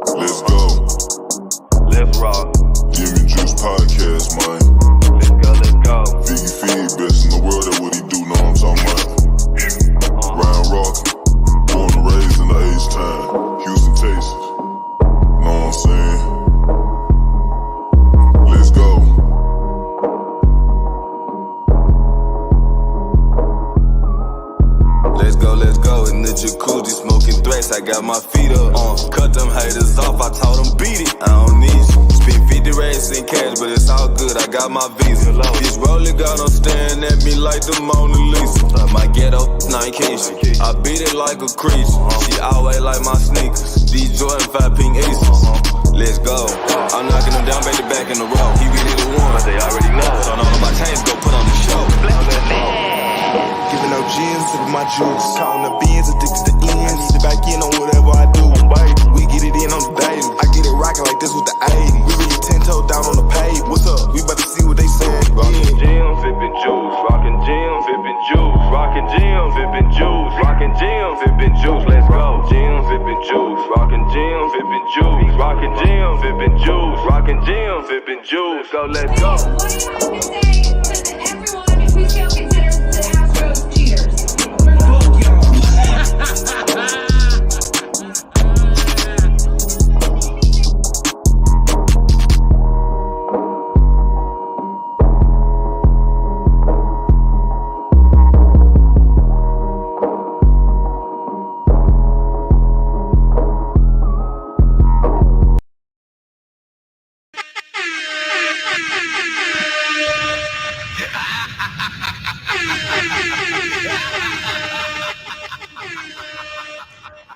Let's go. Let's rock. Jimmy Juice Podcast, man. Let's go, let's go. Figgy Fig, best in the world, that's what he do, know what I'm talking about. Ryan and Rockett, born and raised in the H-Town, Houston Texas. Know what I'm saying? Let's go. Let's go in the jacuzzi, smoking threats. I got my feet up. Cut them haters off, I told them beat it. I don't need you. Spend 50 racks in cash, but it's all good. I got my visa. This rolling got them staring at me like the Mona Lisa. My ghetto, nine Keisha. I beat it like a creature. She always like my sneakers. These Jordan 5 pink aces. Let's go. I'm knocking them down, baby, back in the row. He really the one, but they already know. So none of my chains go put on the show. Giving out gins, sipping my juice. Counting the beans, addicted to ends. Need to back in on whatever I do. We get it in on the daily. I get it rocking like this with the 80. We really 10 toes down on the pave. What's up? We about to see what they saying. Rockin' gym, sippin' juice. Rockin' gym, sippin' juice. Rockin' gym, sippin' juice. Rockin' gym, sippin' juice. Let's go. Gym, sippin' juice. Rockin' gym, sippin' juice. Rockin' gym, sippin' juice. Rockin' gym, sippin' juice. Go, let's go. What do you have to say to everyone if we still consider the Astros cheaters? Fuck y'all.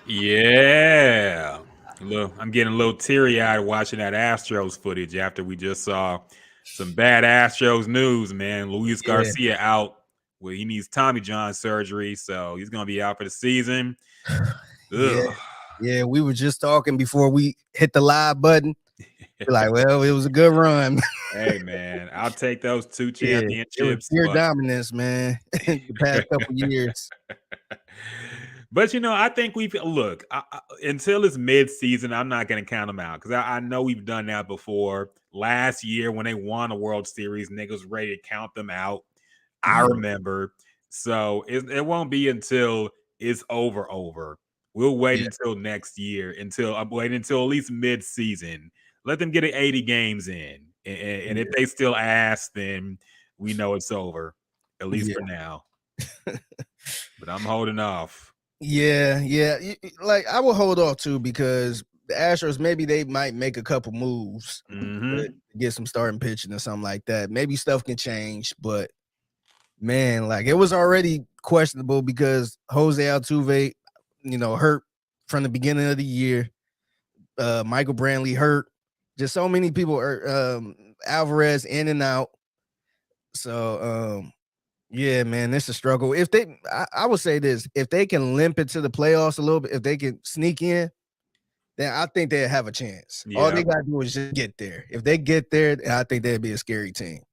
Yeah. Look, I'm getting a little teary-eyed watching that Astros footage after we just saw some bad Astros news, man. Luis Garcia out. Well, he needs Tommy John surgery, so he's going to be out for the season. Yeah, we were just talking before we hit the live button. We're like, well, it was a good run. Hey, man, I'll take those 2 championships. It was pure dominance, man, the past couple years. But, you know, I think look, until it's mid-season, I'm not going to count them out because I know we've done that before. Last year when they won a World Series, niggas ready to count them out. I remember. So it won't be until it's over. We'll wait until next year, until at least mid-season. Let them get 80 games in. And if they still ask, then we know it's over, at least for now. But I'm holding off. Yeah. Like I will hold off too because the Astros maybe they might make a couple moves, get some starting pitching or something like that. Maybe stuff can change, but man, like it was already questionable because Jose Altuve, hurt from the beginning of the year. Michael Brantley hurt. Just so many people are Alvarez in and out. So yeah, man, it's a struggle. If I would say this, if they can limp it to the playoffs a little bit, if they can sneak in, then I think they'll have a chance. Yeah. All they got to do is just get there. If they get there, I think they'd be a scary team.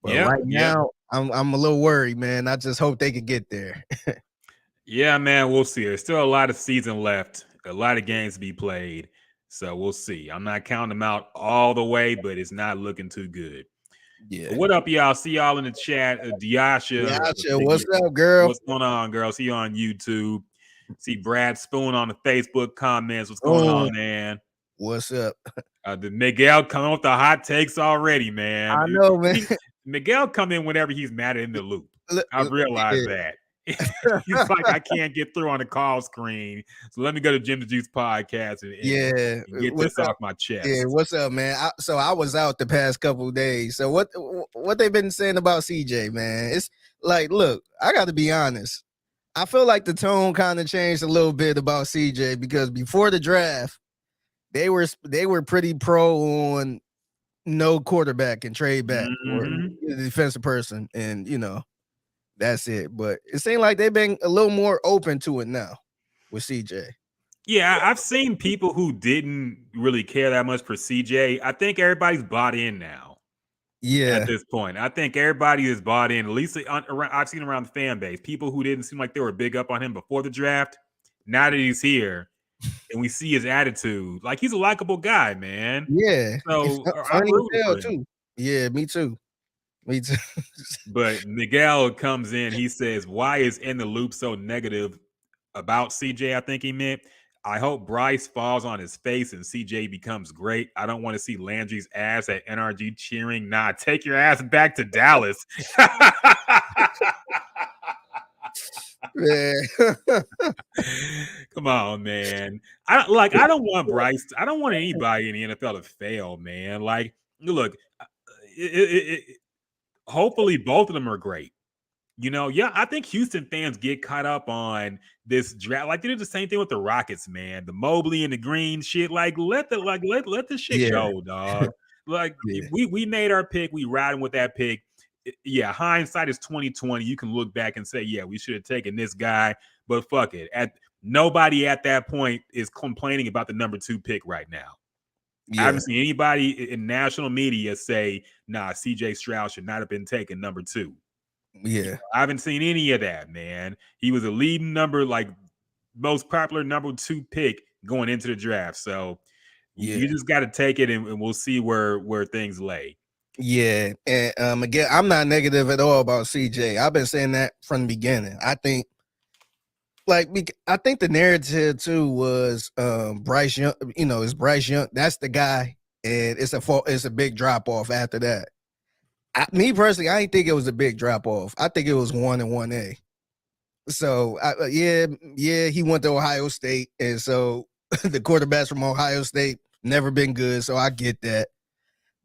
But right now, I'm a little worried, man. I just hope they can get there. Yeah, man, we'll see. There's still a lot of season left, a lot of games to be played. So we'll see. I'm not counting them out all the way, but it's not looking too good. Yeah. What up, y'all? See y'all in the chat. Diasha, what's up, girl? What's going on, girl? See you on YouTube. See Brad Spoon on the Facebook comments. What's going on, man? What's up? The Miguel coming with the hot takes already, man. I know, man. Miguel come in whenever he's mad in the loop. I've realized that. He's like, I can't get through on the call screen, so let me go to Jim the Juice podcast and get this off my chest. Yeah, what's up, man? I was out the past couple of days. So what they've been saying about CJ, man? It's like, look, I got to be honest. I feel like the tone kind of changed a little bit about CJ because before the draft, they were pretty pro on no quarterback and trade back or the defensive person, and that's it. But it seemed like they've been a little more open to it now with CJ. Yeah, I've seen people who didn't really care that much for CJ. I think everybody's bought in now. Yeah. At this point, I think everybody is bought in. At least I've seen around the fan base, people who didn't seem like they were big up on him before the draft. Now that he's here, and we see his attitude. Like, he's a likable guy, man. Yeah, So I'm funny rooting as hell for him. too. Yeah, me too. Me too. But Miguel comes in. He says, "Why is In the Loop so negative about CJ?" I think he meant, "I hope Bryce falls on his face and CJ becomes great. I don't want to see Landry's ass at NRG cheering. Nah, take your ass back to Dallas." Man. Come on, man. I don't want Bryce. I don't want anybody in the NFL to fail, man. Like, look, hopefully both of them are great. Yeah, I think Houston fans get caught up on this draft. Like, they did the same thing with the Rockets, man. The Mobley and the Green shit. Like, let the shit Yeah. go, dog. Like, Yeah. we made our pick. We riding with that pick. Yeah, hindsight is 2020. You can look back and say, yeah, we should have taken this guy, but fuck it. Nobody at that point is complaining about the number 2 pick right now. I haven't seen anybody in national media say, nah, CJ Stroud should not have been taken number 2. Yeah. I haven't seen any of that, man. He was a leading number, like most popular number 2 pick going into the draft. So you just got to take it, and we'll see where things lay. Yeah, and again, I'm not negative at all about CJ. I've been saying that from the beginning. I think, the narrative too was Bryce Young. It's Bryce Young. That's the guy, and it's a big drop off after that. Me personally, I didn't think it was a big drop off. I think it was 1 and 1A. So he went to Ohio State, and so the quarterbacks from Ohio State never been good. So I get that.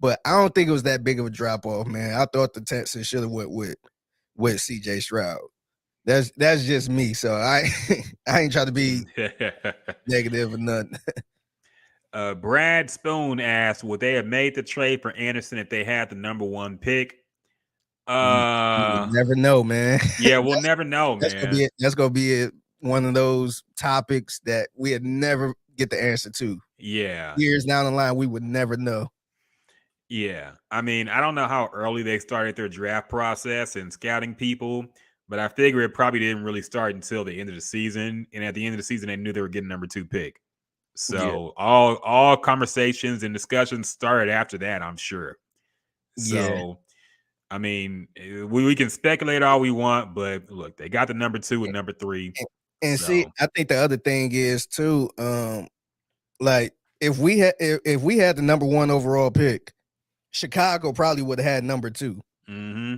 But I don't think it was that big of a drop off, man. I thought the Texans should have went with CJ Stroud. That's just me. So I ain't trying to be negative or nothing. Brad Spoon asked, would they have made the trade for Anderson if they had the number 1 pick? We'll never know, man. Yeah, we'll never know, man. That's gonna be one of those topics that we'd never get the answer to. Yeah. Years down the line, we would never know. Yeah. I mean, I don't know how early they started their draft process and scouting people, but I figure it probably didn't really start until the end of the season. And at the end of the season, they knew they were getting number 2 pick. So all conversations and discussions started after that, I'm sure. So, I mean, we can speculate all we want, but look, they got the number 2 and number 3. And see, I think the other thing is too, if we had the number 1 overall pick, Chicago probably would have had number 2. Mm-hmm.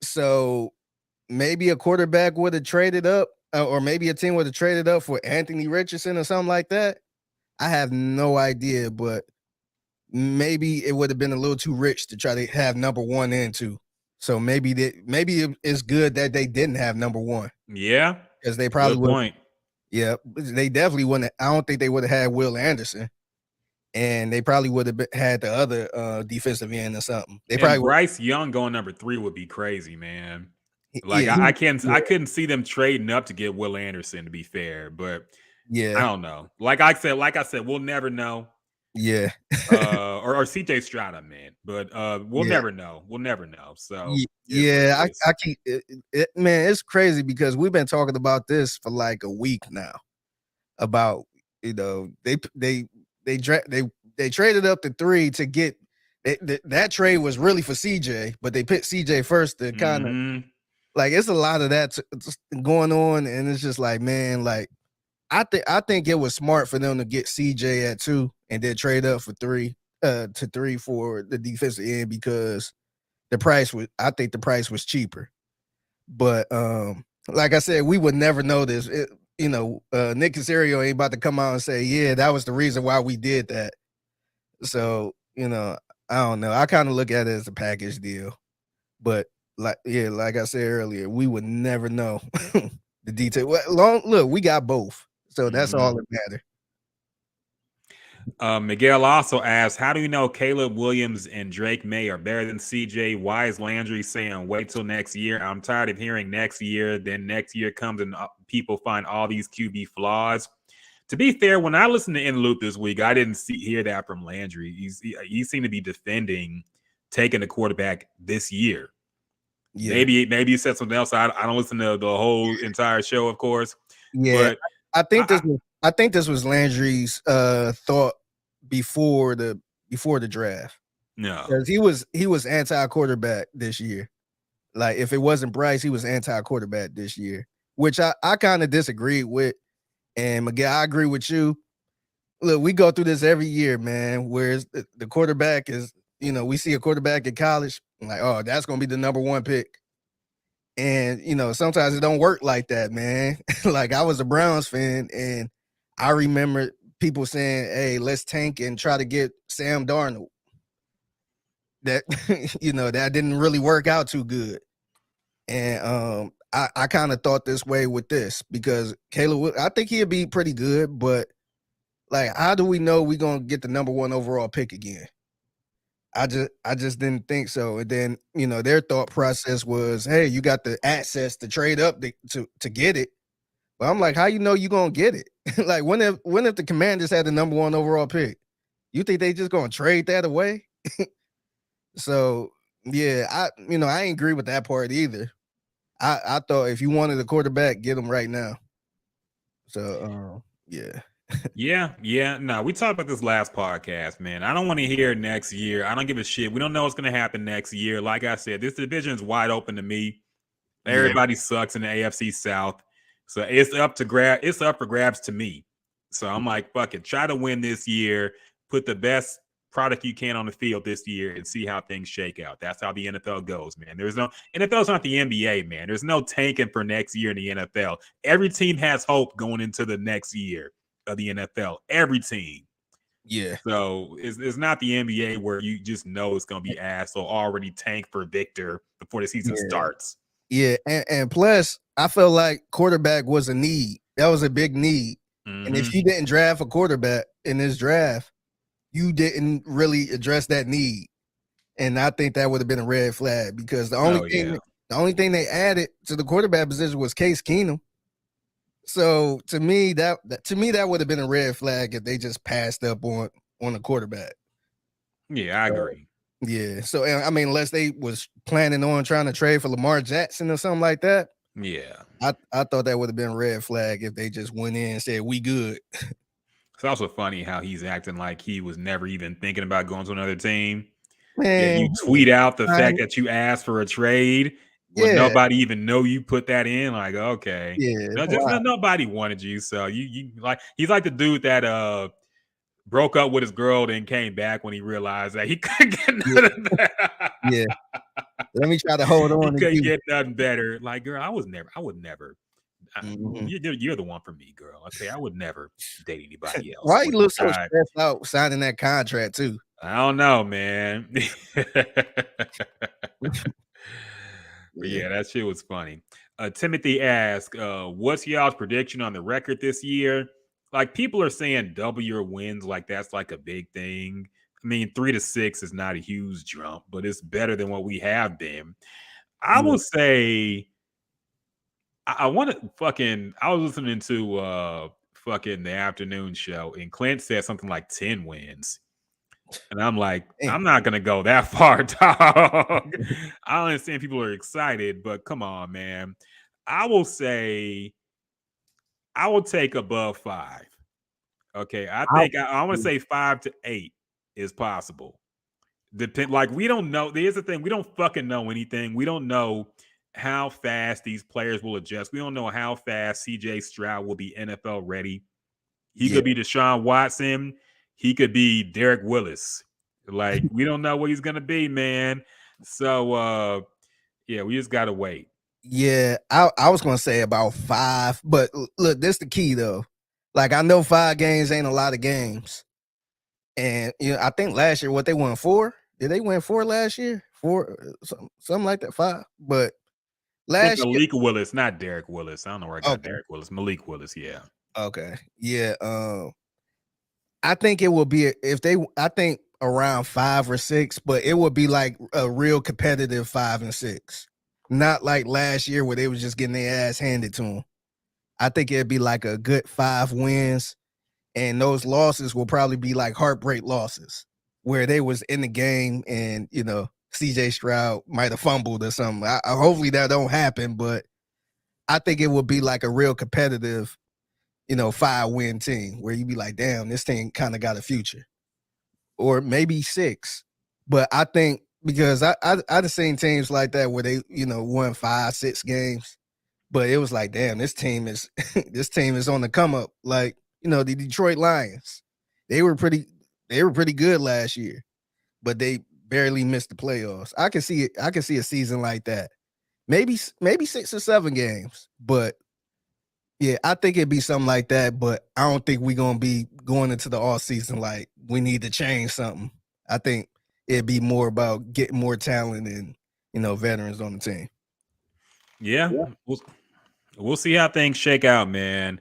So maybe a quarterback would have traded up, or maybe a team would have traded up for Anthony Richardson or something like that. I have no idea, but maybe it would have been a little too rich to try to have number 1 and 2. So maybe it's good that they didn't have number 1. Yeah, because they probably would. Point. Yeah, they definitely wouldn't. I don't think they would have had Will Anderson, and they probably would have had the other defensive end or something. Bryce Young going number 3 would be crazy, man. Like I couldn't see them trading up to get Will Anderson, to be fair, but I don't know. Like I said, we'll never know. Yeah. or CJ Stroud, man. But we'll never know. We'll never know. So I keep it, man, it's crazy because we've been talking about this for like a week now. About they traded up to 3 to get that trade was really for CJ, but they picked CJ first to kind of like it's a lot of that going on, and it's just like, man, like I think it was smart for them to get CJ at 2 and then trade up for 3 to 3 for the defensive end because I think the price was cheaper. But like I said, we would never know this. Nick Caserio ain't about to come out and say, yeah, that was the reason why we did that. So, I don't know. I kind of look at it as a package deal. But like I said earlier, we would never know the detail. Look, we got both. So that's all that matters. Miguel also asked, how do you know Caleb Williams and Drake May are better than CJ? Why is Landry saying wait till next year? I'm tired of hearing next year. Then next year comes and people find all these QB flaws. To be fair, when I listened to In Loop this week, I didn't hear that from Landry. He seemed to be defending taking the quarterback this year. Yeah. Maybe he said something else. I don't listen to the whole entire show, of course. Yeah, but I think I think this was Landry's thought before the draft. No. Because he was anti-quarterback this year. Like if it wasn't Bryce, he was anti-quarterback this year, which I kind of disagreed with. And Miguel, I agree with you. Look, we go through this every year, man. Whereas the quarterback is, we see a quarterback in college, like, oh, that's gonna be the number one pick. And sometimes it don't work like that, man. Like I was a Browns fan, and I remember people saying, "Hey, let's tank and try to get Sam Darnold." That that didn't really work out too good. And I kind of thought this way with this because Caleb, I think he'd be pretty good, but like, how do we know we're gonna get the number one overall pick again? I just didn't think so. And then their thought process was, hey, you got the access to trade up to get it. But I'm like, how you know you gonna get it? Like when if the Commanders had the number one overall pick, you think they just gonna trade that away? So yeah, I ain't agree with that part either. I thought if you wanted a quarterback, get him right now. So yeah. Yeah. No, we talked about this last podcast, man. I don't want to hear next year. I don't give a shit. We don't know what's going to happen next year. Like I said, this division is wide open to me. Everybody sucks in the AFC South. So it's up for grabs to me. So I'm like, fuck it. Try to win this year. Put the best product you can on the field this year and see how things shake out. That's how the NFL goes, man. NFL's not the NBA, man. There's no tanking for next year in the NFL. Every team has hope going into the next year of the NFL. Every team. Yeah. So it's not the NBA where you just know it's going to be ass or already tank for Victor before the season starts. Yeah. And plus, I felt like quarterback was a need. That was a big need. Mm-hmm. And if you didn't draft a quarterback in this draft, you didn't really address that need. And I think that would have been a red flag because the only thing they added to the quarterback position was Case Keenum. So to me, that would have been a red flag if they just passed up on a quarterback. Yeah, I agree. Yeah. So I mean, unless they was planning on trying to trade for Lamar Jackson or something like that. Yeah. I thought that would have been a red flag if they just went in and said, we good. It's also funny how he's acting like he was never even thinking about going to another team. Man, you tweet out the fact that you asked for a trade when nobody even know you put that in. Like, okay, nobody wanted you, so you like he's like the dude that broke up with his girl, then came back when he realized that he couldn't get nothing better. Yeah, let me try to hold on. He couldn't get nothing better. Like, girl, I would never. Mm-hmm. You're the one for me, girl. Okay, I would never date anybody else. Why you look so stressed out signing that contract too? I don't know, man. But yeah, that shit was funny. Timothy asked, what's y'all's prediction on the record this year? Like, people are saying W or wins, like that's like a big thing. I mean, 3-6 is not a huge jump, but it's better than what we have been. I will say I was listening to the afternoon show, and Clint said something like 10 wins. And I'm like, I'm not gonna go that far, dog. I understand people are excited, but come on, man. I will say I will take above 5. Okay. I think I want to say 5 to 8 is possible. Like, we don't know. Here's the thing, we don't fucking know anything. We don't know how fast these players will adjust. We don't know how fast CJ Stroud will be NFL ready. He could be Deshaun Watson. He could be Derek Willis. Like, we don't know what he's going to be, man. So, we just got to wait. Yeah, I was going to say about 5. But look, this the key, though. Like, I know 5 games ain't a lot of games. And, I think last year, they won 4? Did they win 4 last year? 4, something like that, 5. But Malik Willis, not Derek Willis. I don't know where I got Derek Willis. Malik Willis, yeah. Okay. Yeah. I think it will be I think around 5 or 6, but it would be like a real competitive 5 and 6. Not like last year where they was just getting their ass handed to them. I think it'd be like a good 5 wins, and those losses will probably be like heartbreak losses where they was in the game and, CJ Stroud might have fumbled or something. Hopefully that don't happen, but I think it would be like a real competitive 5-win team where you be like, damn, this team kind of got a future, or maybe 6. But I think because I've seen teams like that where they won 5-6 games, but it was like, damn, this team is this team is on the come up. Like the Detroit Lions, they were pretty good last year, but they barely missed the playoffs. I can see it. I can see a season like that. Maybe 6 or 7 games, but yeah, I think it'd be something like that. But I don't think we're gonna be going into the off season like we need to change something. I think it'd be more about getting more talent and veterans on the team. Yeah. We'll see how things shake out, man.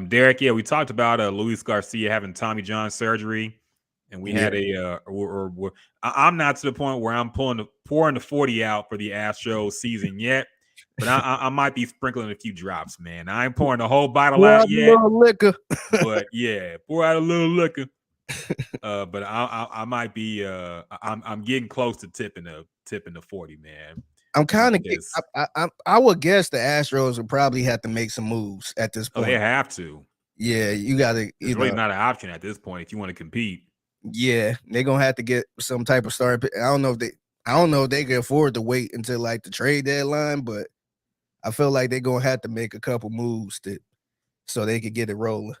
Derek, we talked about Luis Garcia having Tommy John surgery, and we had I'm not to the point where I'm pouring the 40 out for the Astros season yet, but I might be sprinkling a few drops, man. I ain't pouring the whole bottle out yet. Liquor. But pour out a little liquor. But I might be I'm getting close to tipping the 40, man. I'm kind of I would guess the Astros would probably have to make some moves at this point. Oh, they have to. Yeah, you got to. It's really not an option at this point if you want to compete. Yeah, they're gonna have to get some type of start. I don't know if they can afford to wait until like the trade deadline, but I feel like they're gonna have to make a couple moves so they could get it rolling.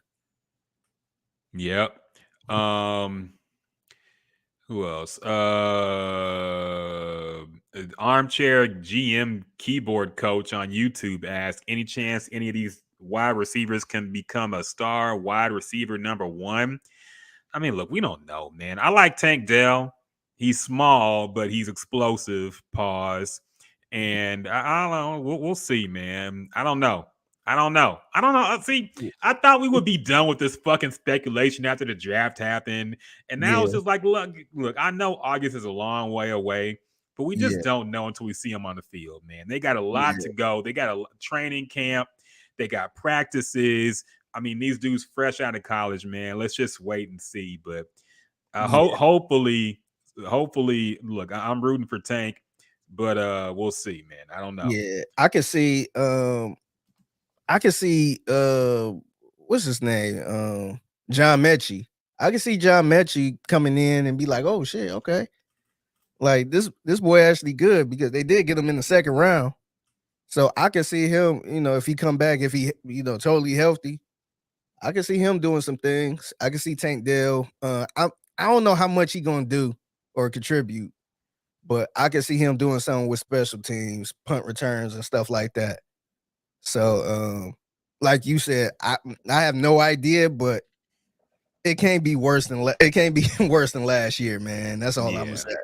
Yep. Who else? Armchair GM keyboard coach on YouTube asked, any chance any of these wide receivers can become a star wide receiver number 1? I mean, look, we don't know, man. I like Tank Dell. He's small, but he's explosive. Pause. And I don't know. We'll see, man. I don't know. See, I thought we would be done with this fucking speculation after the draft happened. And now it's just like, look, I know August is a long way away, but we just don't know until we see them on the field, man. They got a lot to go. They got a training camp. They got practices. I mean, these dudes fresh out of college, man. Let's just wait and see. But hopefully, look, I'm rooting for Tank, but we'll see, man. I don't know. Yeah, I can see what's his name? John Mechie. I can see John Mechie coming in and be like, oh shit, okay. Like this boy actually good because they did get him in the second round. So I can see him, if he come back, if he, totally healthy, I can see him doing some things. I can see Tank Dell. I don't know how much he gonna do or contribute, but I can see him doing something with special teams, punt returns and stuff like that. So, like you said, I have no idea, but it can't be worse than last year, man. That's all I'm gonna say.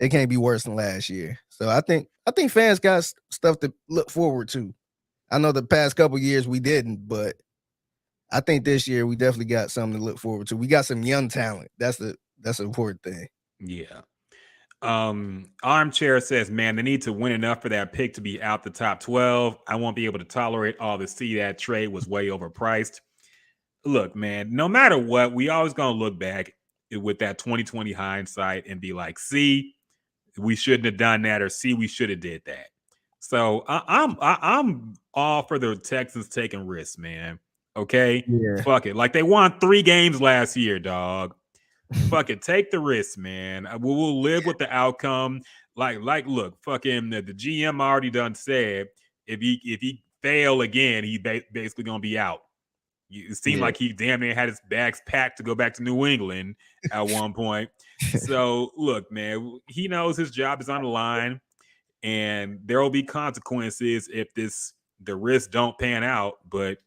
It can't be worse than last year. So I think fans got stuff to look forward to. I know the past couple years we didn't, but I think this year we definitely got something to look forward to. We got some young talent. That's the important thing. Yeah. Armchair says, man, they need to win enough for that pick to be out the top 12. I won't be able to tolerate all the see that trade was way overpriced. Look, man, no matter what, we always gonna look back with that 2020 hindsight and be like, see, we shouldn't have done that, or see, we should have did that. So I'm all for the Texans taking risks, man. Okay, fuck it. Like they won 3 games last year, dog. Fuck it, take the risk, man. We'll live with the outcome. Like, look, fucking the GM already done said if he fail again, he basically gonna be out. It seemed like he damn near had his bags packed to go back to New England at one point. So look, man, he knows his job is on the line, and there will be consequences if the risks don't pan out. But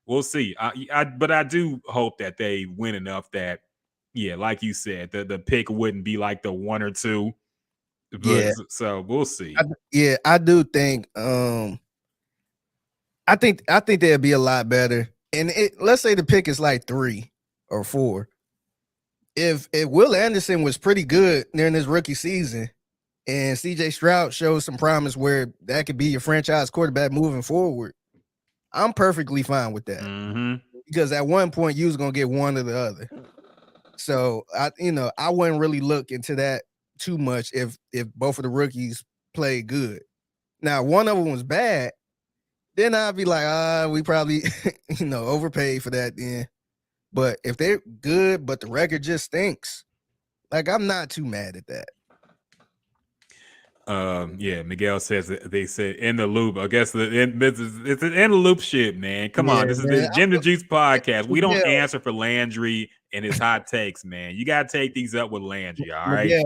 we'll see. But I do hope that they win enough that. Yeah, like you said, the pick wouldn't be like the 1 or 2. But, so we'll see. I do think. I think they'll be a lot better. And let's say the pick is like 3 or 4. If Will Anderson was pretty good during his rookie season, and CJ Stroud shows some promise where that could be your franchise quarterback moving forward, I'm perfectly fine with that. Mm-hmm. Because at one point you was gonna get one or the other. So I wouldn't really look into that too much if both of the rookies played good. Now, one of them was bad, then I'd be like, we probably, overpaid for that then. But if they're good, but the record just stinks, like I'm not too mad at that. Yeah, Miguel says that they said in the loop. I guess it's an in the loop shit, man. Come on, this is the Jim the Juice podcast. We don't answer for Landry and his hot takes, man. You gotta take these up with Landry, all right? Yeah,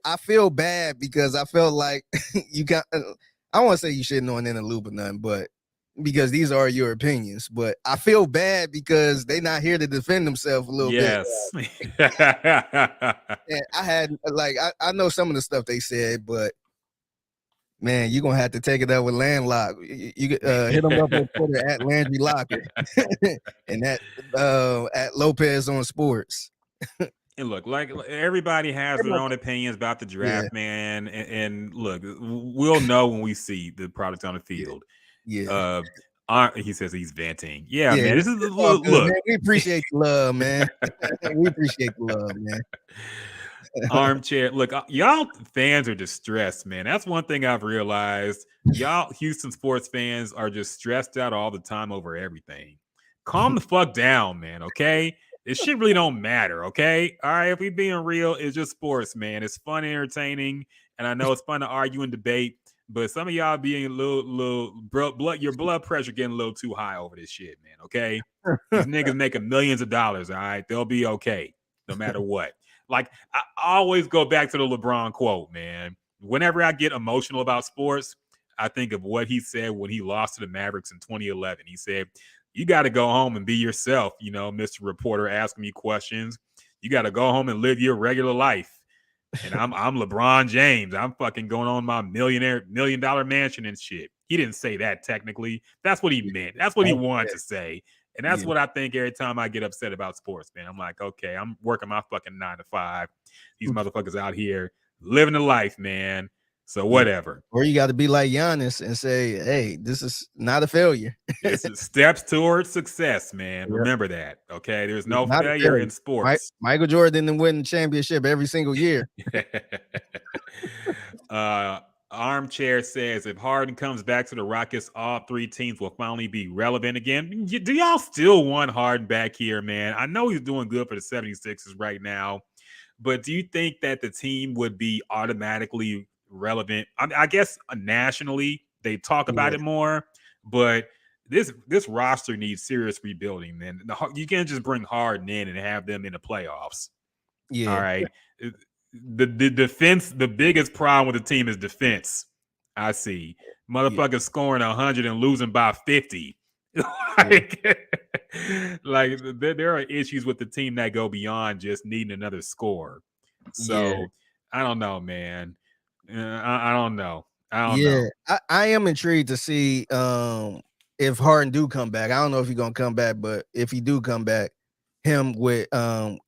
I feel bad because I felt like you got. I want to say you shouldn't on in the loop or nothing, but because these are your opinions. But I feel bad because they're not here to defend themselves a little bit. Yes. And I had I know some of the stuff they said, but man, you're gonna have to take it up with Landlock. You hit them up on Twitter at Landry Locker and at Lopez on Sports. And look, like everybody has their own opinions about the draft, man. And look, we'll know when we see the product on the field. Yeah. He says he's venting. Yeah, man. This is look. Man. We appreciate the love, man. We appreciate the love, man. Armchair. Look, y'all fans are distressed, man. That's one thing I've realized. Y'all Houston sports fans are just stressed out all the time over everything. Calm the fuck down, man. Okay. This shit really don't matter, okay? All right, if we being real, it's just sports, man. It's fun and entertaining, and I know it's fun to argue and debate, but some of y'all being a little your blood pressure getting a little too high over this shit, man, okay? These niggas making millions of dollars, all right? They'll be okay, no matter what. Like, I always go back to the LeBron quote, man. Whenever I get emotional about sports, I think of what he said when he lost to the Mavericks in 2011. He said, you got to go home and be yourself, Mr. Reporter asking me questions. You got to go home and live your regular life. And I'm LeBron James. I'm fucking going on my $1 million mansion and shit. He didn't say that technically. That's what he meant. That's what he wanted to say. And that's what I think every time I get upset about sports, man. I'm like, okay, I'm working my fucking 9 to 5. These motherfuckers out here living the life, man. So whatever. Or you got to be like Giannis and say, hey, this is not a failure. This is steps towards success, man. Yep. Remember that, okay? There's no failure in sports. Michael Jordan didn't win the championship every single year. Armchair says, if Harden comes back to the Rockets, all 3 teams will finally be relevant again. Do y'all still want Harden back here, man? I know he's doing good for the 76ers right now, but do you think that the team would be automatically relevant? I guess nationally they talk about it more, but this roster needs serious rebuilding, man. You can't just bring Harden in and have them in the playoffs. Yeah. All right. The defense, the biggest problem with the team is defense. I see. Motherfuckers scoring 100 and losing by 50. Like there are issues with the team that go beyond just needing another score. So I don't know, man. I don't know. I am intrigued to see if Harden do come back. I don't know if he's gonna come back, but if he do come back, him with Udoka.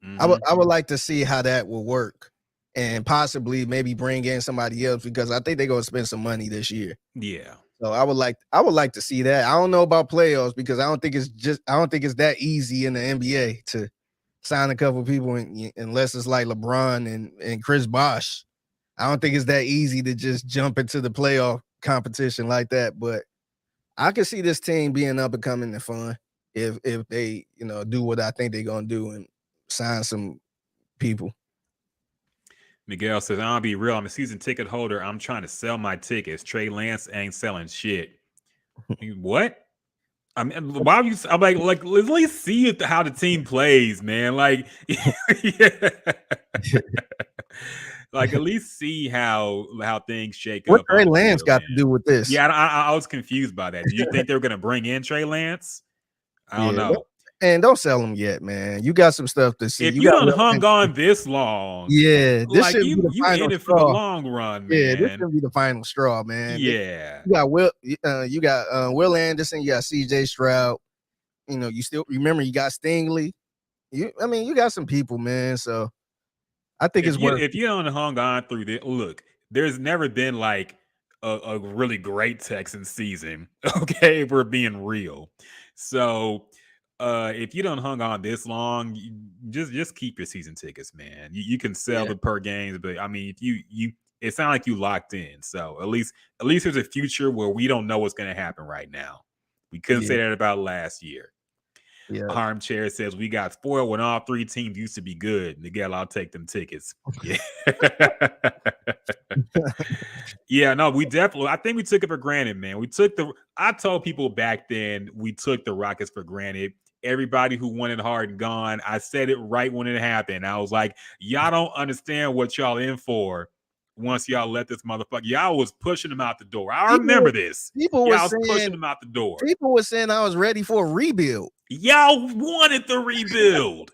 Mm-hmm. I would like to see how that will work and possibly maybe bring in somebody else because I think they're gonna spend some money this year. Yeah. So I would like to see that. I don't know about playoffs because I don't think it's that easy in the NBA to sign a couple people unless it's like LeBron and Chris Bosh. I don't think it's that easy to just jump into the playoff competition like that. But I can see this team being up and coming and fun if they do what I think they're gonna do and sign some people. Miguel says, I'll be real. I'm a season ticket holder. I'm trying to sell my tickets. Trey Lance ain't selling shit. What? I mean, why you? I'm like, let's at least see how the team plays, man. Like, like at least see how things shake up. What Trey Lance got to do with this? Yeah, I was confused by that. Do you think they were going to bring in Trey Lance? I don't know. And don't sell them yet, man. You got some stuff to see. If you done hung on this long, this like should you be the final in it straw. for the long run, man. Yeah, this should be the final straw, man. Yeah, you got Will Anderson, you got CJ Stroud. You still remember you got Stingley. You got some people, man. So I think if you don't hung on through this, look, there's never been like a really great Texans season. Okay, if we're being real. So if you don't hung on this long, just keep your season tickets, man. You can sell the per games, but I mean, if it sounds like you locked in. So at least there's a future where we don't know what's going to happen right now. We couldn't say that about last year. Yeah. Armchair says we got spoiled when all three teams used to be good. Miguel, I'll take them tickets. Yeah. Yeah, no, we definitely, I think we took it for granted, man. I told people back then we took the Rockets for granted. Everybody who wanted Harden gone, I said it right when it happened. I was like, y'all don't understand what y'all in for once y'all let this motherfucker. Y'all was pushing him out the door. I remember this. Y'all was pushing him out the door. People were saying I was ready for a rebuild. Y'all wanted the rebuild.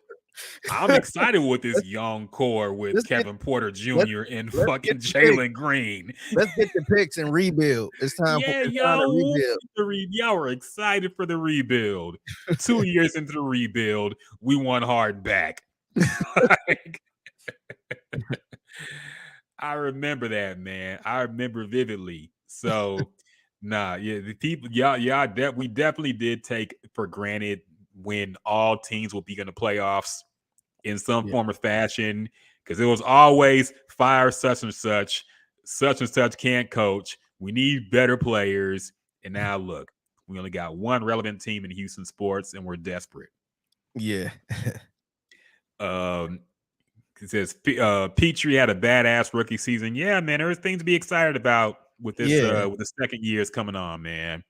I'm excited with this young core with Kevin Porter Jr. and fucking Jalen Green. Let's get the picks and rebuild. It's time for y'all y'all were excited for the rebuild. 2 years into the rebuild, we want Harden back. I remember that, man. I remember vividly. So, the people, we definitely did take for granted when all teams will be in the playoffs in some form or fashion, because it was always fire such and such can't coach. We need better players. And now look, we only got one relevant team in Houston sports, and we're desperate. Yeah. It says Petrie had a badass rookie season. Yeah, man, there's things to be excited about with this with the second years coming on, man.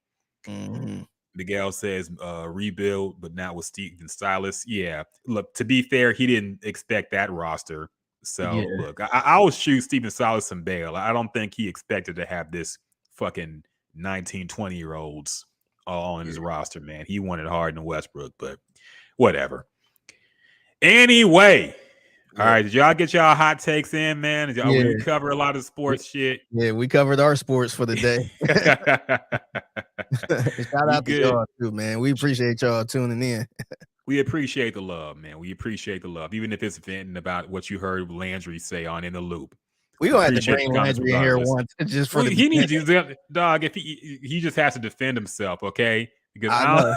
Mm-hmm. Miguel says rebuild, but not with Steven Silas. Yeah, look, to be fair, he didn't expect that roster. So look, I will shoot Steven Silas some bail. I don't think he expected to have this fucking 19, 20-year-olds all on his roster, man. He wanted Harden and Westbrook, but whatever. Anyway. All right, did y'all get y'all hot takes in, man? Did y'all we cover a lot of sports shit? Yeah, we covered our sports for the day. Shout out to y'all too, man. We appreciate y'all tuning in. We appreciate the love, man. We appreciate the love, even if it's venting about what you heard Landry say on In the Loop. We gonna have to bring Landry in here once, just for he needs to, dog. If he just has to defend himself, okay? Because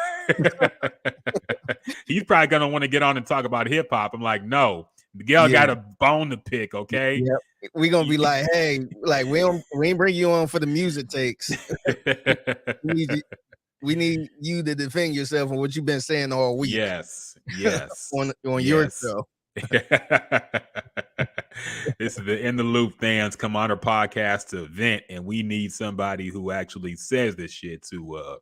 he's probably gonna want to get on and talk about hip hop. I'm like, no. Miguel got a bone to pick, okay? Yep. We're gonna be like, hey, like we ain't bring you on for the music takes. we need you to defend yourself on what you've been saying all week. Yes. on your show. This is the In the Loop fans come on our podcast to vent, and we need somebody who actually says this shit to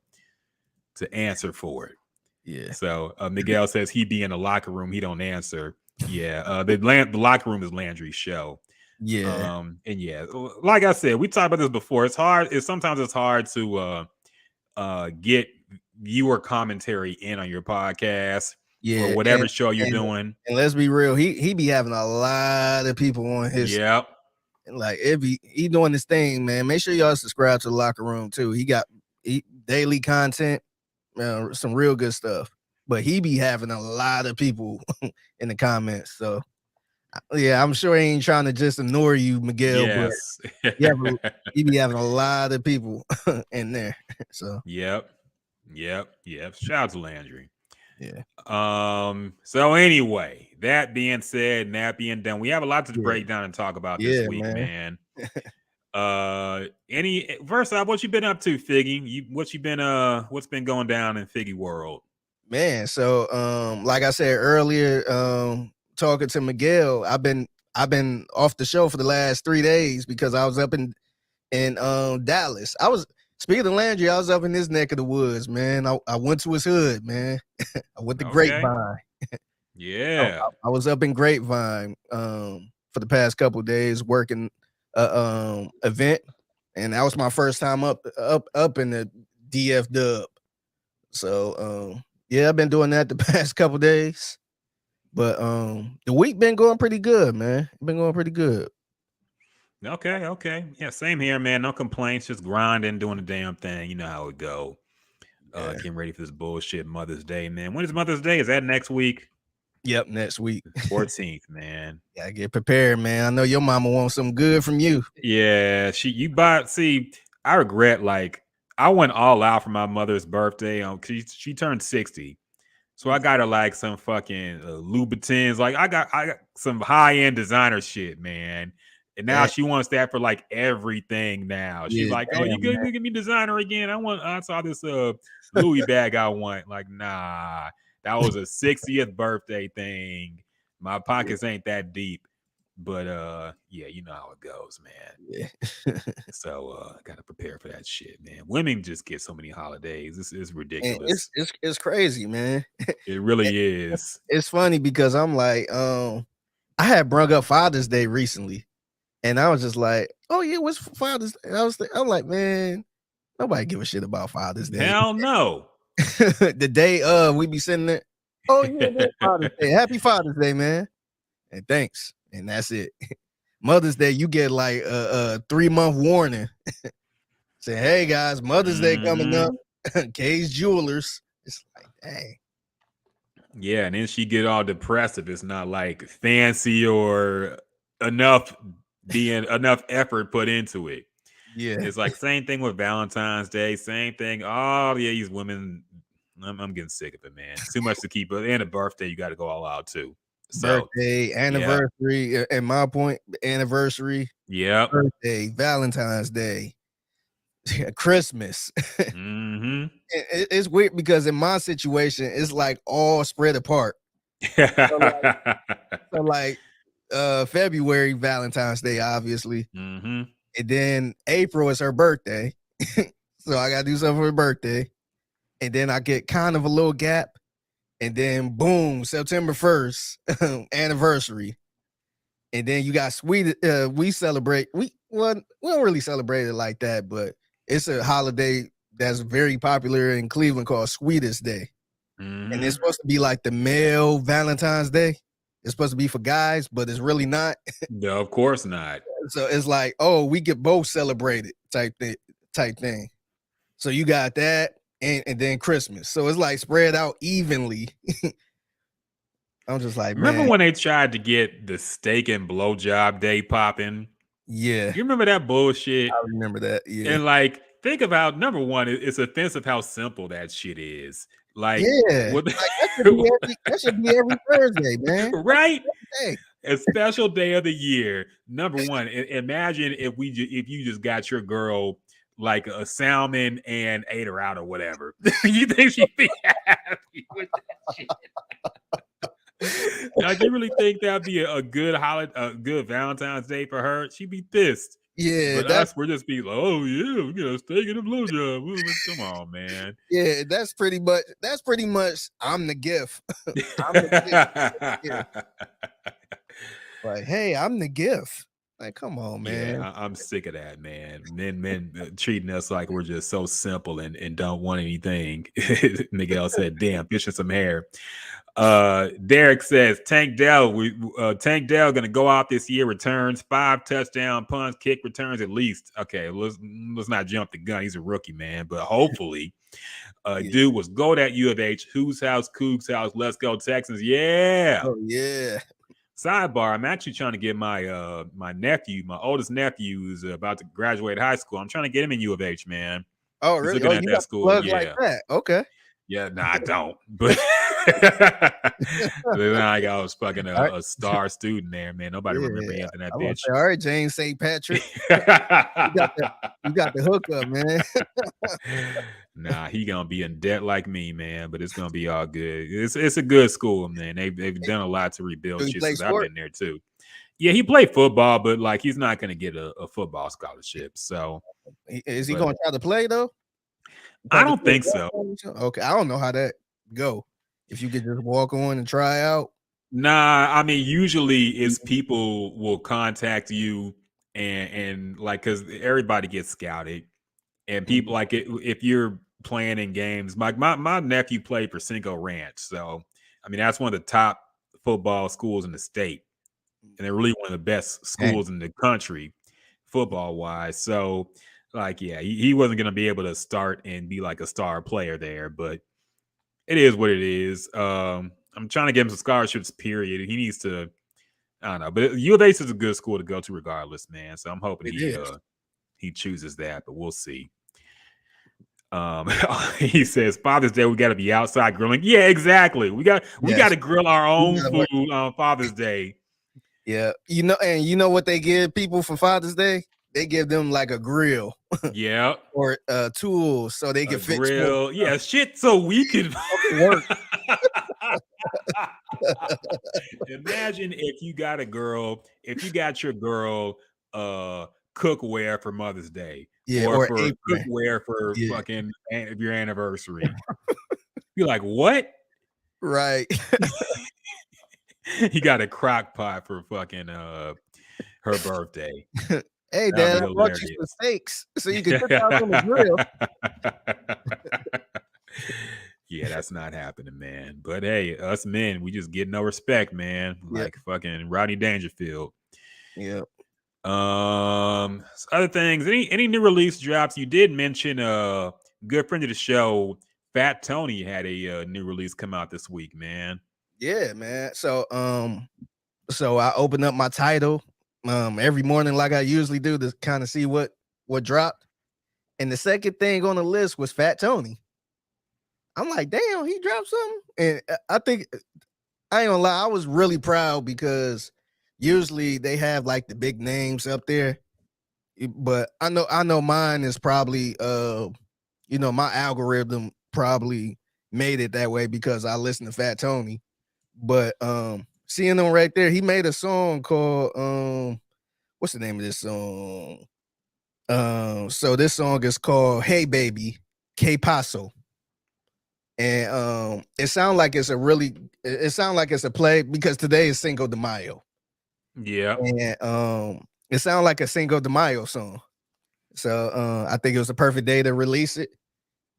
answer for it. Yeah. So Miguel says he be in the locker room, he don't answer. Yeah, the locker room is Landry's show. Yeah, and like I said, we talked about this before. Sometimes it's hard to get viewer commentary in on your podcast, or whatever show you're doing. And let's be real, he be having a lot of people on his. Yep. Like he doing this thing, man. Make sure y'all subscribe to the locker room too. He got daily content, some real good stuff. But he be having a lot of people in the comments. So, yeah, I'm sure he ain't trying to just ignore you, Miguel. Yes. But he be having a lot of people in there. So, Yep. Shout out to Landry. Yeah. So anyway, that being said, and that being done, we have a lot to break down and talk about this week, man. First off, what you been up to, Figgy? What's been going down in Figgy world? Man, so like I said earlier, talking to Miguel, I've been off the show for the last 3 days because I was up in Dallas. Speaking of Landry, I was up in his neck of the woods, man. I went to his hood, man. I went to Grapevine. Yeah. I was up in Grapevine for the past couple of days working event, and that was my first time up in the DF Dub. So yeah, I've been doing that the past couple of days. But the week been going pretty good, man. Been going pretty good. Okay. Yeah, same here, man. No complaints, just grinding, doing the damn thing. You know how it go. Getting ready for this bullshit Mother's Day, man. When is Mother's Day? Is that next week? Yep, next week. 14th, man. Gotta get prepared, man. I know your mama wants something good from you. Yeah, I regret, like, I went all out for my mother's birthday. She turned 60. So I got her like some fucking Louboutins. Like I got some high-end designer shit, man. And now she wants that for like everything now. She's like, oh, you damn, can give me designer again now. She's like, oh, you damn, give me designer again. I saw this Louis bag I want. Like, nah, that was a 60th birthday thing. My pockets ain't that deep. But yeah, you know how it goes, man. Yeah. So gotta prepare for that shit, man. Women just get so many holidays. This is And ridiculous. it's crazy, man. It really is. It's funny because I'm like, I had brung up Father's Day recently, and I was just like, oh yeah, what's Father's Day? I'm like, man, nobody give a shit about Father's Day. Hell no. The day we be sitting there, oh yeah, that's Father's Day. Happy Father's Day, man. And thanks. And that's it. Mother's Day, you get like a 3-month warning. Say, hey guys, Mother's Day coming up. K's Jewelers. It's like, dang. Yeah, and then she get all depressed if it's not like fancy or enough effort put into it. Yeah. It's like same thing with Valentine's Day, same thing. Oh yeah, these women, I'm getting sick of it, man. Too much to keep. And a birthday, you got to go all out too. So, birthday, anniversary, and my point, anniversary, birthday, Valentine's Day, Christmas. It's weird because in my situation, it's like all spread apart. So like February, Valentine's Day, obviously. And then April is her birthday. So I gotta do something for her birthday. And then I get kind of a little gap. And then boom, September 1st, anniversary. And then you got we celebrate. We don't really celebrate it like that, but it's a holiday that's very popular in Cleveland called Sweetest Day. And it's supposed to be like the male Valentine's Day. It's supposed to be for guys, but it's really not. No, of course not. So it's like, oh, we get both celebrated type thing. So you got that. And then Christmas. So it's like spread out evenly. I'm just like, remember when they tried to get the steak and blowjob day popping? Yeah. You remember that bullshit? I remember that. Yeah. And like, think about number one, it's offensive how simple that shit is. Like, yeah. Like, that should be every Thursday, man. Right? A special day of the year. Number one, imagine if you just got your girl like a salmon and ate her out or whatever. You think she'd be happy with that shit? Like, you really think that'd be a good Valentine's Day for her? She'd be pissed. Yeah, but us, we're just be like, oh yeah, we got a steak and a blowjob. Come on, man. Yeah, that's pretty much. I'm the gift. I'm the gift. Like, hey, I'm the gift. Like, come on, man. Yeah, I'm sick of that, man. Men treating us like we're just so simple and don't want anything. Miguel said, damn, fishing some hair. Derek says, Tank Dell gonna go out this year, returns 5 touchdown punts, kick returns at least. Okay, let's not jump the gun. He's a rookie, man, but hopefully dude was go at U of H, whose house, Coog's house, let's go Texans. Yeah. Oh yeah. Sidebar, I'm actually trying to get my my oldest nephew who's about to graduate high school. I'm trying to get him in U of H, man. Oh, really? He's looking at that school. Yeah. Like that. Okay. Yeah, no, I don't. But then I was fucking a star student there, man. Nobody remember him in that bitch. Say, all right, James St. Patrick. you got the hookup, man. Nah, he gonna be in debt like me, man. But it's gonna be all good. It's a good school, man. They've done a lot to rebuild shit since I've been there too. Yeah, he played football, but like he's not gonna get a football scholarship. So is he gonna try to play though? I don't think so. Okay, I don't know how that go. If you could just walk on and try out. Nah, I mean, usually it's people will contact you and like, because everybody gets scouted, and people like it if you're playing in games. Like my nephew played for Cinco Ranch, so I mean that's one of the top football schools in the state, and they're really one of the best schools in the country, football wise. So. Like, yeah, he wasn't going to be able to start and be like a star player there, but it is what it is. I'm trying to get him some scholarships, period. He needs to, I don't know, but U of H is a good school to go to regardless, man. So I'm hoping he chooses that, but we'll see. He says, Father's Day, we got to be outside grilling. Yeah, exactly. We got to grill our own food on Father's Day. Yeah, and you know what they give people for Father's Day? They give them like a grill Yeah, or tools so they a can fix more grill. Yeah, shit. So we could work. imagine if you got your girl cookware for Mother's Day, Yeah, or or for apron. cookware for Yeah, fucking your anniversary. You're like, what? right. He got a crock pot for fucking her birthday. Hey, That'd Dad, be I brought you some steaks so you can cook out on the grill. Yeah, that's not happening, man. But hey, us men, we just get no respect, man. Yep. Like fucking Rodney Dangerfield. Yeah. Other things. Any new release drops? You did mention good friend of the show, Fat Tony, had a new release come out this week, man. Yeah, man. So I open up my title every morning like I usually do to kind of see what dropped. And the second thing on the list was Fat Tony. I'm like, damn, he dropped something. And I think I ain't gonna lie, I was really proud because usually they have like the big names up there. But I know mine is probably my algorithm probably made it that way because I listen to Fat Tony. But seeing him right there, he made a song called what's the name of this song? So this song is called Hey Baby, Que Paso. And it sounds like it's a play because today is Cinco de Mayo. Yeah. And it sounds like a Cinco de Mayo song. So I think it was a perfect day to release it.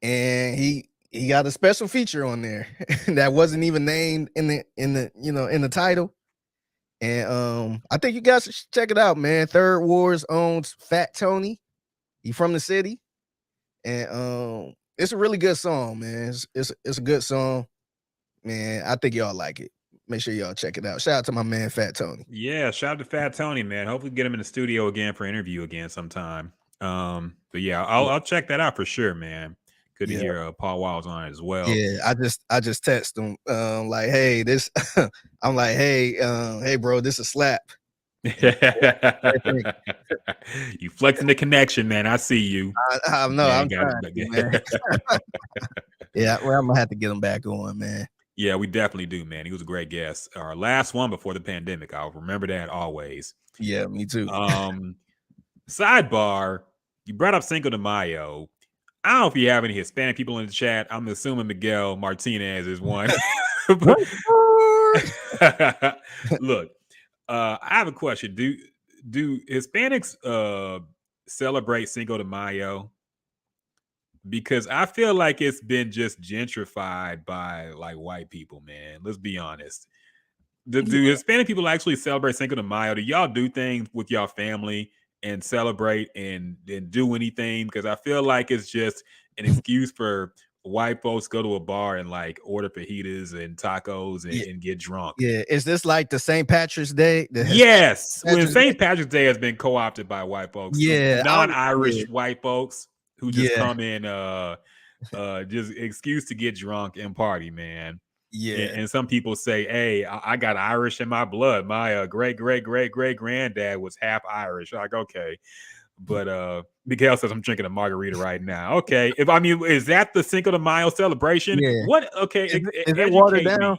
And he got a special feature on there that wasn't even named in the title. And I think you guys should check it out, man. Third Wars owns Fat Tony. He from the city. And it's a really good song, man. It's a good song, man. I think y'all like it. Make sure y'all check it out. Shout out to my man Fat Tony. Yeah, shout out to Fat Tony, man. Hopefully get him in the studio again for interview again sometime. But yeah, I'll check that out for sure, man. Good to hear Paul Wild's on it as well. Yeah, I just text him like, hey, this I'm like, hey bro, this a slap. You flexing the connection, man. I see you. I know. I'm trying to, man. Yeah, well, I'm gonna have to get him back on, man. Yeah, we definitely do, man. He was a great guest. Our last one before the pandemic. I'll remember that always. Yeah, me too. Sidebar, you brought up Cinco de Mayo. I don't know if you have any Hispanic people in the chat. I'm assuming Miguel Martinez is one. Look, I have a question. Do Hispanics celebrate Cinco de Mayo? Because I feel like it's been just gentrified by like white people, man. Let's be honest. Do Hispanic people actually celebrate Cinco de Mayo? Do y'all do things with y'all family and celebrate and do anything? Because I feel like it's just an excuse for white folks go to a bar and like order fajitas and tacos and get drunk. Yeah, is this like the St. Patrick's Day? Yes, when St. Patrick's Day has been co-opted by white folks. Yeah, non-Irish white folks who just come in just excuse to get drunk and party, man. Yeah. And some people say, hey, I got Irish in my blood. My great granddad was half Irish. Like, okay. But Miguel says I'm drinking a margarita right now. Okay. Is that the Cinco de Mayo celebration? Yeah. What? Okay. Is it watered down?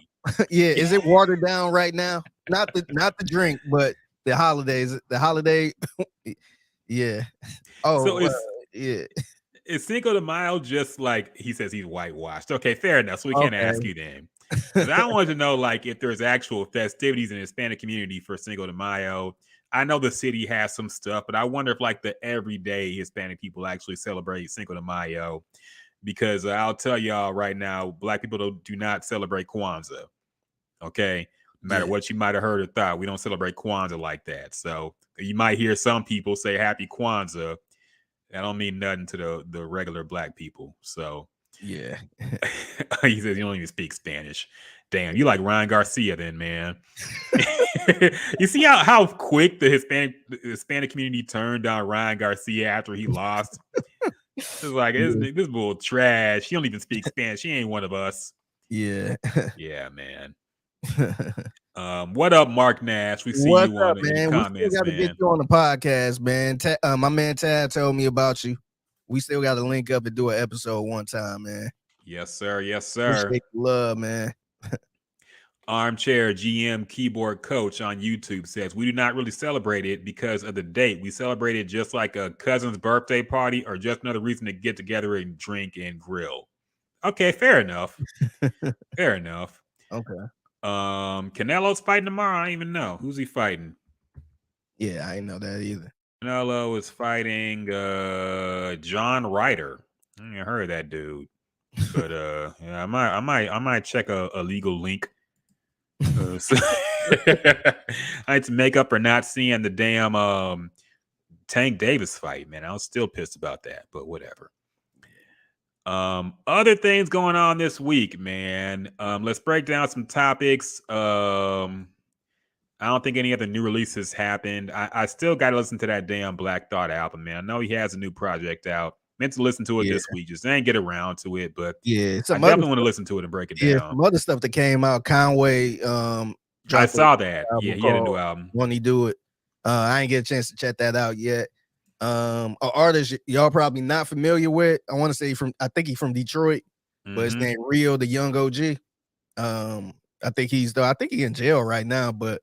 Yeah. Is it watered down right now? Not the drink, but the holidays. The holiday. Yeah. Oh, so yeah. Is Cinco de Mayo just like he says he's whitewashed? Okay, fair enough. So we can't ask you then. I wanted to know like if there's actual festivities in the Hispanic community for Cinco de Mayo. I know the city has some stuff, but I wonder if like the everyday Hispanic people actually celebrate Cinco de Mayo. Because I'll tell y'all right now, Black people do not celebrate Kwanzaa. Okay, no matter what you might have heard or thought, we don't celebrate Kwanzaa like that. So you might hear some people say Happy Kwanzaa. That don't mean nothing to the regular Black people. So yeah. He says you don't even speak Spanish. Damn, you like Ryan Garcia then, man. You see how quick the Hispanic community turned on Ryan Garcia after he lost? It's like this bull trash. She don't even speak Spanish. She ain't one of us. Yeah. Yeah, man. What up, Mark Nash? We see What's you up, in the man? comments, We still got to man. get you on the podcast, man. My man Tad told me about you. We still got to link up and do an episode one time, man. Yes, sir. Yes, sir. Appreciate the love, man. Armchair GM Keyboard Coach on YouTube says, we do not really celebrate it because of the date. We celebrate it just like a cousin's birthday party or just another reason to get together and drink and grill. Okay, fair enough. Fair enough. Okay. Canelo's fighting tomorrow. I don't even know. Who's he fighting? Yeah, I didn't know that either. Canelo is fighting John Ryder. I ain't heard of that dude. But yeah, I might check a legal link. So I had to make up for not seeing the damn Tank Davis fight, man. I was still pissed about that, but whatever. Other things going on this week, man. Let's break down some topics. I don't think any other new releases happened. I still got to listen to that damn Black Thought album, man. I know he has a new project out. Meant to listen to it this week, just ain't get around to it, but yeah, I definitely want to listen to it and break it down. Yeah, some other stuff that came out. Conway, I saw that. Yeah, he had a new album. When he do it, I ain't get a chance to check that out yet. An artist y'all probably not familiar with. I want to say I think he's from Detroit, but his name Rio, the Young OG. I think he's in jail right now, but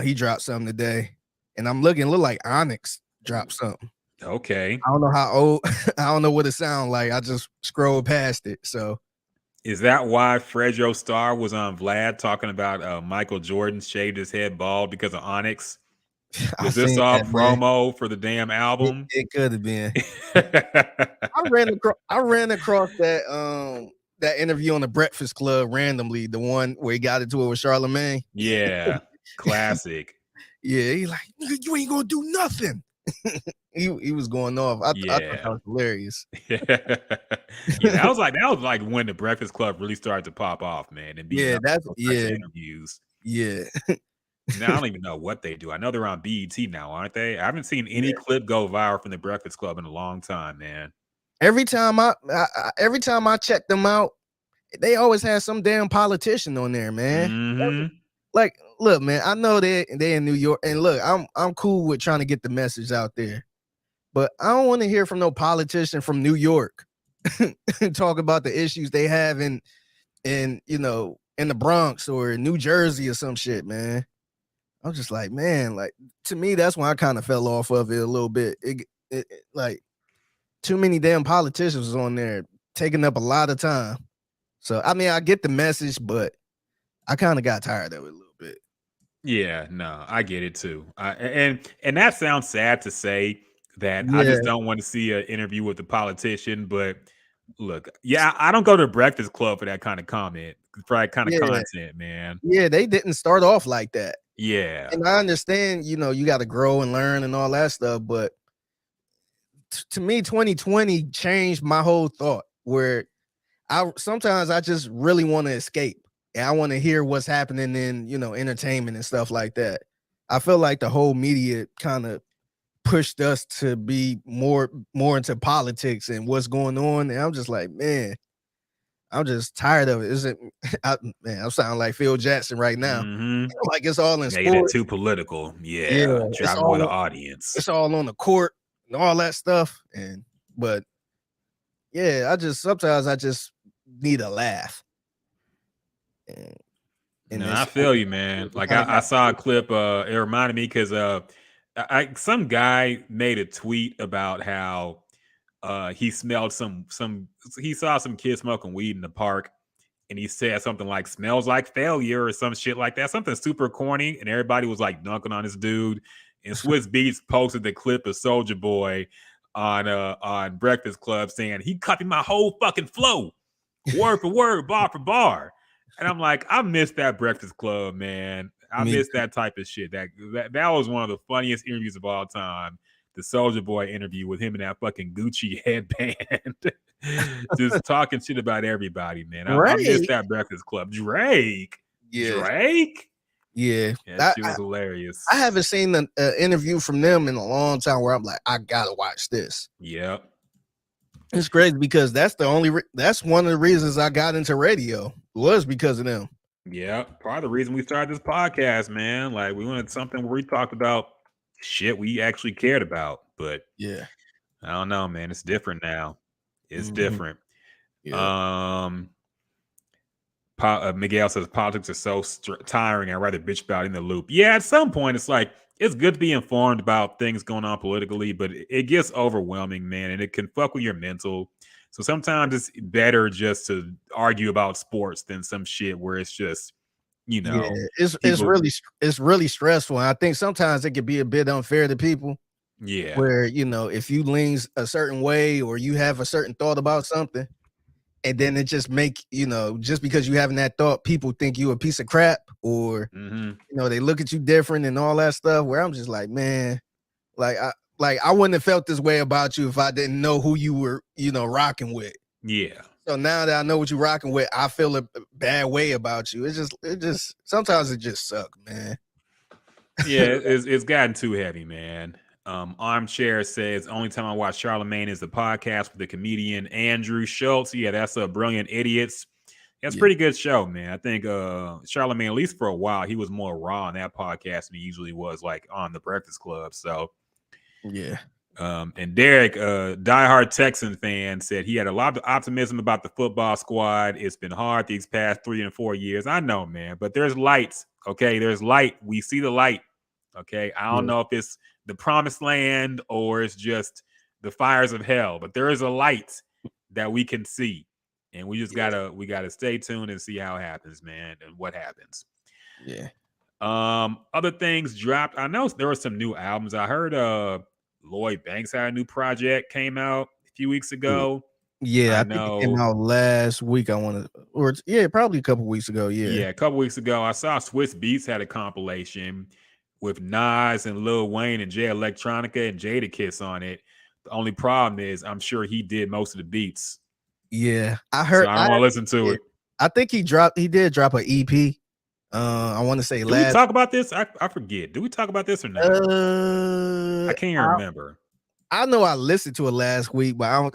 he dropped something today, and I'm look like Onyx dropped something. Okay. I don't know how old. I don't know what it sounds like. I just scrolled past it. So, is that why Fredro Starr was on Vlad talking about Michael Jordan shaved his head bald because of Onyx? Was this all promo for the damn album? It could have been. I ran across that that interview on the Breakfast Club randomly, the one where he got into it with Charlamagne. Yeah, classic. Yeah, he like, you ain't gonna do nothing. he was going off. I thought that was hilarious. Yeah, that was like when the Breakfast Club really started to pop off, man. And interviews. Yeah. Now, I don't even know what they do. I know they're on BET now, aren't they? I haven't seen any clip go viral from the Breakfast Club in a long time, man. Every time I check them out, they always have some damn politician on there, man. Mm-hmm. Like, look, man, I know they in New York, and look, I'm cool with trying to get the message out there, but I don't want to hear from no politician from New York talk about the issues they have in the Bronx or New Jersey or some shit, man. I'm just like, man, like, to me, that's when I kind of fell off of it a little bit. It like too many damn politicians on there taking up a lot of time. So I mean, I get the message, but I kind of got tired of it a little bit. Yeah, no, I get it too. And that sounds sad to say that I just don't want to see an interview with a politician. But look, I don't go to Breakfast Club for that kind of comment, for that kind of content, man. Yeah, they didn't start off like that. Yeah. And I understand, you got to grow and learn and all that stuff. But to me, 2020 changed my whole thought where sometimes I just really want to escape. And I want to hear what's happening in, entertainment and stuff like that. I feel like the whole media kind of pushed us to be more into politics and what's going on. And I'm just like, man, I'm just tired of it. I'm sounding like Phil Jackson right now. Mm-hmm. Like it's all in sports. Making it too political. Yeah. Driving with the audience. It's all on the court and all that stuff. But yeah, sometimes I just need a laugh. And I feel you, man. Like I saw a clip. It reminded me because some guy made a tweet about how he smelled he saw some kids smoking weed in the park, and he said something like "smells like failure" or some shit like that, something super corny, and everybody was like dunking on this dude. And Swiss Beats posted the clip of Soulja Boy on Breakfast Club saying he copied my whole fucking flow, word for word, bar for bar. And I'm like, I miss that Breakfast Club, man. I miss that type of shit. That was one of the funniest interviews of all time. The Soulja Boy interview with him in that fucking Gucci headband, just talking shit about everybody, man. I miss that Breakfast Club. Drake, yeah, that shit was hilarious. I haven't seen an interview from them in a long time where I'm like, I gotta watch this. Yep. It's crazy because that's one of the reasons I got into radio was because of them. Yeah, part of the reason we started this podcast, man. Like we wanted something where we talked about shit we actually cared about. But Yeah. I don't know, man. It's different now. It's Mhm. different. Yeah. Miguel says politics are so tiring. I'd rather bitch about it in the loop. Yeah, at some point, it's like it's good to be informed about things going on politically, but it gets overwhelming, man, and it can fuck with your mental. So sometimes it's better just to argue about sports than some shit where it's just, Yeah, it's people. it's really stressful. And I think sometimes it can be a bit unfair to people Yeah. where if you lean a certain way or you have a certain thought about something, and then it just make just because you having that thought, people think you a piece of crap, or they look at you different and all that stuff. Where I'm just like, man, I wouldn't have felt this way about you if I didn't know who you were, rocking with. Yeah. So now that I know what you're rocking with, I feel a bad way about you. It just sometimes it just sucks, man. Yeah, it's gotten too heavy, man. Armchair says only time I watch Charlemagne is the podcast with the comedian Andrew Schultz. Yeah, that's a Brilliant Idiots. That's a pretty good show, man. I think Charlemagne, at least for a while, he was more raw on that podcast than he usually was like on the Breakfast Club. So yeah. And Derek, diehard Texan fan, said he had a lot of optimism about the football squad. It's been hard these past 3 and 4 years. I know, man, but there's lights. Okay, there's light. We see the light. Okay, I don't know if it's the promised land or it's just the fires of hell, but there is a light that we can see, and we just gotta stay tuned and see how it happens, man, and what happens. Yeah. Other things dropped. I know there were some new albums. I heard Lloyd Banks had a new project came out a few weeks ago. Yeah, I think it came out last week. Probably a couple weeks ago. Yeah, a couple weeks ago. I saw Swiss Beats had a compilation with Nas and Lil Wayne and Jay Electronica and Jadakiss on it. The only problem is I'm sure he did most of the beats. Yeah, I heard. So I don't want to listen to it. I think he did drop an EP. I want to say Did we talk about this? I forget. Did we talk about this or not? I can't even remember. I know I listened to it last week, but I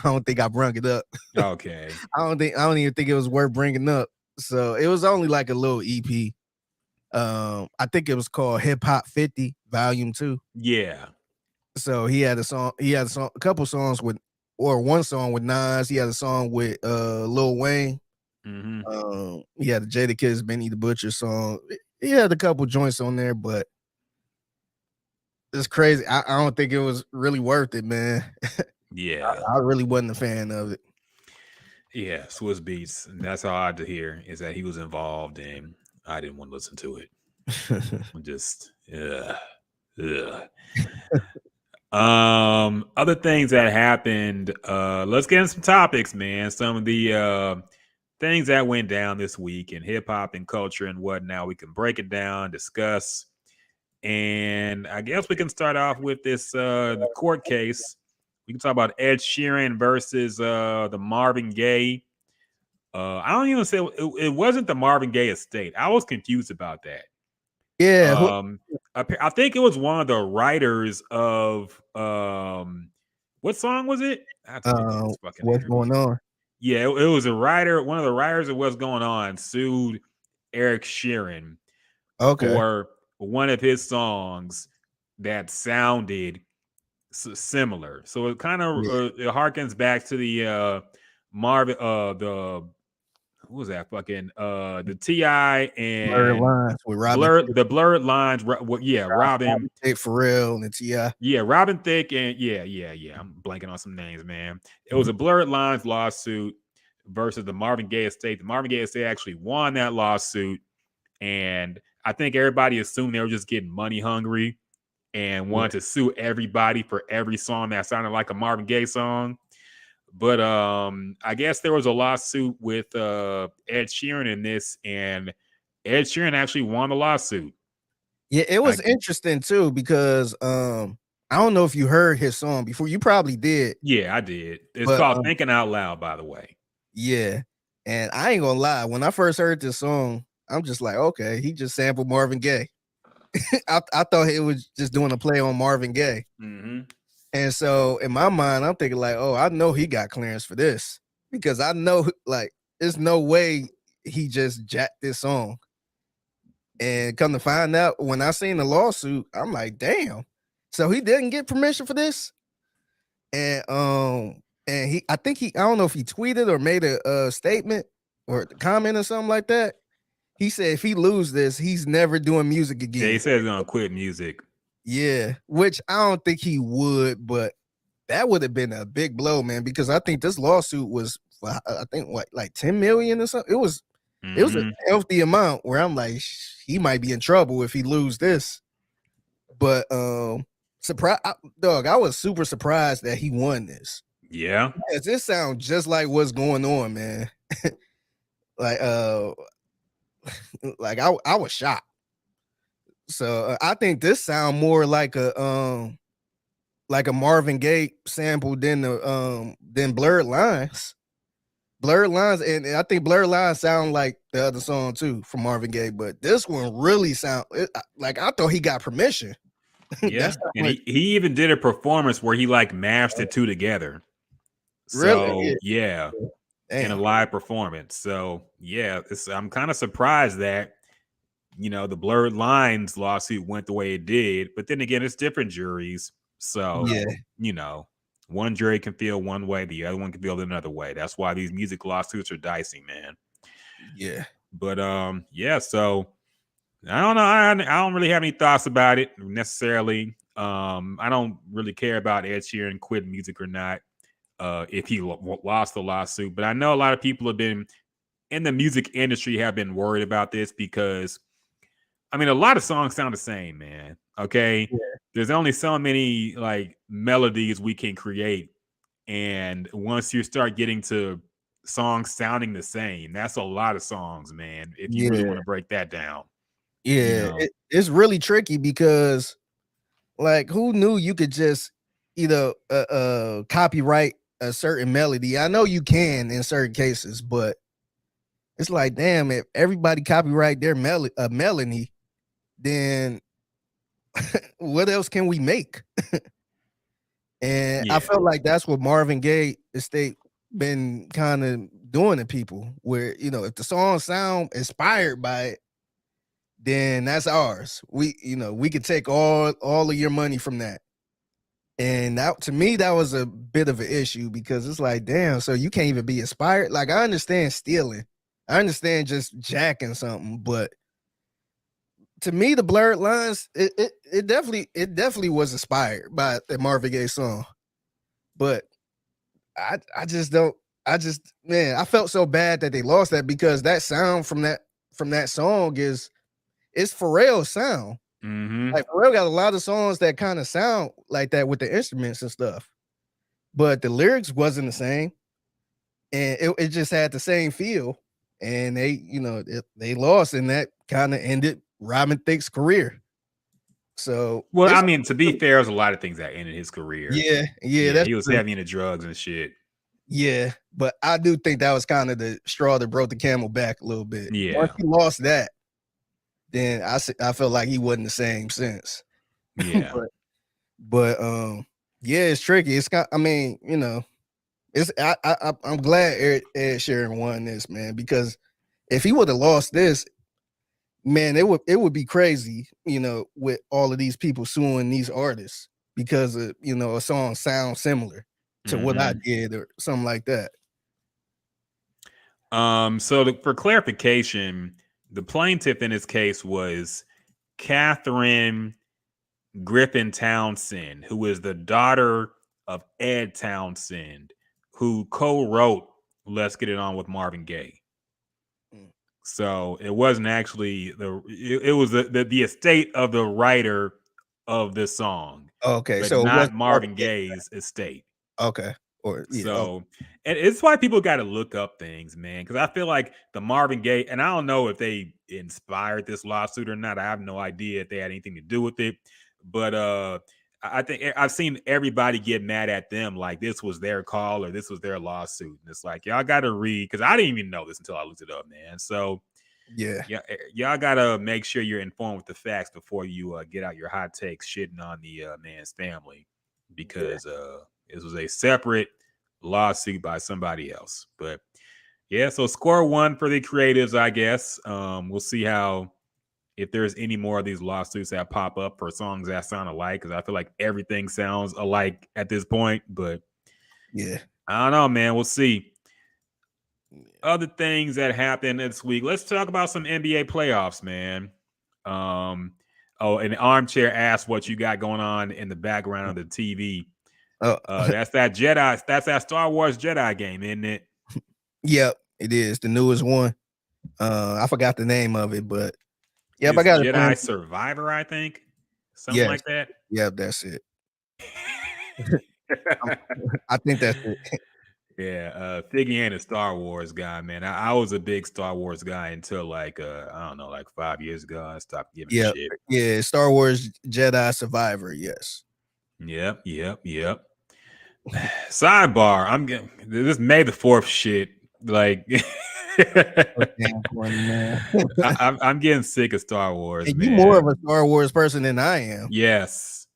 don't think I brung it up. Okay. I don't even think it was worth bringing up. So it was only like a little EP. I think it was called Hip Hop 50 Volume 2. Yeah. So he had a couple songs one song with Nas. He had a song with Lil Wayne. He had the Jadakiss, Benny the Butcher song. He had a couple joints on there, but it's crazy. I don't think it was really worth it, man. Yeah. I really wasn't a fan of it. Yeah, Swiss Beats. And that's all I had to hear is that he was involved and I didn't want to listen to it. Just other things that happened. Let's get into some topics, man. Some of the things that went down this week in hip hop and culture and whatnot. We can break it down, discuss. And I guess we can start off with this the court case. We can talk about Ed Sheeran versus the Marvin Gaye. I don't even say it wasn't the Marvin Gaye estate. I was confused about that. Yeah. I think it was one of the writers of what song was it? What's going on? Yeah, it was a writer. One of the writers of What's Going On sued Eric Sheeran for one of his songs that sounded similar. So it kind of it harkens back to the Marvin who was that fucking the T.I. and Blurred Lines with Robin. The Blurred Lines. Robin Thicke, Pharrell, and the T.I. Yeah, Robin Thicke and I'm blanking on some names, man. It was a Blurred Lines lawsuit versus the Marvin Gaye estate. The Marvin Gaye estate actually won that lawsuit, and I think everybody assumed they were just getting money hungry and wanted to sue everybody for every song that sounded like a Marvin Gaye song. But I guess there was a lawsuit with Ed Sheeran in this, and Ed Sheeran actually won the lawsuit. Yeah, it was interesting too because I don't know if you heard his song before. You probably did. Yeah, I did. It's called Thinking Out Loud, by the way. Yeah, and I ain't gonna lie. When I first heard this song, I'm just like, okay, he just sampled Marvin Gaye. I thought it was just doing a play on Marvin Gaye. And so in my mind, I'm thinking like, oh, I know he got clearance for this because I know like there's no way he just jacked this song. And come to find out, when I seen the lawsuit, I'm like, damn. So he didn't get permission for this. And I don't know if he tweeted or made a statement or a comment or something like that. He said if he lose this, he's never doing music again. Yeah, he said he's gonna quit music. Yeah, which I don't think he would, but that would have been a big blow, man, because I think this lawsuit was, I think, what, like 10 million or something. It was a healthy amount where I'm like, he might be in trouble if he lose this. But dog, I was super surprised that he won this. Yeah, because this sounds just like what's going on, man. like I was shocked. So I think this sound more like a Marvin Gaye sample than Blurred Lines. Blurred Lines, and I think Blurred Lines sound like the other song too from Marvin Gaye, but this one really sound like I thought he got permission. Yeah, and he even did a performance where he like mashed the two together. So really? yeah. Damn. In a live performance. So yeah, I'm kind of surprised that the Blurred Lines lawsuit went the way it did. But then again, it's different juries. So one jury can feel one way, the other one can feel another way. That's why these music lawsuits are dicey, man. Yeah. But yeah, so I don't know. I don't really have any thoughts about it necessarily. I don't really care about Ed Sheeran quitting music or not. If he lost the lawsuit, but I know a lot of people have been in the music industry have been worried about this because, I mean, a lot of songs sound the same, man. Okay, there's only so many like melodies we can create, and once you start getting to songs sounding the same, that's a lot of songs, man. If you really want to break that down, it's really tricky because, like, who knew you could just either copyright a certain melody? I know you can in certain cases, but it's like, damn, if everybody copyright their melody, then what else can we make? And I felt like that's what Marvin Gaye estate been kind of doing to people, where if the song sound inspired by it, then that's ours. We could take all of your money from that. And that, to me, that was a bit of an issue because it's like, damn, so you can't even be inspired. Like, I understand stealing. I understand just jacking something, but to me, the Blurred Lines, it definitely was inspired by the Marvin Gaye song. But I felt so bad that they lost that, because that sound from that song it's Pharrell's sound. Mm-hmm. Like, Pharrell got a lot of songs that kind of sound like that with the instruments and stuff, but the lyrics wasn't the same, and it just had the same feel. And they lost, and that kind of ended Robin Thicke's career. So, well, I mean, to be fair, there's a lot of things that ended his career. Yeah, he was heavy into drugs and shit. Yeah, but I do think that was kind of the straw that broke the camel back a little bit. Yeah, once he lost that, then I felt like he wasn't the same since. Yeah, but yeah, it's tricky. It's got, I mean, it's I'm glad Ed Sheeran won this, man, because if he would have lost this, man, it would be crazy, with all of these people suing these artists because of, a song sounds similar to what I did or something like that. So for clarification, the plaintiff in this case was Catherine Griffin Townsend, who is the daughter of Ed Townsend, who co-wrote "Let's Get It On" with Marvin Gaye. So it wasn't actually it was the estate of the writer of this song. Okay, but so not Marvin Gaye's estate. Okay. And it's why people got to look up things, man, because I feel like the Marvin Gaye, and I don't know if they inspired this lawsuit or not. I have no idea if they had anything to do with it, but I think I've seen everybody get mad at them like this was their call or this was their lawsuit, and it's like, y'all got to read, because I didn't even know this until I looked it up, man. So y'all got to make sure you're informed with the facts before you get out your hot takes shitting on the man's family, because this was a separate lawsuit by somebody else. But Yeah, so score one for the creatives, I guess. We'll see if there's any more of these lawsuits that pop up for songs that sound alike, because I feel like everything sounds alike at this point. But Yeah. I don't know, man. We'll see. Other things that happened this week. Let's talk about some NBA playoffs, man. And Armchair asked what you got going on in the background of the TV. That's that Star Wars Jedi game, isn't it? Yep, it is the newest one. I forgot the name of it, but yep, It's I got Jedi it. Survivor, I think. Something like that. Yep, that's it. I think that's it. Yeah, Figgy ain't a Star Wars guy, man. I was a big Star Wars guy until like I don't know, like 5 years ago. I stopped giving a shit. Yeah, Star Wars Jedi Survivor. Yes. Yep. Sidebar. I'm getting this May the 4th shit. Like, I'm getting sick of Star Wars. You're more of a Star Wars person than I am. Yes.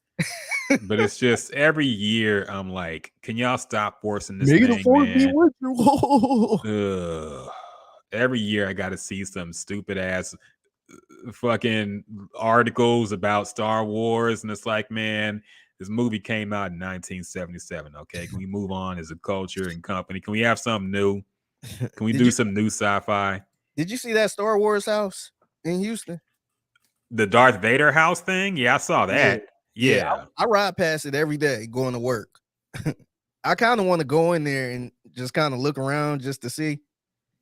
But it's just every year I'm like, can y'all stop forcing this thing, man? Every year I got to see some stupid ass fucking articles about Star Wars, and it's like, man, this movie came out in 1977. Okay, can we move on as a culture and company? Can we have something new? Can we do some new sci-fi? Did you see that Star Wars house in Houston? The Darth Vader house thing? Yeah, I saw that. Yeah. I ride past it every day going to work. I kind of want to go in there and just kind of look around just to see.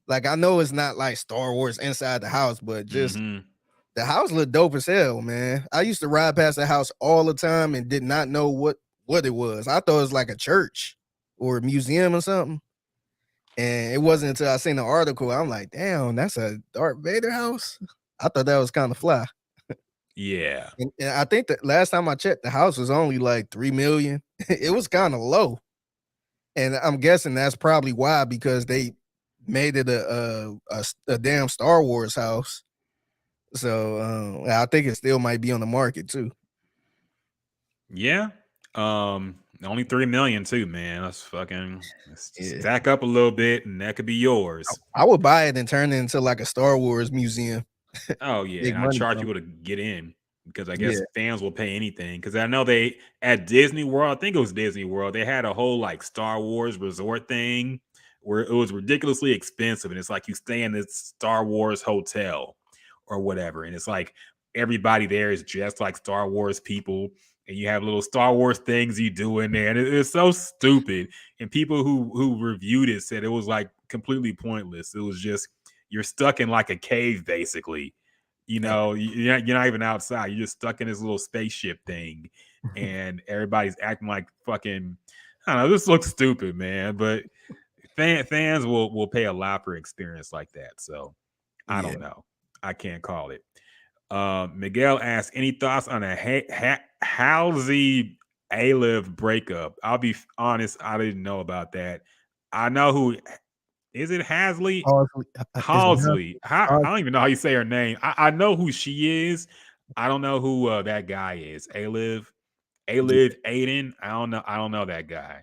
Like, I know it's not like Star Wars inside the house, but just the house looked dope as hell, man. I used to ride past the house all the time and did not know what it was. I thought it was like a church or a museum or something. And it wasn't until I seen the article, I'm like, damn, that's a Darth Vader house. I thought that was kind of fly. Yeah. And I think that last time I checked, the house was only like $3 million. It was kind of low. And I'm guessing that's probably why, because they made it a damn Star Wars house. So I think it still might be on the market too. Yeah. Only 3 million too, man. That's fucking stack up a little bit and that could be yours. I would buy it and turn it into like a Star Wars museum. Oh yeah, and I charge people to get in because I guess fans will pay anything. Because I know they at Disney World, I think it was Disney World, they had a whole like Star Wars resort thing where it was ridiculously expensive, and it's like you stay in this Star Wars hotel or whatever, and it's like everybody there is dressed like Star Wars people, and you have little Star Wars things you do in there, and it's so stupid. And people who reviewed it said it was like completely pointless. It was just you're stuck in like a cave, basically. You know, you're not even outside. You're just stuck in this little spaceship thing, and everybody's acting like fucking. I don't know. This looks stupid, man. But fans will pay a lot for experience like that. So I don't know. I can't call it. Miguel asked, any thoughts on a Halsey A-Liv breakup? I'll be honest, I didn't know about that. I know who. Is it Halsey? Halsey. I don't even know how you say her name. I know who she is. I don't know who that guy is. A-Liv, Aiden. I don't know that guy.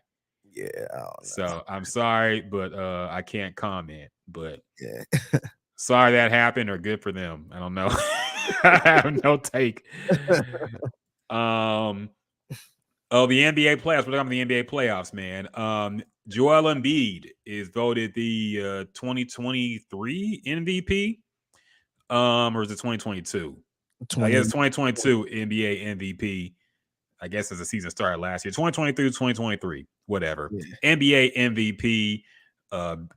Yeah. I don't know. So I'm sorry, but I can't comment. But yeah. Sorry that happened, or good for them. I don't know. I have no take. The NBA playoffs. We're talking about the NBA playoffs, man. Joel Embiid is voted the 2023 MVP. Or is it 2022? I guess 2022 NBA MVP. I guess as the season started last year. 2023, 2023, whatever. Yeah. NBA MVP.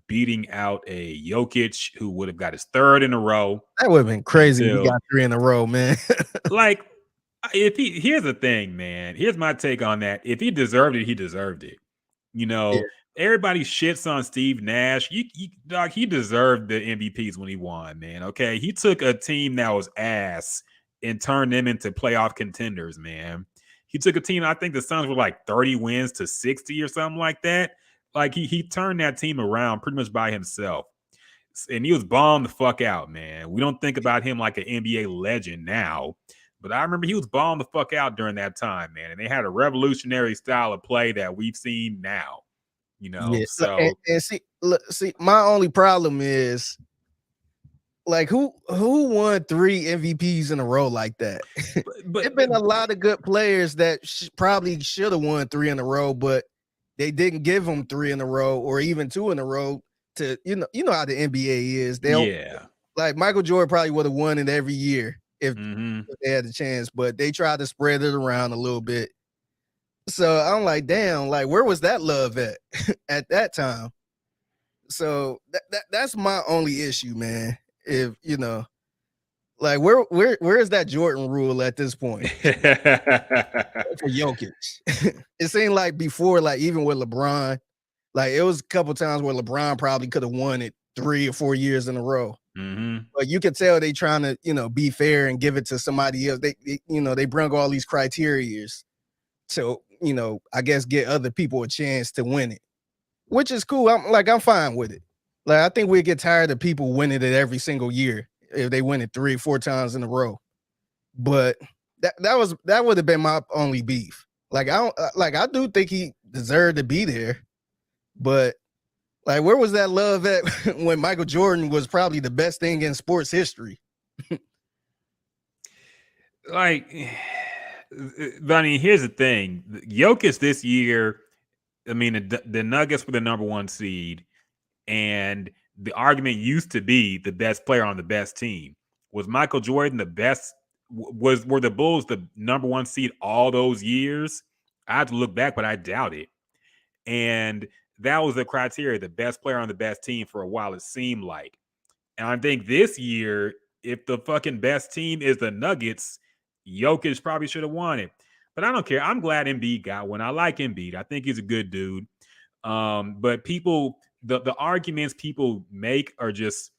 Beating out a Jokic who would have got his third in a row. That would have been crazy if he got 3 in a row, man. Like, here's the thing, man. Here's my take on that. If he deserved it, he deserved it. You know, everybody shits on Steve Nash. Dog, he deserved the MVPs when he won, man. Okay. He took a team that was ass and turned them into playoff contenders, man. He took a team, I think the Suns were like 30 wins to 60 or something like that. Like he turned that team around pretty much by himself. And he was balling the fuck out, man. We don't think about him like an NBA legend now. But I remember he was balling the fuck out during that time, man. And they had a revolutionary style of play that we've seen now. Yeah, So and see, my only problem is like who won 3 MVPs in a row like that? There's been a lot of good players that probably should have won 3 in a row, but they didn't give them 3 in a row or even 2 in a row. To you know how the NBA is. yeah. Like Michael Jordan probably would have won it every year if Mm-hmm. they had the chance, but they tried to spread it around a little bit. So I'm like, damn, like where was that love at at that time? So that's my only issue, man. If like where is that Jordan rule at this point for Jokic? It seemed like before, like even with LeBron, like it was a couple times where LeBron probably could have won it 3 or 4 years in a row. Mm-hmm. But you can tell they trying to, be fair and give it to somebody else. They bring all these criterias to, I guess get other people a chance to win it, which is cool. I'm fine with it. Like I think we get tired of people winning it every single year if they win it 3 or 4 times in a row. But that would have been my only beef. Like I do think he deserved to be there, but like where was that love at when Michael Jordan was probably the best thing in sports history? Like, but I mean, here's the thing: Jokic this year. I mean, the Nuggets were the number 1 seed, and the argument used to be the best player on the best team. Was Michael Jordan the best? Were the Bulls the number 1 seed all those years? I have to look back, but I doubt it. And that was the criteria: the best player on the best team for a while. It seemed like, and I think this year, if the fucking best team is the Nuggets, Jokic probably should have won it. But I don't care. I'm glad Embiid got one. I like Embiid. I think he's a good dude. But people, the arguments people make are just,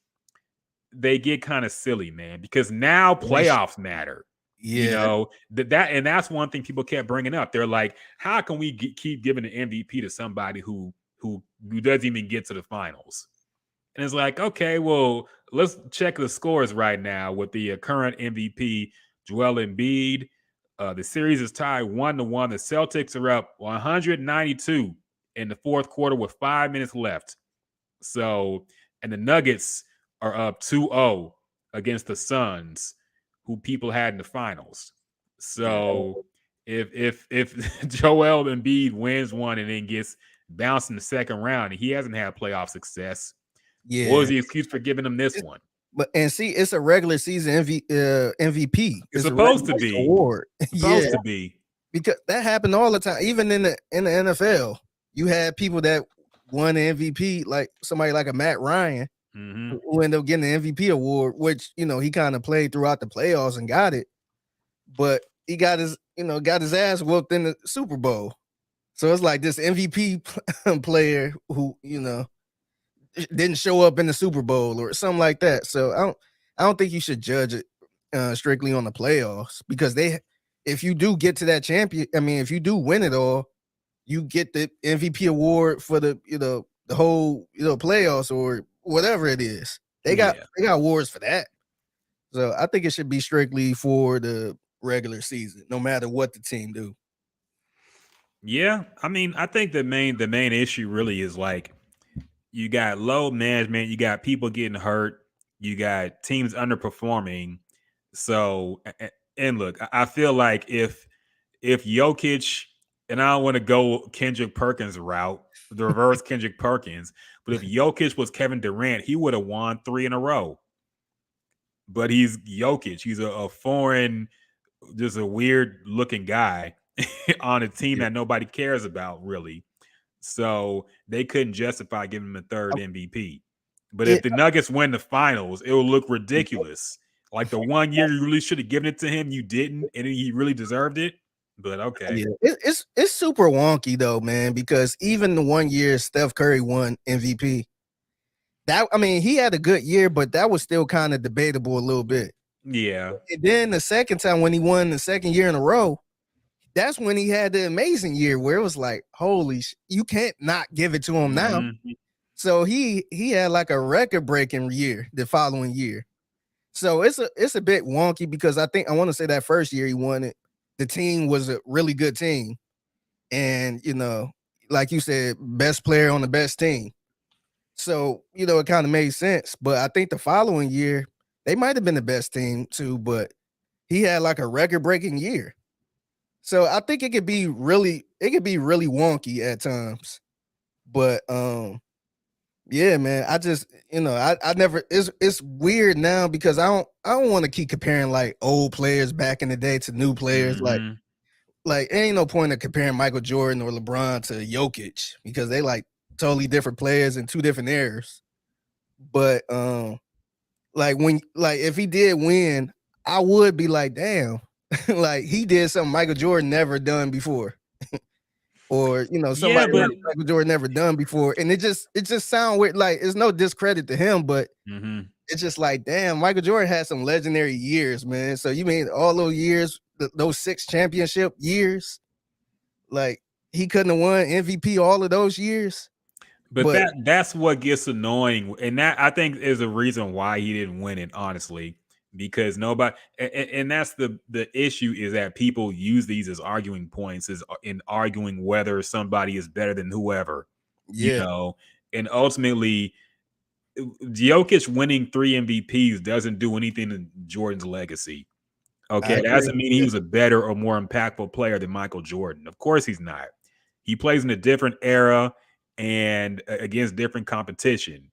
they get kind of silly, man, because now playoffs matter. Yeah. And that's one thing people kept bringing up. They're like, how can we keep giving the MVP to somebody who doesn't even get to the finals? And it's like, okay, well, let's check the scores right now with the current MVP, Joel Embiid. The series is tied 1-1. The Celtics are up 192 in the fourth quarter with 5 minutes left. So, and the Nuggets are up 2-0 against the Suns, who people had in the finals. So, if Joel Embiid wins one and then gets bounced in the second round, and he hasn't had playoff success, what was the excuse for giving him this one? But see, it's a regular season MVP. It's supposed to be award. Supposed to be, because that happened all the time. Even in the NFL, you had people that won the MVP, like somebody like a Matt Ryan, who ended up getting the MVP award, which he kind of played throughout the playoffs and got it, but he got his ass whooped in the Super Bowl. So it's like this MVP player who didn't show up in the Super Bowl or something like that. So I don't think you should judge it strictly on the playoffs, because if you do get to that if you do win it all, you get the MVP award for the the whole playoffs or whatever it is. They got awards for that. So I think it should be strictly for the regular season, no matter what the team do. Yeah, I mean, I think the main issue really is like, you got low management, you got people getting hurt, you got teams underperforming. So, and look, I feel like if Jokic, and I don't want to go Kendrick Perkins route, the reverse Kendrick Perkins, but if Jokic was Kevin Durant, he would have won 3 in a row. But he's Jokic. He's a foreign, just a weird looking guy on a team that nobody cares about, really. So they couldn't justify giving him a third MVP. But if the Nuggets win the finals, it will look ridiculous. Like the one year you really should have given it to him, you didn't, and he really deserved it. But okay. Yeah, it's super wonky though, man, because even the one year Steph Curry won MVP, he had a good year, but that was still kind of debatable a little bit. Yeah. And then the second time when he won the second year in a row, that's when he had the amazing year where it was like, holy, you can't not give it to him now. So he had like a record-breaking year the following year. So it's a bit wonky, because I want to say that first year he won it, the team was a really good team. And, like you said, best player on the best team. So, it kind of made sense. But I think the following year, they might have been the best team too, but he had like a record-breaking year. So I think it could be really wonky at times. But yeah, man, I just, I never, it's weird now because I don't want to keep comparing like old players back in the day to new players. Mhm. Like ain't no point of comparing Michael Jordan or LeBron to Jokic because they like totally different players in two different eras. But like if he did win, I would be like, damn, like he did something Michael Jordan never done before. Or Yeah, somebody but like Michael Jordan never done before. And it just sounds weird. Like it's no discredit to him, but mhm. it's just like, damn, Michael Jordan had some legendary years, man. So you mean all those years, those 6 championship years, like he couldn't have won MVP all of those years? But that's what gets annoying, and that I think is a reason why he didn't win it, honestly, because nobody, and that's the issue is that people use these as arguing points, is in arguing whether somebody is better than whoever, Yeah, and ultimately, Jokic winning 3 MVPs doesn't do anything to Jordan's legacy. I Okay, that agree. doesn't mean he was a better or more impactful player than Michael Jordan. Of course, he's not. He plays in a different era and against different competition.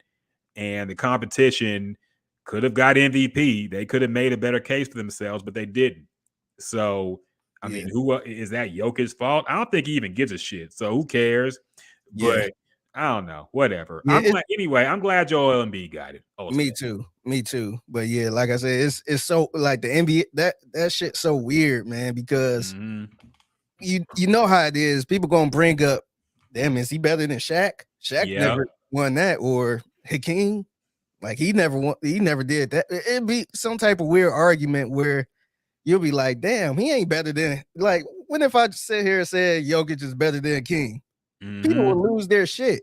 And the competition could have got MVP. They could have made a better case for themselves, but they didn't. So, I Yeah. mean, who is that Jokic's fault? I don't think he even gives a shit. So who cares? Yeah. But I don't know. Whatever. Yeah, I'm glad Joel Embiid got it. Me too. But yeah, like I said, it's so like the NBA that shit's so weird, man, because Mhm. you know how it is. People gonna bring up, damn, is he better than Shaq? Shaq Yeah. never won that, or Hakeem. Like he never did that. It'd be some type of weird argument where you'll be like, damn, he ain't better than, like, what if I sit here and say Jokic is better than King? People Mhm. will lose their shit.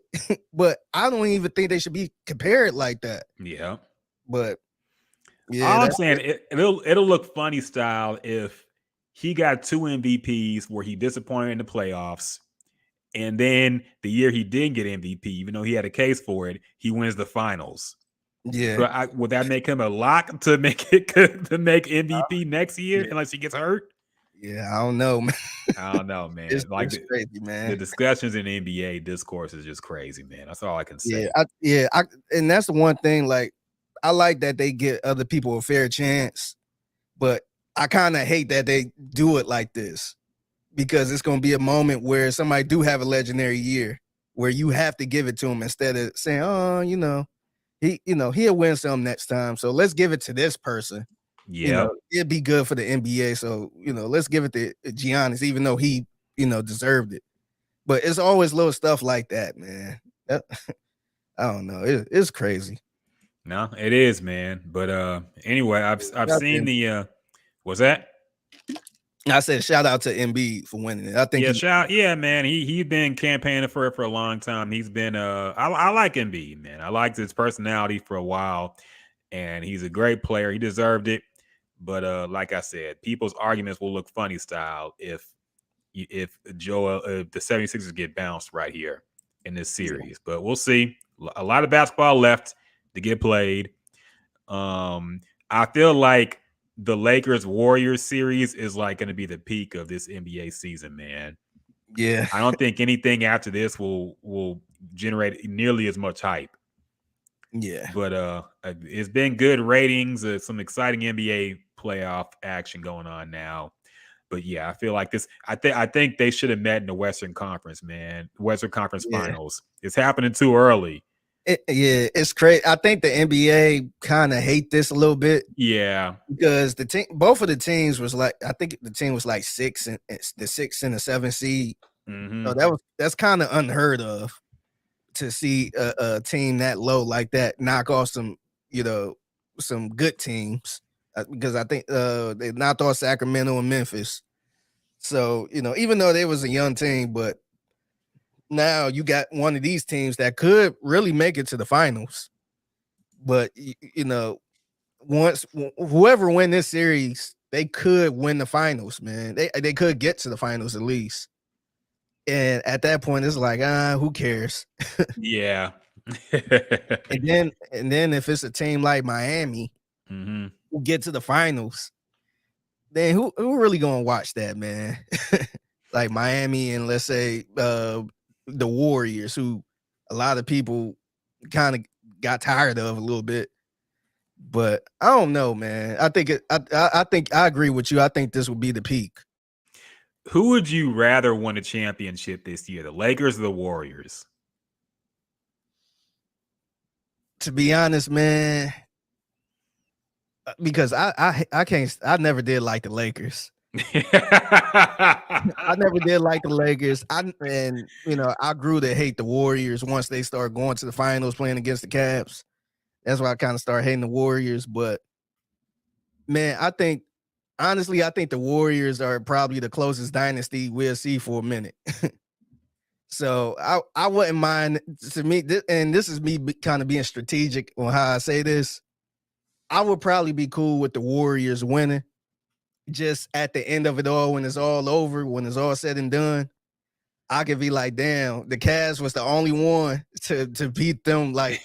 But I don't even think they should be compared like that. Yeah. But yeah, All I'm saying, it'll look funny style if he got 2 MVPs where he disappointed in the playoffs, and then the year he didn't get MVP, even though he had a case for it, he wins the finals. yeah. But would that make him a lock to make MVP next year Yeah. unless he gets hurt? Yeah, I don't know, man. I don't know, man. It's Like crazy, the man. discussions in the NBA discourse is just crazy, man. That's all I can say. And that's the one thing. Like, I like that they get other people a fair chance, but I kind of hate that they do it like this because it's gonna be a moment where somebody do have a legendary year where you have to give it to him instead of saying, oh, he'll win some next time, so let's give it to this person. Yeah. It'd be good for the NBA. So, let's give it to Giannis, even though he, deserved it. But it's always little stuff like that, man. I don't know. It's crazy. No, it is, man. But anyway, I've seen the what's that? I said shout out to Embiid for winning it. I think Man. He's been campaigning for it for a long time. He's been I like Embiid, man. I liked his personality for a while, and he's a great player. He deserved it. But like I said, people's arguments will look funny style if the 76ers get bounced right here in this series. But we'll see. A lot of basketball left to get played. I feel like the Lakers Warriors series is like going to be the peak of this NBA season, man. Yeah. I don't think anything after this will generate nearly as much hype. Yeah. But it's been good ratings, some exciting NBA playoff action going on now. But yeah, I feel like this. I think they should have met in the Western Conference, man. Western Conference Finals. It's happening too early. It's crazy. I think the NBA kind of hate this a little bit. Yeah, because both of the teams was like, I think the team was like 6 and the 6 and the 7 seed. Mm-hmm. So that's kind of unheard of to see a team that low like that knock off some good teams. Because I think they knocked off Sacramento and Memphis. So, even though they was a young team, but now you got one of these teams that could really make it to the finals. But, once whoever win this series, they could win the finals, man. They could get to the finals at least. And at that point, it's like, who cares? Yeah. And then if it's a team like Miami Mm-hmm. who get to the finals, then who really gonna watch that, man? Like Miami and let's say the Warriors, who a lot of people kind of got tired of a little bit. But I don't know, man. I think I agree with you. I think this will be the peak. Who would you rather win a championship this year, the Lakers or the Warriors? To be honest, man, because I never did like the Lakers. I never did like the Lakers. I grew to hate the Warriors once they started going to the finals playing against the Cavs. That's why I kind of started hating the Warriors. But man, honestly, I think the Warriors are probably the closest dynasty we'll see for a minute. So I wouldn't mind, to me, and this is me kind of being strategic on how I say this. I would probably be cool with the Warriors winning. Just at the end of it all, when it's all over, when it's all said and done, I could be like, damn, the Cavs was the only one to beat them, like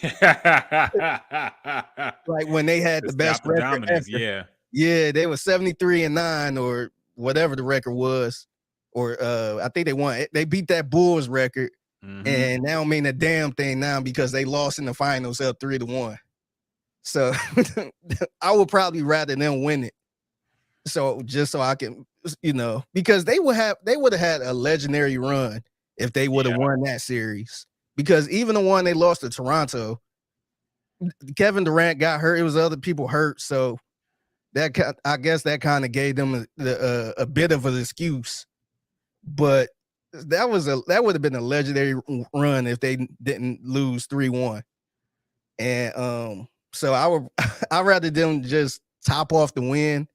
when they had the best record ever. Yeah, they were 73-9 or whatever the record was. Or I think they won. They beat that Bulls record, and that don't mean a damn thing now because they lost in the finals up 3-1. So I would probably rather them win it. So just so I can, because they would have had a legendary run if they would have won that series. Because even the one they lost to Toronto, Kevin Durant got hurt. It was other people hurt, so I guess that kind of gave them a bit of an excuse. But that would have been a legendary run if they didn't lose 3-1. And so I'd rather them just top off the win,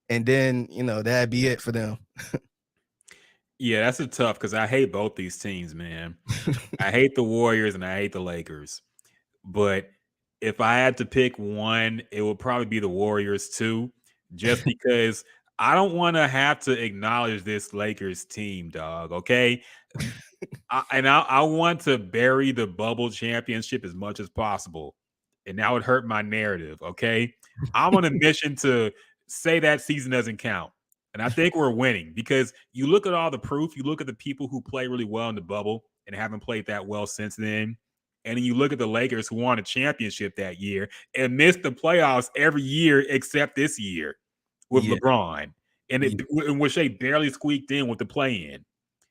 and then that'd be it for them. Yeah, that's a tough, because I hate both these teams, man. I hate the Warriors and I hate the Lakers. But if I had to pick one, it would probably be the Warriors too, just because I don't want to have to acknowledge this Lakers team, dog. Okay. I want to bury the bubble championship as much as possible. And that would hurt my narrative. Okay. I'm on a mission to say that season doesn't count. And I think we're winning, because you look at all the proof, you look at the people who play really well in the bubble and haven't played that well since then. And then you look at the Lakers, who won a championship that year and missed the playoffs every year except this year with LeBron, and in which they barely squeaked in with the play-in.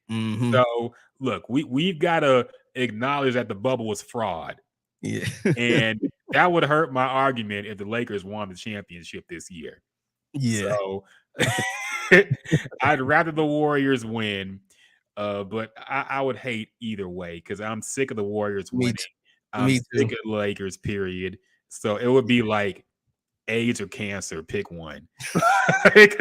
Mm-hmm. So look, we've got to acknowledge that the bubble was fraud. Yeah. And that would hurt my argument if the Lakers won the championship this year. Yeah. So I'd rather the Warriors win, but I would hate either way, because I'm sick of the Warriors winning. I'm sick of the Lakers, period. So it would be like AIDS or cancer, pick one. I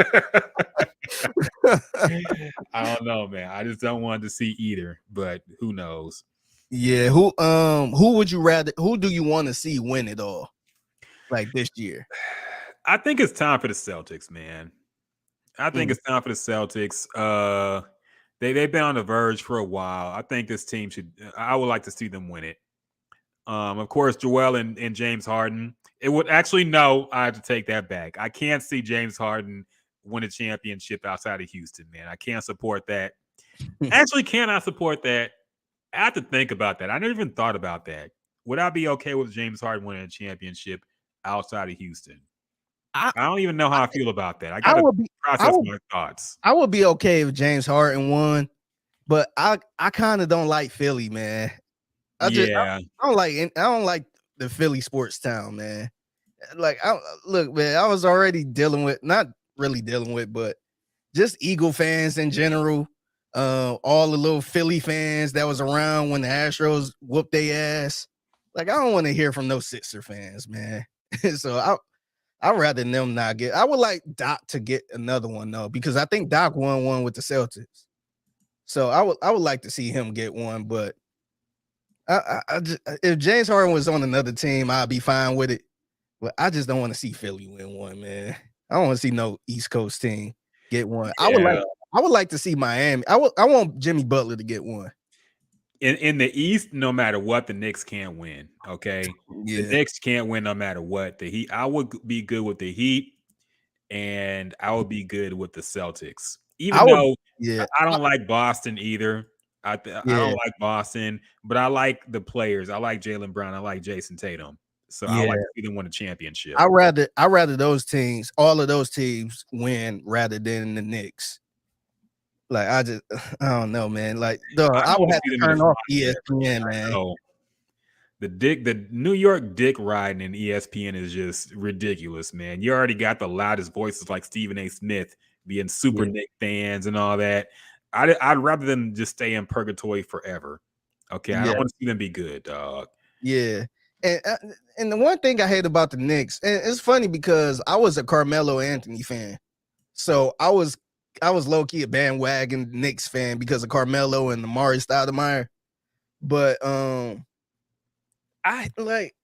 don't know, man. I just don't want to see either, but who knows? Yeah, who would you rather? Who do you want to see win it all, like this year? I think it's time for the Celtics, man. I think it's time for the Celtics. They've been on the verge for a while. I think this team I would like to see them win it. Of course, Joel and James Harden. It would actually, no, I have to take that back. I can't see James Harden win a championship outside of Houston, man. I can't support that. Actually, cannot support that. I have to think about that. I never even thought about that. Would I be okay with James Harden winning a championship outside of Houston? I don't even know how I feel about that. I got to process my thoughts. I would be okay if James Harden won, but I kind of don't like Philly, man. I don't like the Philly sports town, man. Like, look, man, I was already not really dealing with, but just Eagle fans in general. All the little Philly fans that was around when the Astros whooped their ass. Like, I don't want to hear from no Sixer fans, man. So I'd rather them not get. I would like Doc to get another one though, because I think Doc won one with the Celtics. So I would like to see him get one, but if James Harden was on another team, I'd be fine with it. But I just don't want to see Philly win one, man. I don't want to see no East Coast team get one. I I would like to see Miami. I want Jimmy Butler to get one. In the East, no matter what, the Knicks can't win. Okay, the Yeah. Knicks can't win no matter what. The Heat, I would be good with the Heat, and I would be good with the Celtics. Even I would. though Yeah. I don't like Boston either. I Yeah. don't like Boston, but I like the players. I like Jaylen Brown. I like Jason Tatum. So I Yeah. like to see them win a championship. I rather those teams, all of those teams, win rather than the Knicks. Like I don't know, man. Like I would have to turn off ESPN, man. Oh, the New York dick riding in ESPN is just ridiculous, man. You already got the loudest voices like Stephen A. Smith being super Knick fans and all that. I'd rather them just stay in purgatory forever. Okay, I don't want to see them be good, dog. Yeah, and the one thing I hate about the Knicks, and it's funny because I was a Carmelo Anthony fan, so I was low key a bandwagon Knicks fan because of Carmelo and Amari Stoudemire. But I like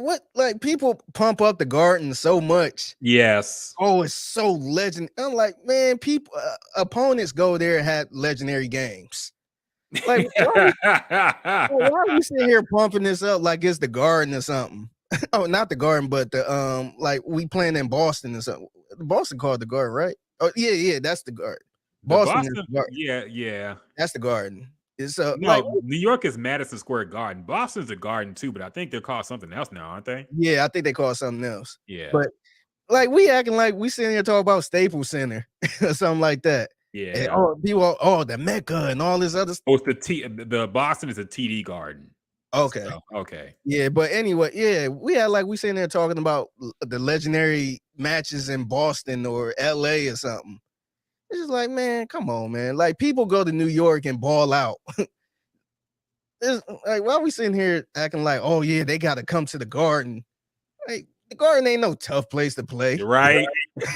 what people pump up the Garden so much. Yes. Oh, it's so legend. I'm like, man, people opponents go there and have legendary games. Like, why are we sitting here pumping this up like it's the Garden or something? Oh, not the Garden, but the like we playing in Boston or something. Boston called the Garden, right? Oh, yeah, that's the Garden. Boston is the Garden. Yeah. That's the Garden. So no, New York is Madison Square Garden. Boston's a Garden too, but I think they're called something else now, aren't they? Yeah, I think they call it something else. Yeah, but like we acting like we sitting here talking about Staples Center or something like that. Yeah. And people, the Mecca and all this other stuff. Oh, the Boston is a TD Garden. Okay. So, okay. Yeah, but anyway, yeah, we had like we sitting there talking about the legendary matches in Boston or LA or something. It's just like, man, come on, man. Like people go to New York and ball out. It's like, why are we sitting here acting like, oh yeah, they got to come to the Garden? Like the Garden ain't no tough place to play. You're right.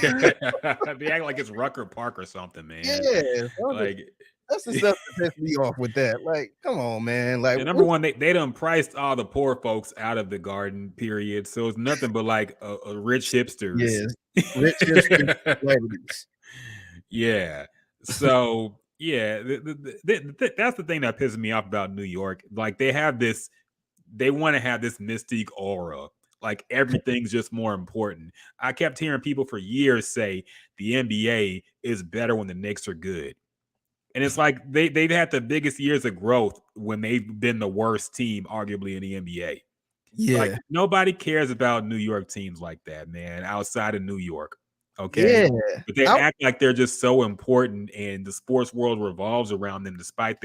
They act like it's Rucker Park or something, man. Yeah, like that's the stuff that pisses me off with that. Like, come on, man. Like, number one, they done priced all the poor folks out of the Garden, period. So it's nothing but like a rich hipsters. Yes, rich hipsters. Yeah. So yeah, that's the thing that pisses me off about New York. Like they want to have this mystique aura. Like everything's just more important. I kept hearing people for years say the NBA is better when the Knicks are good. And it's like they've had the biggest years of growth when they've been the worst team, arguably, in the NBA. Yeah. Like nobody cares about New York teams like that, man, outside of New York. Okay. Yeah. But they act like they're just so important and the sports world revolves around them, despite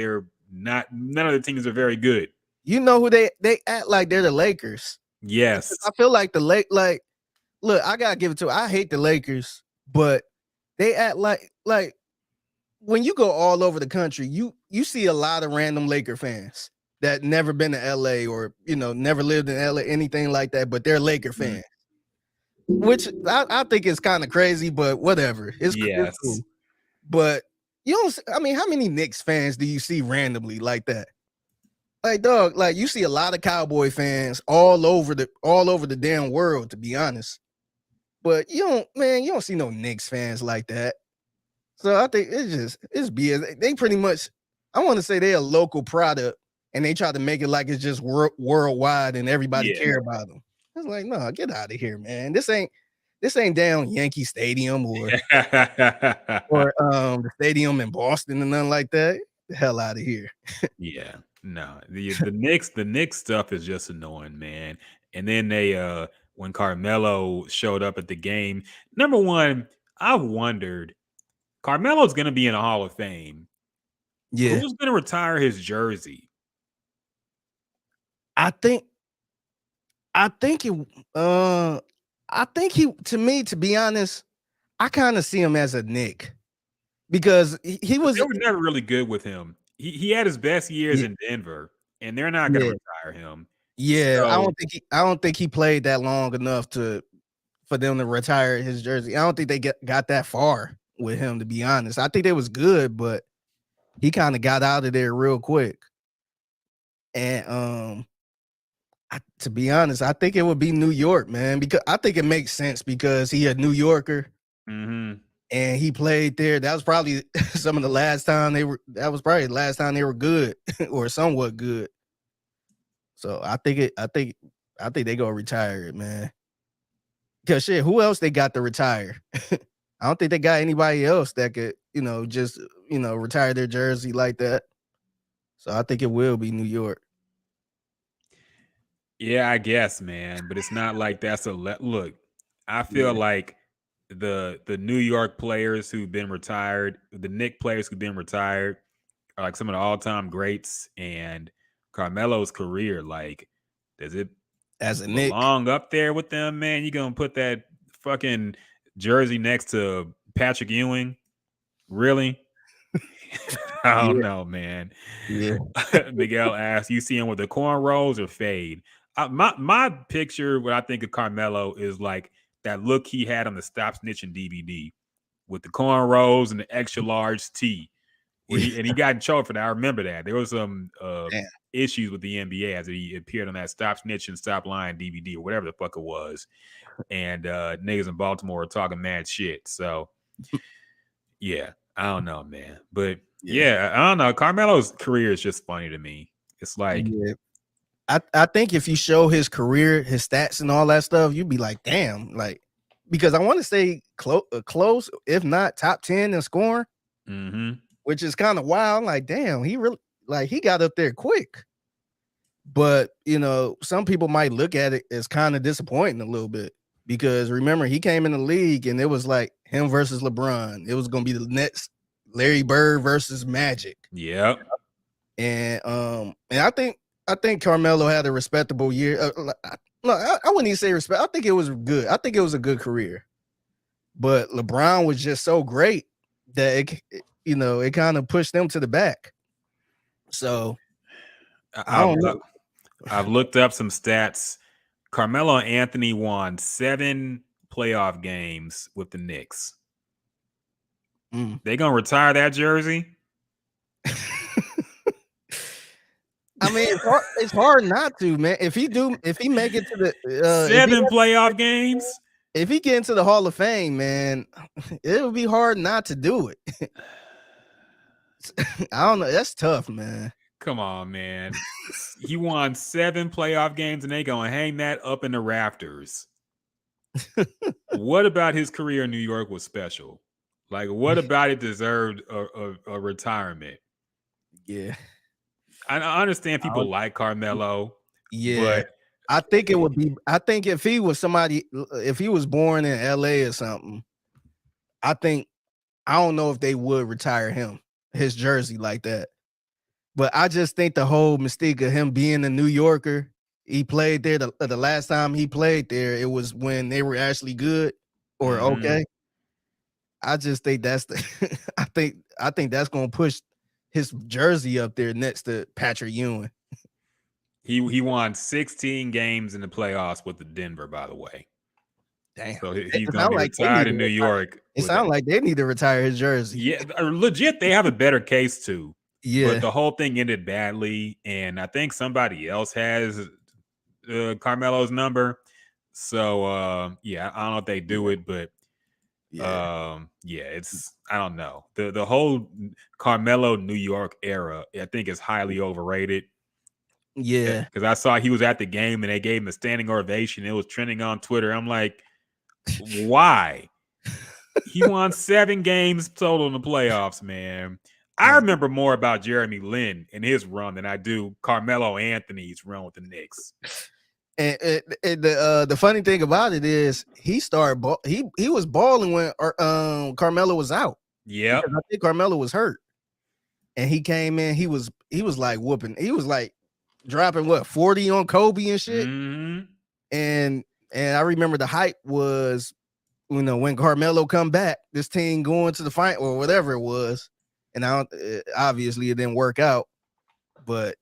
none of the teams are very good. You know who they act like they're the Lakers. Yes. I feel like look, I gotta give it to I hate the Lakers, but they act like when you go all over the country, you see a lot of random Laker fans that never been to LA or never lived in LA, anything like that, but they're Laker fans. Which I think is kind of crazy, but whatever. It's cool. But how many Knicks fans do you see randomly like that? Like, dog, like you see a lot of Cowboy fans all over the damn world, to be honest. But you don't see no Knicks fans like that. So I think it's BS. They pretty much, I want to say they're a local product, and they try to make it like it's just worldwide and everybody care about them. It's like, no, get out of here, man. This ain't down Yankee Stadium or the stadium in Boston and nothing like that. Get the hell out of here. Yeah. No, the Knicks stuff is just annoying, man. And then they when Carmelo showed up at the game, number one, I wondered, Carmelo's gonna be in a Hall of Fame. Yeah. Who's gonna retire his jersey? I think he, to me, to be honest, I kind of see him as a Knick because he was. They were never really good with him. He had his best years in Denver, and they're not going to retire him. Yeah, so, I don't think he played that long enough for them to retire his jersey. I don't think they got that far with him, to be honest. I think they was good, but he kind of got out of there real quick. And to be honest, I think it would be New York, man, because I think it makes sense because he a New Yorker. Mm-hmm. and he played there. That was probably some of the last time they were. That was probably the last time they were good or somewhat good. So I think they gonna retire it, man. Cause shit, who else they got to retire? I don't think they got anybody else that could, just retire their jersey like that. So I think it will be New York. Yeah, I guess, man. But it's not like that's look. I feel like the New York players who've been retired, the Knicks players who've been retired, are like some of the all-time greats. And Carmelo's career, like, does it As a Knick, belong up there with them, man? You gonna put that fucking jersey next to Patrick Ewing? Really? I don't know, man. Yeah. Miguel asked, you see him with the cornrows or fade? My picture, what I think of Carmelo is like that look he had on the Stop Snitching DVD with the cornrows and the extra large tee. And he got in trouble for that. I remember that. There was some issues with the NBA as he appeared on that Stop Snitching, Stop Lying DVD or whatever the fuck it was. And niggas in Baltimore were talking mad shit. So, yeah, I don't know, man. But, yeah, I don't know. Carmelo's career is just funny to me. It's like... Yeah. I think if you show his career, his stats and all that stuff, you'd be like, damn, like, because I want to say close, if not top 10 in scoring, which is kind of wild. Like, damn, he really, like, he got up there quick. But, some people might look at it as kind of disappointing a little bit because remember, he came in the league and it was like him versus LeBron. It was going to be the next Larry Bird versus Magic. Yep. And I think Carmelo had a respectable year. No, I wouldn't even say respect. I think it was good. I think it was a good career. But LeBron was just so great that it kind of pushed them to the back. So I don't know. I've looked up some stats. Carmelo Anthony won 7 playoff games with the Knicks. They gonna retire that jersey? I mean, it's hard not to, man. If he make it to the 7 playoff games, if he get into the Hall of Fame, man, it would be hard not to do it. I don't know. That's tough, man. Come on, man. He won 7 playoff games, and they gonna hang that up in the rafters. What about his career in New York was special? Like, what about it deserved a retirement? Yeah. I understand people like Carmelo. Yeah. But I think it would be, I think if he was born in LA or something, I don't know if they would retire his jersey like that. But I just think the whole mystique of him being a New Yorker, he played there the last time he played there, it was when they were actually good or okay. I just think that's I think that's gonna push his jersey up there next to Patrick Ewing. He won 16 games in the playoffs with the Denver, by the way. Damn. So he's gonna be retired in New York. It sounds like they need to retire his jersey. Yeah, legit, they have a better case too. Yeah. But the whole thing ended badly, and I think somebody else has Carmelo's number. So yeah, I don't know if they do it, but it's, I don't know. The whole Carmelo New York era, I think, is highly overrated. Yeah. Because I saw he was at the game and they gave him a standing ovation. It was trending on Twitter. I'm like, why? He won 7 games total in the playoffs, man. I remember more about Jeremy Lin and his run than I do Carmelo Anthony's run with the Knicks. And the funny thing about it is he was balling when Carmelo was out. Yeah, I think Carmelo was hurt, and he came in. He was like whooping. He was like dropping 40 on Kobe and shit. And I remember the hype was, when Carmelo come back, this team going to the fight or whatever it was. And obviously it didn't work out, but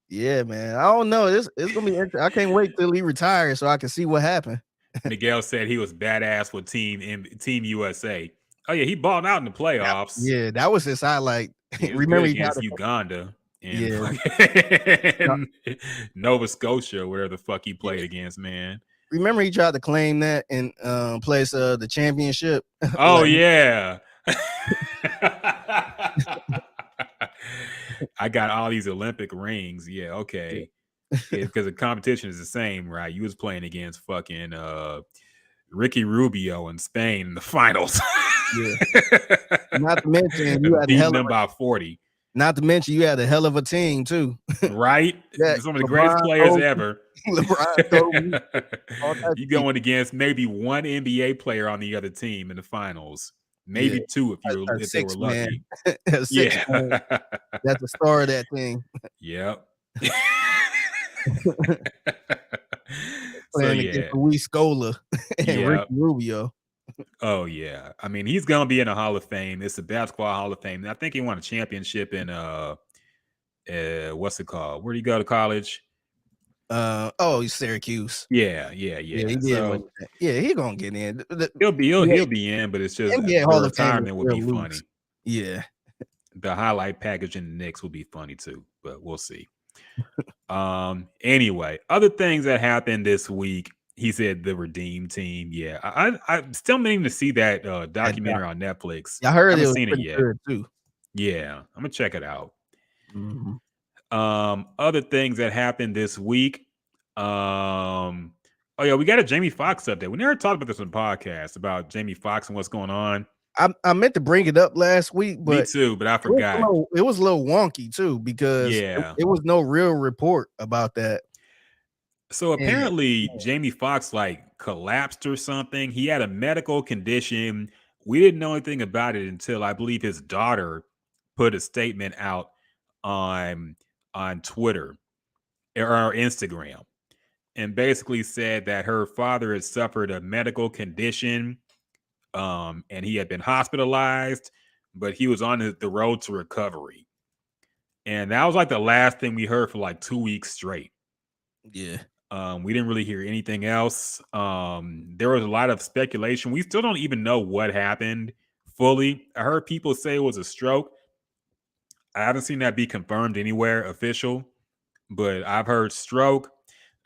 yeah, man, I don't know. It's gonna be interesting. I can't wait till he retires so I can see what happened. Miguel said he was badass with Team USA. Oh yeah, he balled out in the playoffs. Yeah, that was his highlight. Remember he got Uganda and Nova Scotia, whatever the fuck he played against, man. remember he tried to claim that in place of the championship. Oh Like, yeah. I got all these Olympic rings. Yeah, okay. Because the competition is the same, right? You was playing against fucking Ricky Rubio in Spain in the finals. Yeah. Not to mention you had a beating hell them of by 40. Not to mention you had a hell of a team too. Right? Yeah, Some of the greatest players Kobe, ever. LeBron, Kobe, all types You of going against maybe one NBA player on the other team in the finals. Maybe Yeah. two a if they were six man. lucky. A six man. Yeah. That's the star of that team. Yep. So Playing yeah. against Luis Scola and Yeah. Ricky Rubio. Oh yeah. I mean, he's gonna be in the Hall of Fame. It's the basketball Hall of Fame. I think he won a championship in what's it called? Where did he go to college? He's Syracuse. Yeah. Yeah, he did So win that. Yeah, he gonna get in. he'll be in, but it's just NBA the Hall of Fame is retirement will be real funny. loose. Yeah. The highlight package in the Knicks will be funny too, but we'll see. Anyway, other things that happened this week. He said the Redeem Team. Yeah, I'm still meaning to see that documentary on Netflix. I heard I haven't it was seen it pretty yet. good too. Yeah, I'm gonna check it out. Mhm. Other things that happened this week. Oh yeah, we got a Jamie Foxx update. We never talked about this on the podcast about Jamie Foxx and what's going on. I meant to bring it up last week, Me but too, but I forgot. it was a little wonky too because Yeah. it was no real report about that. So apparently Jamie Foxx like collapsed or something. He had a medical condition. We didn't know anything about it until I believe his daughter put a statement out on Twitter or Instagram and basically said that her father had suffered a medical condition and he had been hospitalized, but he was on the road to recovery. And that was like the last thing we heard for like 2 weeks straight. Yeah. We didn't really hear anything else. There was a lot of speculation. We still don't even know what happened fully. I heard people say it was a stroke. I haven't seen that be confirmed anywhere official, but I've heard stroke.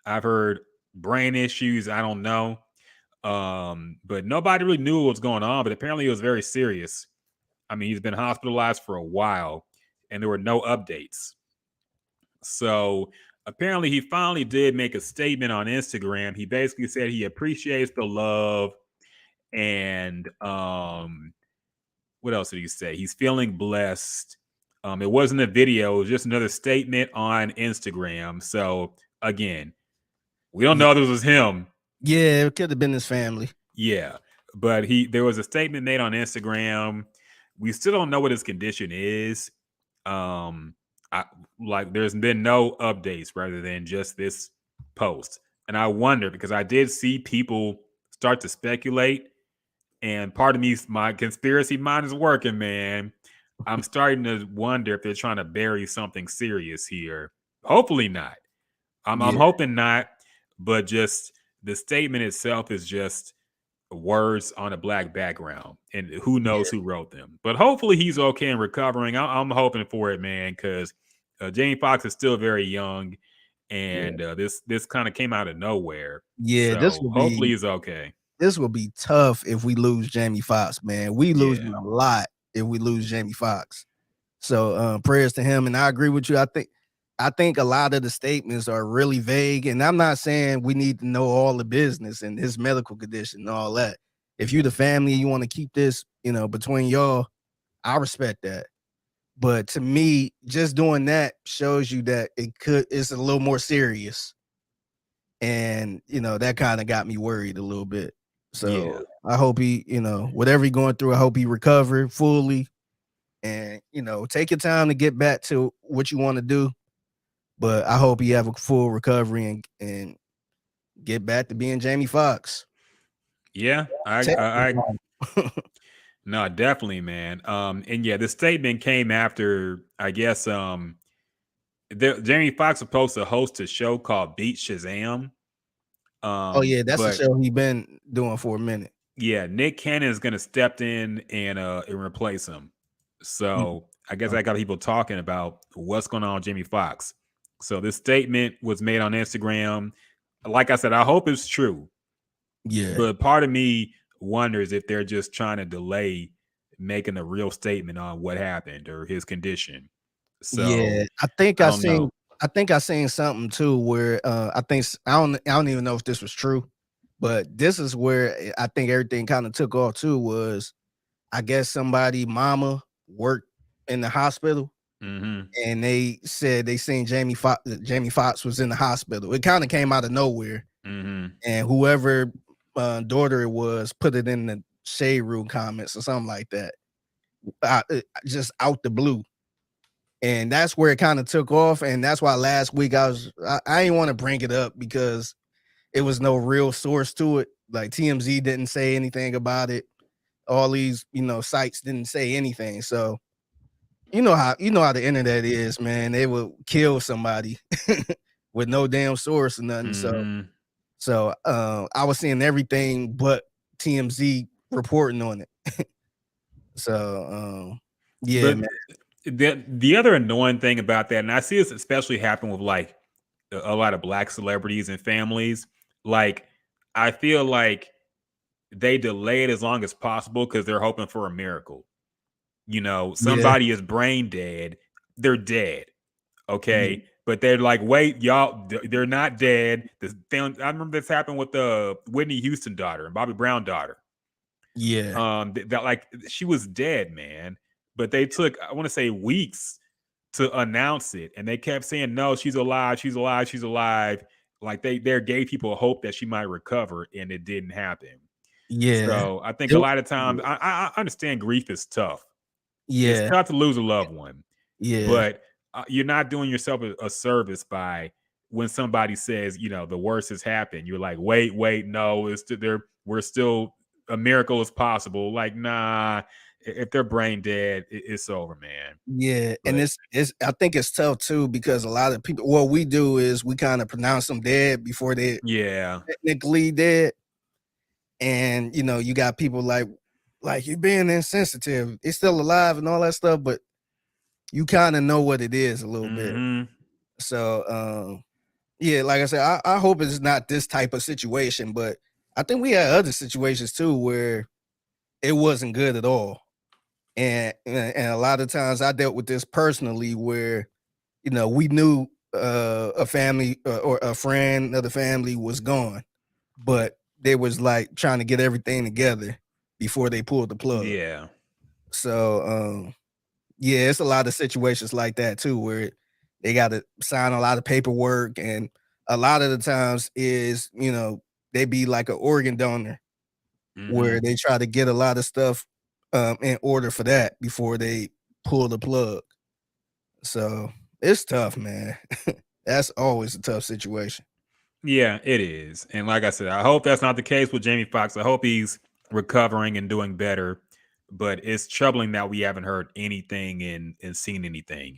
I've heard brain issues. I don't know. But nobody really knew what was going on, but apparently it was very serious. I mean, he's been hospitalized for a while and there were no updates. So apparently he finally did make a statement on Instagram. He basically said he appreciates the love and what else did he say? He's feeling blessed. It wasn't a video, it was just another statement on Instagram. So again, we don't know if this was him. Yeah, it could have been his family. Yeah, but there was a statement made on Instagram. We still don't know what his condition is. There's been no updates rather than just this post. And I wonder because I did see people start to speculate, and part of me, my conspiracy mind is working, man. I'm starting to wonder if they're trying to bury something serious here. Hopefully not. I'm hoping not, but just the statement itself is just words on a black background, and who knows who wrote them. But hopefully he's okay and recovering. I'm hoping for it, man, because Jamie Foxx is still very young, and this kind of came out of nowhere. Yeah, so hopefully he's okay. This will be tough if we lose Jamie Foxx, man. We lose him a lot if we lose Jamie Foxx. So prayers to him. And I agree with you. I think a lot of the statements are really vague. And I'm not saying we need to know all the business and his medical condition and all that. If you're the family, you want to keep this, between y'all, I respect that. But to me, just doing that shows you that it's a little more serious. And, that kind of got me worried a little bit. So I hope he, whatever he's going through, I hope he recover fully and, take your time to get back to what you want to do. But I hope he have a full recovery and get back to being Jamie Foxx. Yeah, I no, definitely, man. And yeah, the statement came after, I guess, Jamie Foxx was supposed to host a show called Beat Shazam. That's the show he been doing for a minute. Yeah, Nick Cannon is gonna step in and replace him. So I guess I got people talking about what's going on with Jamie Foxx. So this statement was made on Instagram. Like I said, I hope it's true. Yeah. But part of me wonders if they're just trying to delay making a real statement on what happened or his condition. Yeah, So I think I I don't know. seen something too where I don't even know if this was true, but this is where I think everything kind of took off too. Was I guess somebody mama worked in the hospital, Hmm. and they said they seen Jamie Foxx was in the hospital. It kind of came out of nowhere, Hmm. and whoever daughter it was put it in the shade room comments or something like that, just out the blue. And that's where it kind of took off. And that's why last week I didn't want to bring it up because it was no real source to it. Like TMZ didn't say anything about it. All these, sites didn't say anything. So you know how the internet is, man. They will kill somebody with no damn source or nothing. Hmm. So I was seeing everything but TMZ reporting on it. So yeah, But man. the other annoying thing about that, and I see this especially happen with like a lot of black celebrities and families, like I feel like they delay it as long as possible because they're hoping for a miracle. Yeah. Somebody is brain dead, they're dead. Yeah. Okay. But they're like, wait, y'all, they're not dead. I remember this happened with the Whitney Houston daughter and Bobby Brown daughter. Yeah. That like she was dead, man. But they took, I want to say, weeks to announce it, and they kept saying, "No, she's alive, she's alive, she's alive." Like they gave people hope that she might recover, and it didn't happen. Yeah. So I think It a was lot of times, I understand grief is tough. It's yeah. tough to lose a loved one, Yeah. but you're not doing yourself a service by when somebody says, the worst has happened. You're like, wait, no, it's there. We're still a miracle is possible. Like, nah, if they're brain dead, it's over, man. Yeah. And But it's I think it's tough too because a lot of people what we do is we kind of pronounce them dead before they're yeah, technically dead. And you got people like you're being insensitive. It's still alive and all that stuff, but you kind of know what it is a little bit. hmm So yeah, like I said, I hope it's not this type of situation, but I think we had other situations too where it wasn't good at all. And a lot of times I dealt with this personally where we knew a family or a friend of the family was gone, but they was like trying to get everything together before they pulled the plug. yeah, So yeah, it's a lot of situations like that too where they got to sign a lot of paperwork, and a lot of the times is they be like an organ donor hmm where they try to get a lot of stuff in order for that before they pull the plug. So it's tough, man. That's always a tough situation. yeah, it is. And like I said, I hope that's not the case with Jamie Foxx. I hope he's recovering and doing better. But it's troubling that we haven't heard anything and seen anything.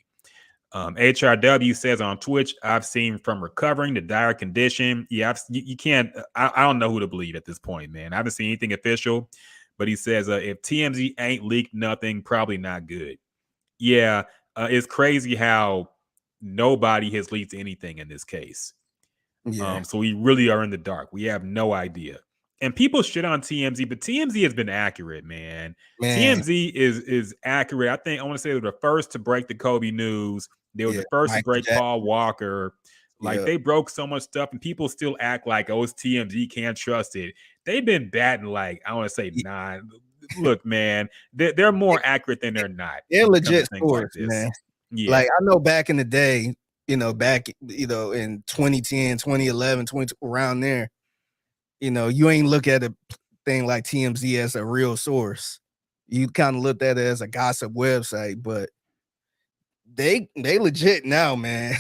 HRW says on Twitch, I've seen from recovering to dire condition. Yeah, you can't. I don't know who to believe at this point, man. I haven't seen anything official, but he says if TMZ ain't leaked nothing, probably not good. Yeah, it's crazy how nobody has leaked anything in this case. Yeah, So we really are in the dark. We have no idea. And people shit on TMZ, but TMZ has been accurate, man. man. TMZ is accurate. I want to say they were the first to break the Kobe news. They were Yeah, the first to Michael break Jackson. Paul Walker. Like Yeah, they broke so much stuff, and people still act like, oh, it's TMZ, can't trust it. They've been batting like, I want to say Ye- 9. Look, man, they're more accurate than they're not they're when it comes to legit things like stories, this. man. Yeah. Like I know back in the day, back in 2010, 2011, 20 around there, you ain't look at a thing like TMZ as a real source. You kind of looked at it as a gossip website, but they legit now, man.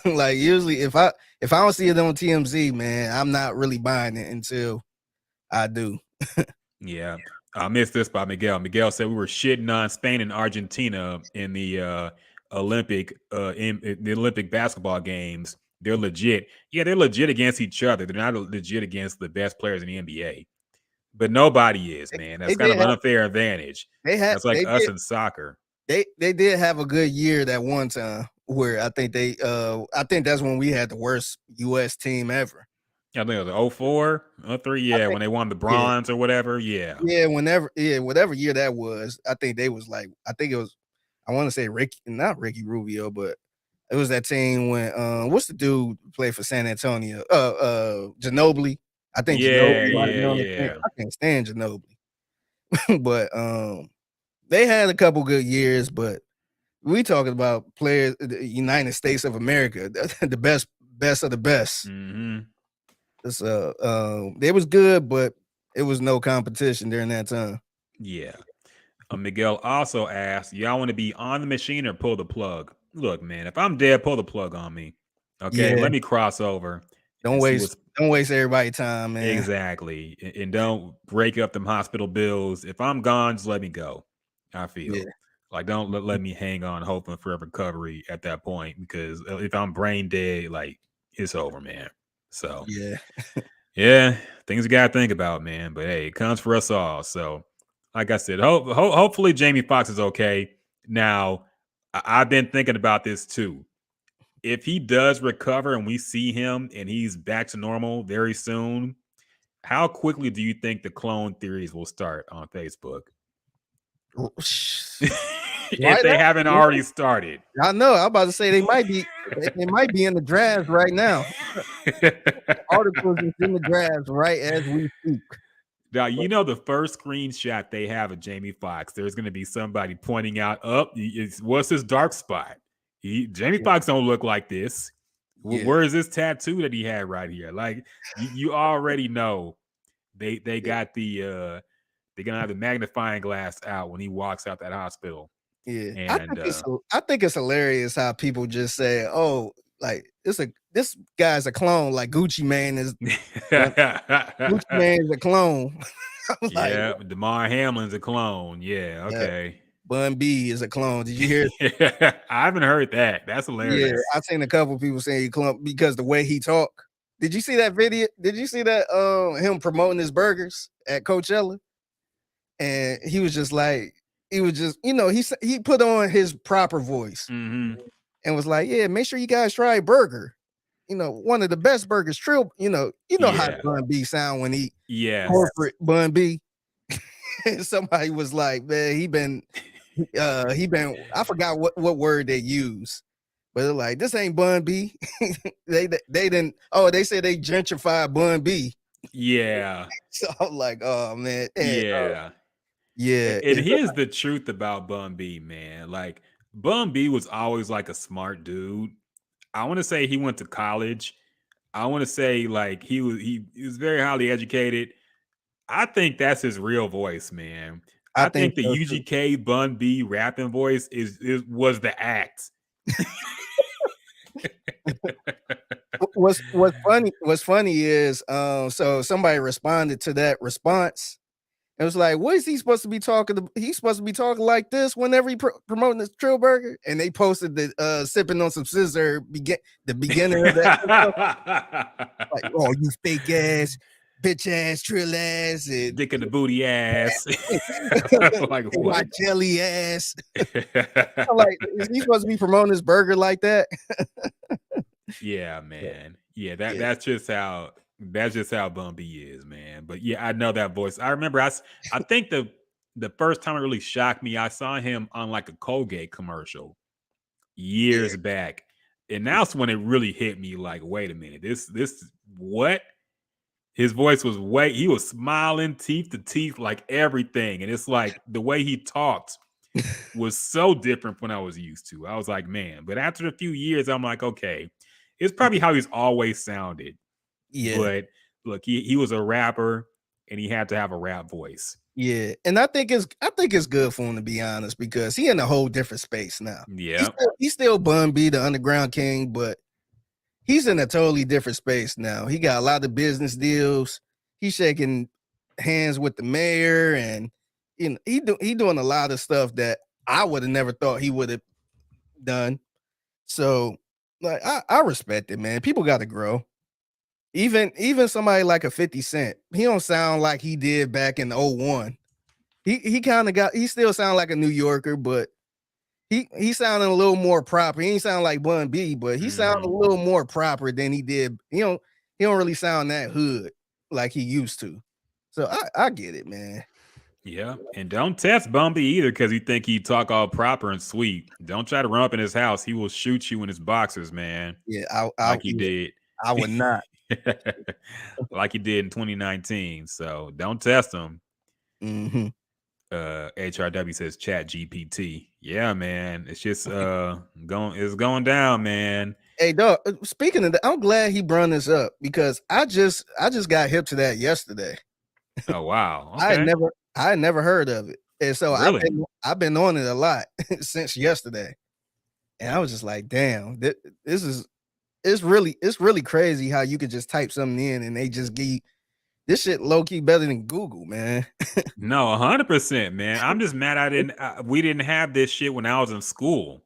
Like usually if I don't see it on TMZ, man, I'm not really buying it until I do. Yeah. I missed this by Miguel. Miguel said we were shitting on Spain and Argentina in the Olympic in the Olympic basketball games. They're legit. Yeah, they're legit against each other. They're not legit against the best players in the NBA. But nobody is, man. They That's kind did of an have unfair advantage. That's like they us did in soccer. they did have a good year that one time where I think that's when we had the worst US team ever. I think it was 04, 03, yeah, when they won the bronze or whatever. Yeah. Whatever year that was. I think they was like, I think it was, I want to say not Ricky Rubio, but it was that team when what's the dude who played for San Antonio? Ginobili. I think Ginobili. Yeah. I can't stand Ginobili. But they had a couple good years, but we talking about players, the United States of America, the best of the best. Mm-hmm. They was good, but it was no competition during that time. Yeah. Miguel also asked, y'all want to be on the machine or pull the plug? Look, man, if I'm dead, pull the plug on me. Okay, let me cross over. Don't waste everybody's time, man. Exactly. And don't break up them hospital bills. If I'm gone, just let me go. I feel like don't let me hang on hoping for a recovery at that point, because if I'm brain dead, like it's over, man. So yeah, things you gotta think about, man. But hey, it comes for us all. So like I said, hopefully Jamie Foxx is okay. Now, I've been thinking about this too. If he does recover and we see him and he's back to normal very soon, how quickly do you think the clone theories will start on Facebook? If they haven't already started. I know. I'm about to say they might be in the drafts right now. Articles is in the drafts right as we speak. Now, you know, the first screenshot they have of Jamie Foxx, there's going to be somebody pointing out, what's his dark spot? Jamie Foxx don't look like this. Where is this tattoo that he had right here? Like, you already know they got they're gonna have the magnifying glass out when he walks out that hospital. Yeah, and I think it's hilarious how people just say, "Oh, like this guy's a clone." Like Gucci Mane is Gucci Mane is a clone. DeMar Hamlin's a clone. Yeah, okay. Bun B is a clone. Did you hear it? I haven't heard that. That's hilarious. Yeah, I've seen a couple people saying he clone because the way he talk. Did you see that video? Did you see that him promoting his burgers at Coachella? And he was just like, he put on his proper voice and was like, yeah, make sure you guys try burger. You know, one of the best burgers. Trill, how Bun B sound when he corporate Bun B. Somebody was like, man, he been I forgot what word they use, but they're like, this ain't Bun B. they said they gentrified Bun B. Yeah. So I'm like, oh man. And here's the truth about Bun B, man. Like, Bun B was always like a smart dude. I want to say he went to college. I want to say like he was very highly educated. I think that's his real voice, man. I think the UGK Bun B rapping voice was the act. What's funny is so somebody responded to that response. It was like, what is he supposed to be talking? He's supposed to be talking like this whenever he promoting this Trill Burger. And they posted the sipping on some scissor the beginning of that. Like, oh, you fake ass, bitch ass, Trill ass, and dick in the booty ass, like what? Jelly ass. Like, is he supposed to be promoting this burger like that? Yeah, man. Yeah, that's just how Bun B is, man. But yeah, I know that voice. I remember I think the first time it really shocked me, I saw him on like a Colgate commercial years back. And that's when it really hit me like, wait a minute, this what? His voice was he was smiling teeth to teeth, like everything. And it's like the way he talked was so different from what I was used to. I was like, man, but after a few years, I'm like, okay, it's probably how he's always sounded. Yeah. But look, he was a rapper and he had to have a rap voice. Yeah. And I think it's good for him, to be honest, because he in a whole different space now. Yeah. He's still Bun B, the underground king, but he's in a totally different space now. He got a lot of business deals. He's shaking hands with the mayor, and he doing a lot of stuff that I would have never thought he would have done. So, like, I respect it, man. People got to grow. Even somebody like a 50 Cent, he don't sound like he did back in 01. He still sound like a New Yorker, but he sounded a little more proper. He ain't sound like Bun B, but he sounded a little more proper than he did. He don't don't really sound that hood like he used to. So I get it, man. Yeah, and don't test Bumpy either because you think he talk all proper and sweet. Don't try to run up in his house. He will shoot you in his boxers, man. Yeah, Like he did. I would not. Like he did in 2019. So don't test him. Mm-hmm. HRW says Chat GPT. Yeah, man. It's just going down, man. Hey, dog. Speaking of that, I'm glad he brought this up because I just got hip to that yesterday. Oh wow. Okay. I had never heard of it, and so Really? I've been on it a lot since yesterday, and I was just like, damn, it's really crazy how you could just type something in and they just give you, this shit low key better than Google, man. No, 100%, man. I'm just mad we didn't have this shit when I was in school.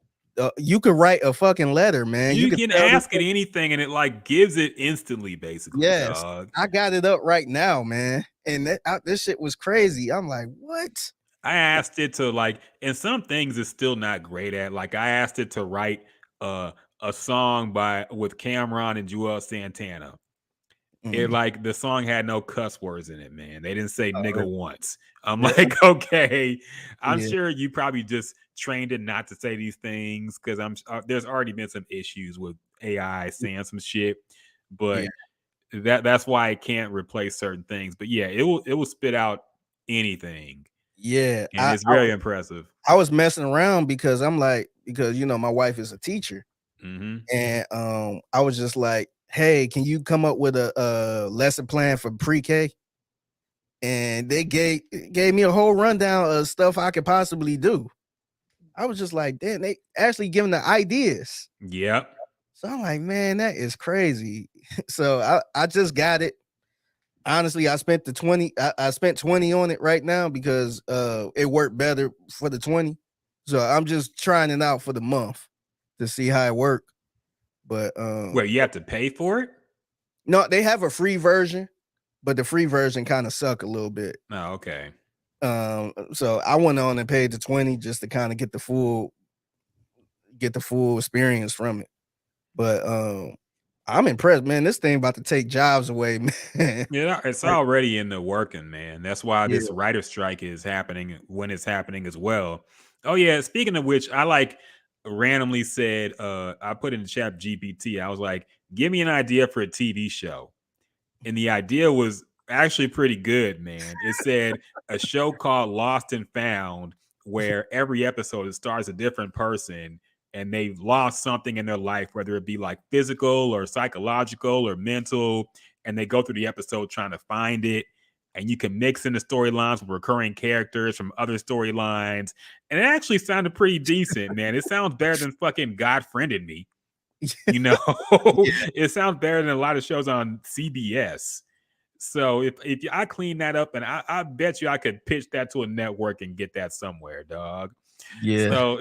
You could write a fucking letter, man. You can can ask it anything and it like gives it instantly, basically. Yes, dog. I got it up right now, man. And this shit was crazy. I'm like, what? I asked it to like, and some things it's still not great at. Like I asked it to write a song with Cameron and Joel Santana. It like the song had no cuss words in it, man. They didn't say nigga once. I'm like, okay, I'm sure you probably just trained it not to say these things because there's already been some issues with AI saying some shit, but that's why it can't replace certain things. But yeah, it will spit out anything. Yeah, and it's very impressive. I was messing around because I'm like, because my wife is a teacher, and I was just like, hey, can you come up with a lesson plan for pre-K? And they gave me a whole rundown of stuff I could possibly do. I was just like, damn, they actually giving the ideas. Yep. So I'm like, man, that is crazy. So I just got it. Honestly, I spent the 20. I spent 20 on it right now because it worked better for the 20. So I'm just trying it out for the month to see how it worked. But wait, you have to pay for it? No, they have a free version, but the free version kind of suck a little bit. Oh, okay. So I went on and paid the 20 just to kind of get the full experience from it. But I'm impressed, man. This thing about to take jobs away, man. Yeah, it's already in the working, man. That's why this writer strike is happening when it's happening as well. Oh yeah, speaking of which, I like randomly said, I put in the chat GPT, I was like, give me an idea for a TV show. And the idea was actually pretty good, man. It said a show called Lost and Found, where every episode it stars a different person and they've lost something in their life, whether it be like physical or psychological or mental, and they go through the episode trying to find it. And you can mix in the storylines with recurring characters from other storylines. And it actually sounded pretty decent, man. It sounds better than fucking God Friended Me. It sounds better than a lot of shows on CBS. So if I clean that up, and I bet you I could pitch that to a network and get that somewhere, dog. Yeah. So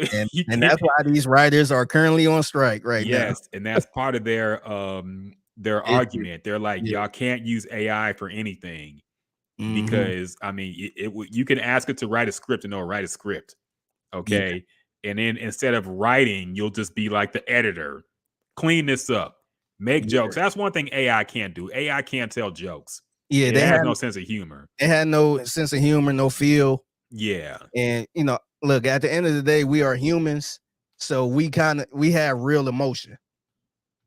and that's why these writers are currently on strike now. Yes, and that's part of their argument. They're like, y'all can't use AI for anything. Because I mean, you can ask it to write a script and it'll write a script, okay? And then instead of writing, you'll just be like the editor. Clean this up, make jokes. That's one thing AI can't do. AI can't tell jokes. Yeah, they have no sense of humor. They had no sense of humor, no feel. Yeah, and look, at the end of the day, we are humans, so we have real emotion.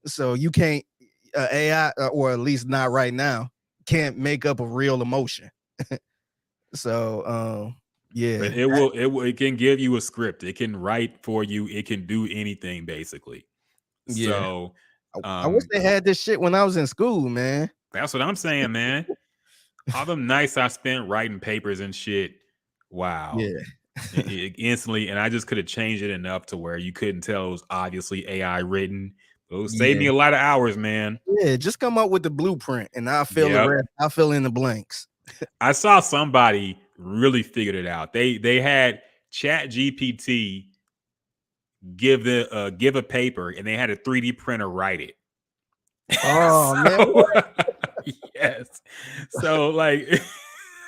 So you can't AI, or at least not right now, can't make up a real emotion. So yeah, but it can give you a script. It can write for you. It can do anything basically. Yeah. So I wish they had this shit when I was in school, man. That's what I'm saying, man. All them nights I spent writing papers and shit. Wow. Yeah. Instantly, and I just could have changed it enough to where you couldn't tell it was obviously AI written. It would save me a lot of hours, man. Yeah, just come up with the blueprint and I'll fill the rest. I'll fill in the blanks. I saw somebody really figured it out. They had Chat GPT give a paper and they had a 3D printer write it. Oh man. Yes. So like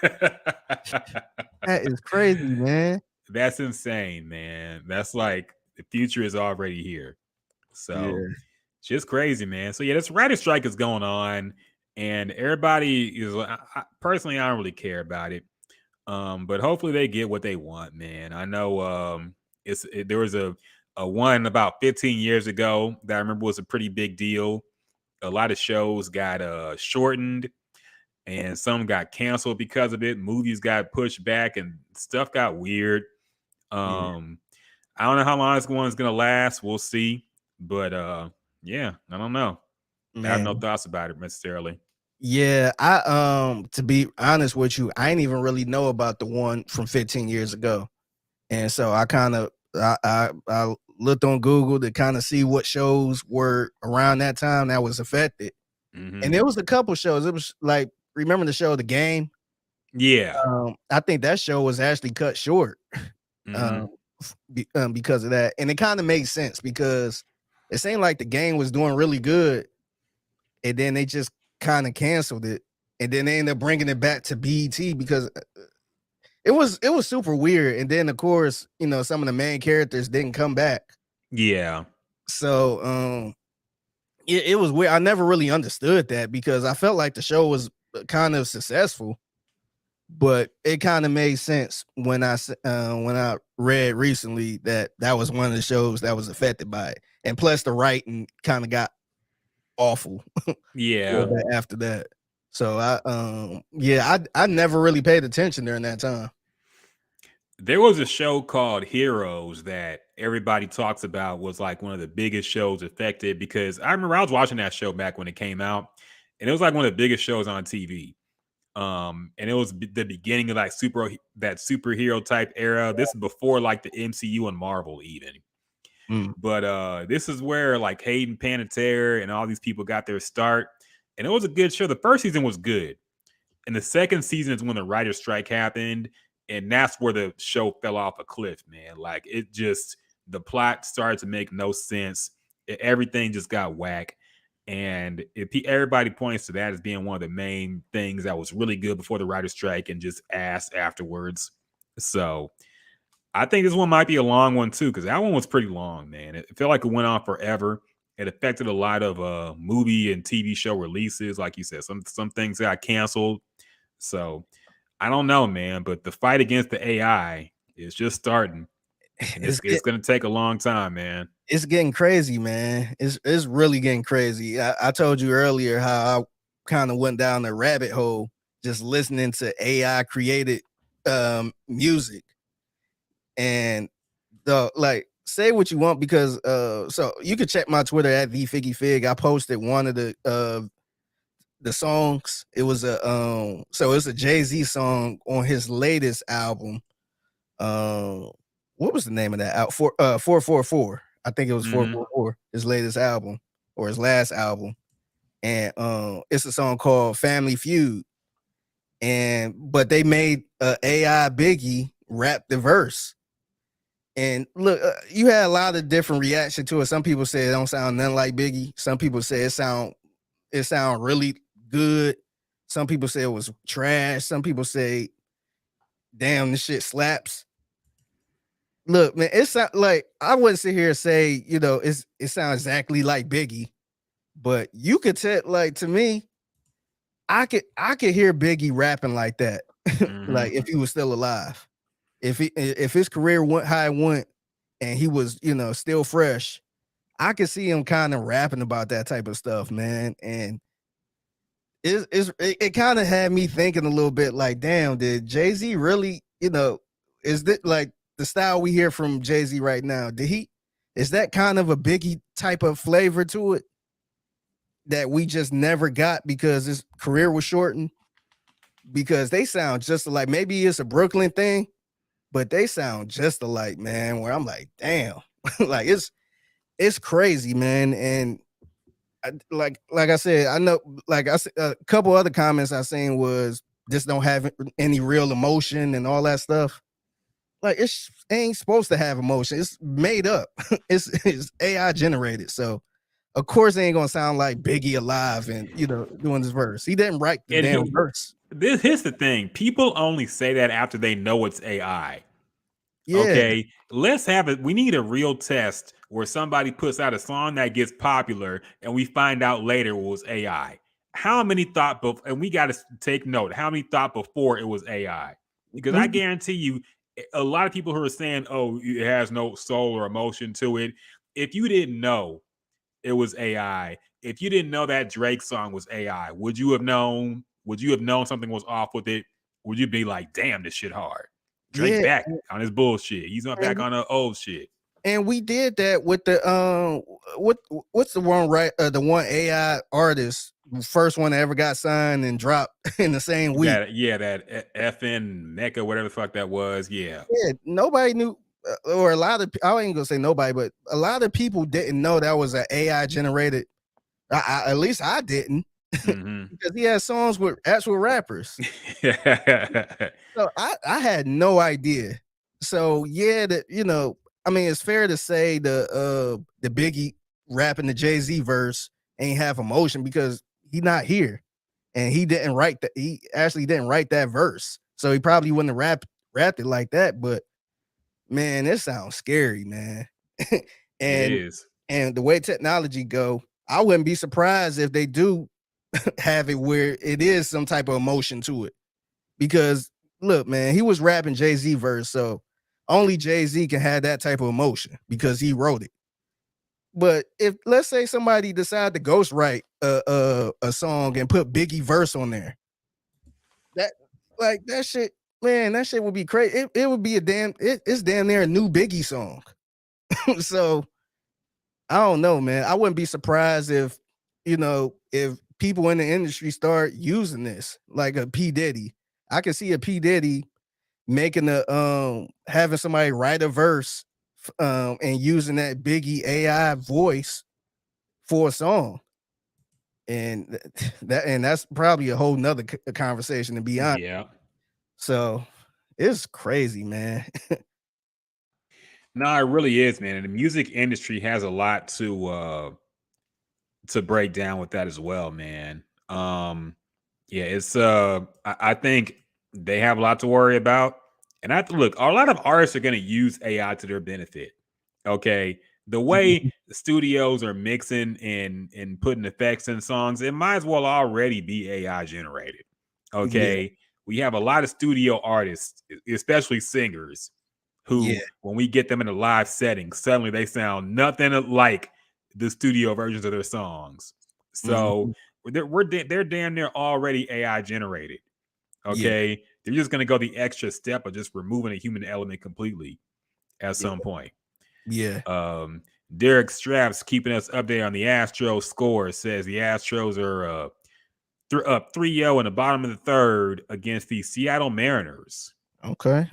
that is crazy, man. That's insane, man. That's like the future is already here. So just crazy, man. So yeah, this writer strike is going on. and everybody is. Personally, I don't really care about it. But hopefully they get what they want, man. I know there was a one about 15 years ago that I remember was a pretty big deal. A lot of shows got shortened and some got canceled because of it. Movies got pushed back and stuff got weird. I don't know how long this one's gonna last. We'll see. But yeah, I don't know. I have no thoughts about it necessarily. Yeah, I to be honest with you, I ain't even really know about the one from 15 years ago. And so I kind of I looked on Google to kind of see what shows were around that time that was affected. And there was a couple shows. It was like, remember the show The Game? Yeah. I think that show was actually cut short because of that. And it kind of makes sense because it seemed like The Game was doing really good. And then they just kind of canceled it. And then they ended up bringing it back to BET because it was super weird. And then, of course, you know, some of the main characters didn't come back. Yeah. So it was weird. I never really understood that because I felt like the show was kind of successful, but it kind of made sense when I read recently that was one of the shows that was affected by it, and plus the writing kind of got awful. Yeah. After that, so I never really paid attention during that time. There was a show called Heroes that everybody talks about was like one of the biggest shows affected because I remember I was watching that show back when it came out, and it was like one of the biggest shows on TV. And it was the beginning of like superhero type era. This is before like the MCU and Marvel even. But this is where like Hayden Panettiere and all these people got their start, and it was a good show. The first season was good, and the second season is when the writer's strike happened. And that's where the show fell off a cliff, man. Like the plot started to make no sense. Everything just got whack. And everybody points to that as being one of the main things that was really good before the writer's strike and just ass afterwards. So I think this one might be a long one too, because that one was pretty long, man. It felt like it went on forever. It affected a lot of movie and TV show releases. Like you said, some things got canceled. So I don't know, man, but the fight against the AI is just starting. And it's going to take a long time, man. It's getting crazy, man. It's really getting crazy. I told you earlier how I kind of went down the rabbit hole just listening to AI created music. And say what you want because so you can check my Twitter at the Figgy Fig. I posted one of the songs. It was it's a Jay-Z song on his latest album. What was the name of that? 444. I think it was 444, his latest album or his last album. And it's a song called Family Feud. But they made AI Biggie rap the verse. And look, you had a lot of different reaction to it. Some people say it don't sound nothing like Biggie. Some people say it sound really good. Some people say it was trash. Some people say, damn, this shit slaps. Look, man, it's like I wouldn't sit here and say, you know, it sounds exactly like Biggie, but you could tell, like, to me, I could hear Biggie rapping like that, like if he was still alive, if his career went how it went, and he was, you know, still fresh, I could see him kind of rapping about that type of stuff, man. And it kind of had me thinking a little bit like, damn, did Jay-Z really, you know, is that like the style we hear from Jay-Z right now? Is that kind of a Biggie type of flavor to it that we just never got because his career was shortened? Because they sound just like, maybe it's a Brooklyn thing, but they sound just alike, man, where I'm like, damn, like it's crazy, man. And like I said, I know, like I said, a couple other comments I seen was just don't have any real emotion and all that stuff. Like it ain't supposed to have emotion. It's made up. It's AI generated. So of course it ain't gonna sound like Biggie alive and, you know, doing this verse. He didn't write the damn verse. Here's the thing. People only say that after they know it's AI. Yeah. Okay, let's have it. We need a real test where somebody puts out a song that gets popular and we find out later it was AI. how many thought and we got to take note, how many thought before it was AI? Because I guarantee you, a lot of people who are saying, "Oh, it has no soul or emotion to it," if you didn't know it was AI, if you didn't know that Drake song was AI, would you have known? Would you have known something was off with it? Would you be like, "Damn, this shit hard"? Drake Yeah, back on his bullshit. He's not back on the old shit. and we did that with the what's the one the one AI artist, first one that ever got signed and dropped in the same week. That FN Mecca, whatever the fuck that was. Yeah, nobody knew, or a lot of I ain't gonna say nobody, but a lot of people didn't know that was an AI generated. At least I didn't, because he has songs with actual rappers. So I had no idea. So yeah, I mean, it's fair to say the Biggie rapping the Jay-Z verse ain't have emotion because he not here, and he didn't write that. He actually didn't write that verse, so he probably wouldn't have rapped it like that. But man, it sounds scary, man. And it is. And the way technology go, I wouldn't be surprised if they do have it where it is some type of emotion to it. Because look, man, he was rapping Jay-Z verse, so only Jay-Z can have that type of emotion because he wrote it. But if, let's say, somebody decide to ghostwrite a song and put Biggie verse on there, that shit, man, that shit would be crazy. It would be it's damn near a new Biggie song. So I don't know, man. I wouldn't be surprised if people in the industry start using this, like a P. Diddy. I can see a P. Diddy making having somebody write a verse and using that Biggie AI voice for a song. And that's probably a whole nother conversation, to be honest. Yeah. So it's crazy, man. No, it really is, man. And the music industry has a lot to break down with that as well, man. Yeah, it's I think they have a lot to worry about. And look, a lot of artists are going to use AI to their benefit. Okay. The way the studios are mixing and putting effects in songs, it might as well already be AI generated. Okay. Yeah. We have a lot of studio artists, especially singers, who, when we get them in a live setting, suddenly they sound nothing like the studio versions of their songs. So they're damn near already AI generated. Okay. They're just going to go the extra step of just removing a human element completely at some point. Yeah. Derek Straps keeping us updated on the Astros score, says the Astros are up 3-0 in the bottom of the third against the Seattle Mariners. Okay.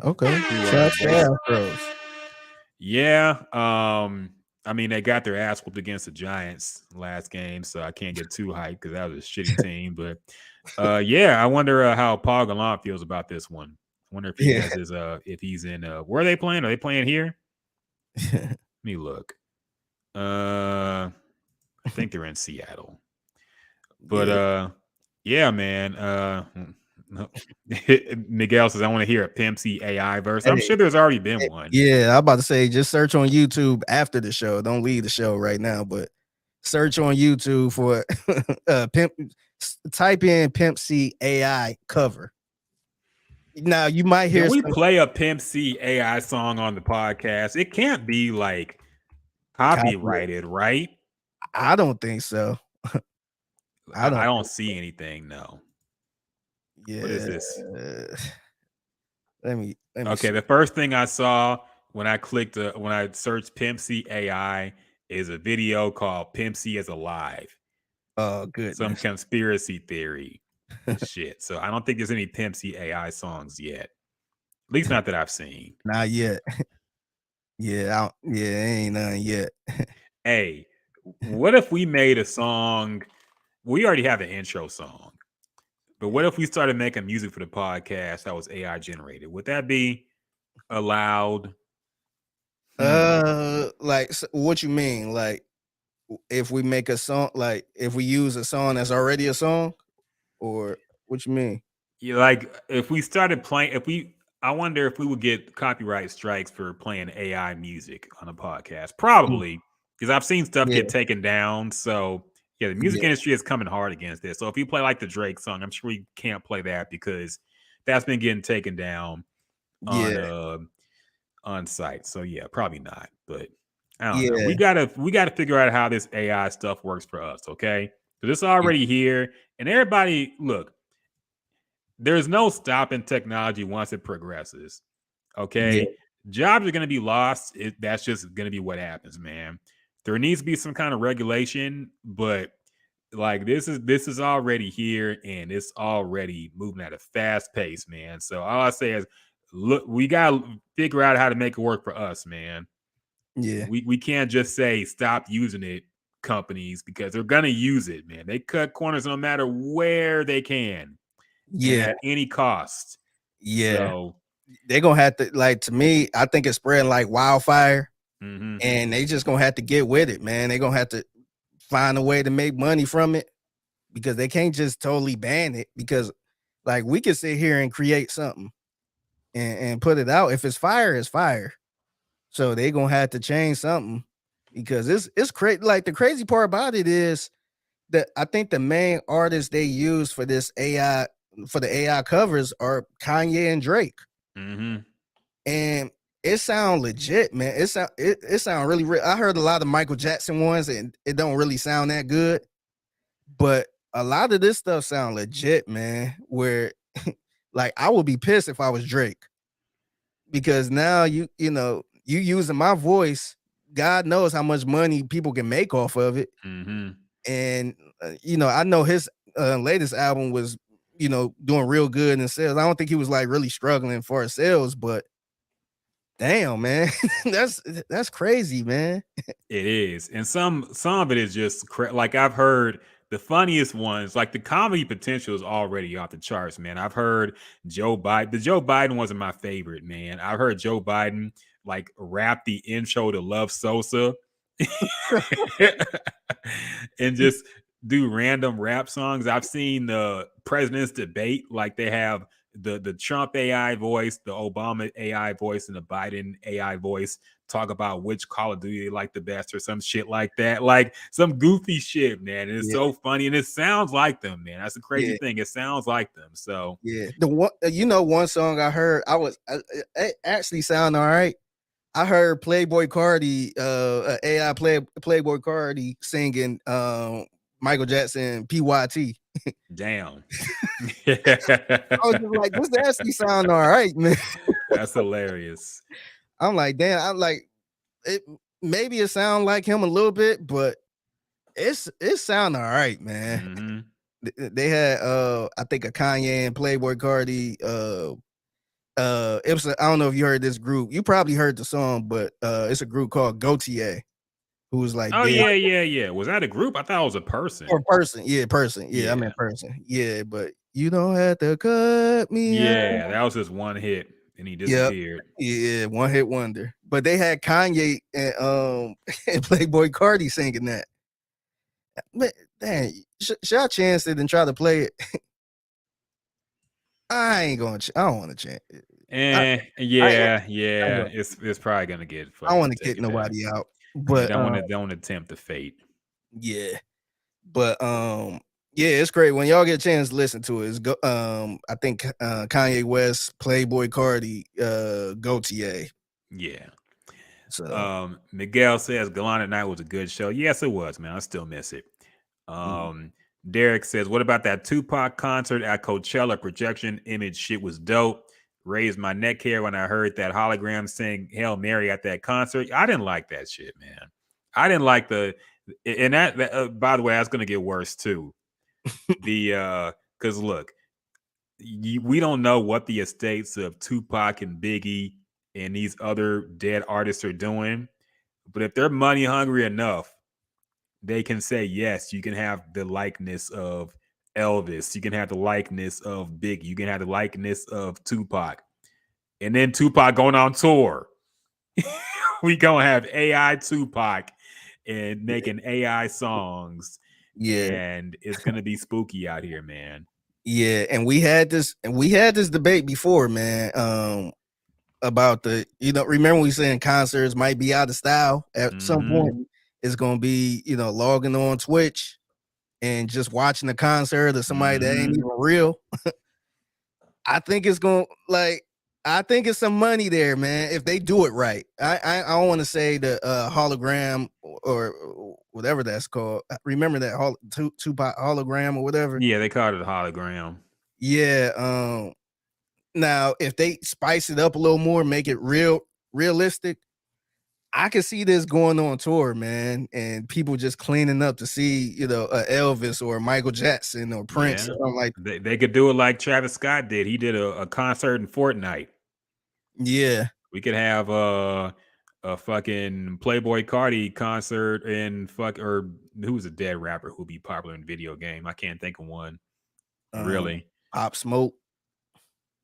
Yeah. I mean, they got their ass whooped against the Giants last game, so I can't get too hyped because that was a shitty team. But yeah, I wonder how Paul Gallant feels about this one. I wonder if he has his if he's in where are they playing? Are they playing here? Let me look. I think they're in Seattle. But yeah, man. Miguel says, I want to hear a Pimp C AI verse. I'm sure there's already been one. Yeah, I'm about to say, just search on YouTube after the show. Don't leave the show right now, but search on YouTube for type in Pimp C AI cover. Now you might hear. Can we play a Pimp C AI song on the podcast? It can't be like copyrighted, right? I don't think so. I don't see anything. No. Yeah. What is this? Let me okay, see. The first thing I saw when I searched Pimp C AI is a video called Pimp C is Alive. Oh, good. Some conspiracy theory shit. So I don't think there's any Pimp C AI songs yet. At least not that I've seen. Not yet. Ain't none yet. Hey, what if we made a song? We already have an intro song. But what if we started making music for the podcast that was AI generated? Would that be allowed? Like, what you mean? Like, if we make a song, like if we use a song that's already a song, or what you mean? Yeah, like if we started playing, I wonder if we would get copyright strikes for playing AI music on a podcast. Probably, because I've seen stuff get taken down. So Yeah, the music industry is coming hard against this. So if you play like the Drake song, I'm sure we can't play that because that's been getting taken down on site. So yeah, probably not. But I don't know. We gotta figure out how this AI stuff works for us, okay? Because it's already here, and everybody look. There's no stopping technology once it progresses. Okay, jobs are gonna be lost. That's just gonna be what happens, man. There needs to be some kind of regulation, but like this is already here and it's already moving at a fast pace, man. So all I say is, look, we gotta figure out how to make it work for us, man. Yeah. We can't just say stop using it, companies, because they're gonna use it, man. They cut corners no matter where they can, and at any cost. Yeah. So they're gonna have to, like, to me, I think it's spreading like wildfire. Mm-hmm. And they just gonna have to get with it, man. They're gonna have to find a way to make money from it, because they can't just totally ban it, because like we can sit here and create something and put it out. If it's fire, it's fire. So they gonna have to change something, because it's crazy. Like, the crazy part about it is that I think the main artists they use for this AI, for the AI covers, are Kanye and Drake. Mm-hmm. And it sound legit, man. It sound really real. I heard a lot of Michael Jackson ones, and it don't really sound that good. But a lot of this stuff sound legit, man. Where like I would be pissed if I was Drake, because now you using my voice. God knows how much money people can make off of it. Mm-hmm. And I know his latest album was doing real good in sales. I don't think he was like really struggling for sales, but damn, man, that's crazy, man. It is, and some of it is just like I've heard the funniest ones. Like the comedy potential is already off the charts, man. I've heard Joe Biden. The Joe Biden wasn't my favorite, man. I've heard Joe Biden like rap the intro to Love Sosa, and just do random rap songs. I've seen the president's debate, like they have the Trump AI voice, the Obama AI voice, and the Biden AI voice talk about which Call of Duty they like the best or some shit like that. Like some goofy shit, man. And it's so funny, and it sounds like them, man. That's the crazy thing. It sounds like them. So the one, one song I heard, it actually sound all right. I heard Playboy Cardi, AI Playboy Cardi singing Michael Jackson PYT. Damn. I was just like, this actually sound all right, man. That's hilarious. I'm like, damn, I'm like, maybe it sound like him a little bit, but it sound all right, man. Mm-hmm. They had I think a Kanye and Playboy Cardi it was I don't know if you heard this group. You probably heard the song, but it's a group called Gautier, who was like, yeah. Was that a group? I thought it was a person. Or person. Yeah, I meant person. Yeah, but you don't have to cut me out. That was just one hit, and he disappeared. Yeah, one hit wonder. But they had Kanye and and Playboy Cardi singing that. Man, dang, should I chance it and try to play it? I ain't gonna. I don't want to chance it. It's probably gonna get. I don't want to kick nobody out, but don't attempt the fate. Yeah, but it's great when y'all get a chance to listen to it. It's I think Kanye West, Playboy Cardi, Gautier. Yeah. So Miguel says Gallant at Night was a good show. Yes, it was, man. I still miss it. Derek says, what about that Tupac concert at Coachella? Projection image shit was dope. Raised my neck hair when I heard that hologram sing Hail Mary at that concert. I didn't like that shit, man. I didn't like that by the way, that's gonna get worse too. Because look, we don't know what the estates of Tupac and Biggie and these other dead artists are doing, but if they're money hungry enough, they can say, yes, you can have the likeness of Elvis. You can have the likeness of Biggie. You can have the likeness of Tupac. And then Tupac going on tour. We gonna have AI Tupac and making AI songs. Yeah. And it's gonna be spooky out here, man. Yeah, and we had this debate before, man. About remember we saying concerts might be out of style at some point. It's gonna be, logging on Twitch and just watching a concert of somebody that ain't Mhm. even real, I think it's going like I think it's some money there, man. If they do it right, I don't want to say the hologram or whatever that's called. Remember that Tupac hologram or whatever? Yeah, they called it a hologram. Yeah. Now if they spice it up a little more, make it realistic, I can see this going on tour, man, and people just cleaning up to see, Elvis or Michael Jackson or Prince Yeah. or something like. They could do it like Travis Scott did. He did a concert in Fortnite. Yeah. We could have a fucking Playboy Cardi concert in or who's a dead rapper who'd be popular in video game? I can't think of one. Really. Pop Smoke.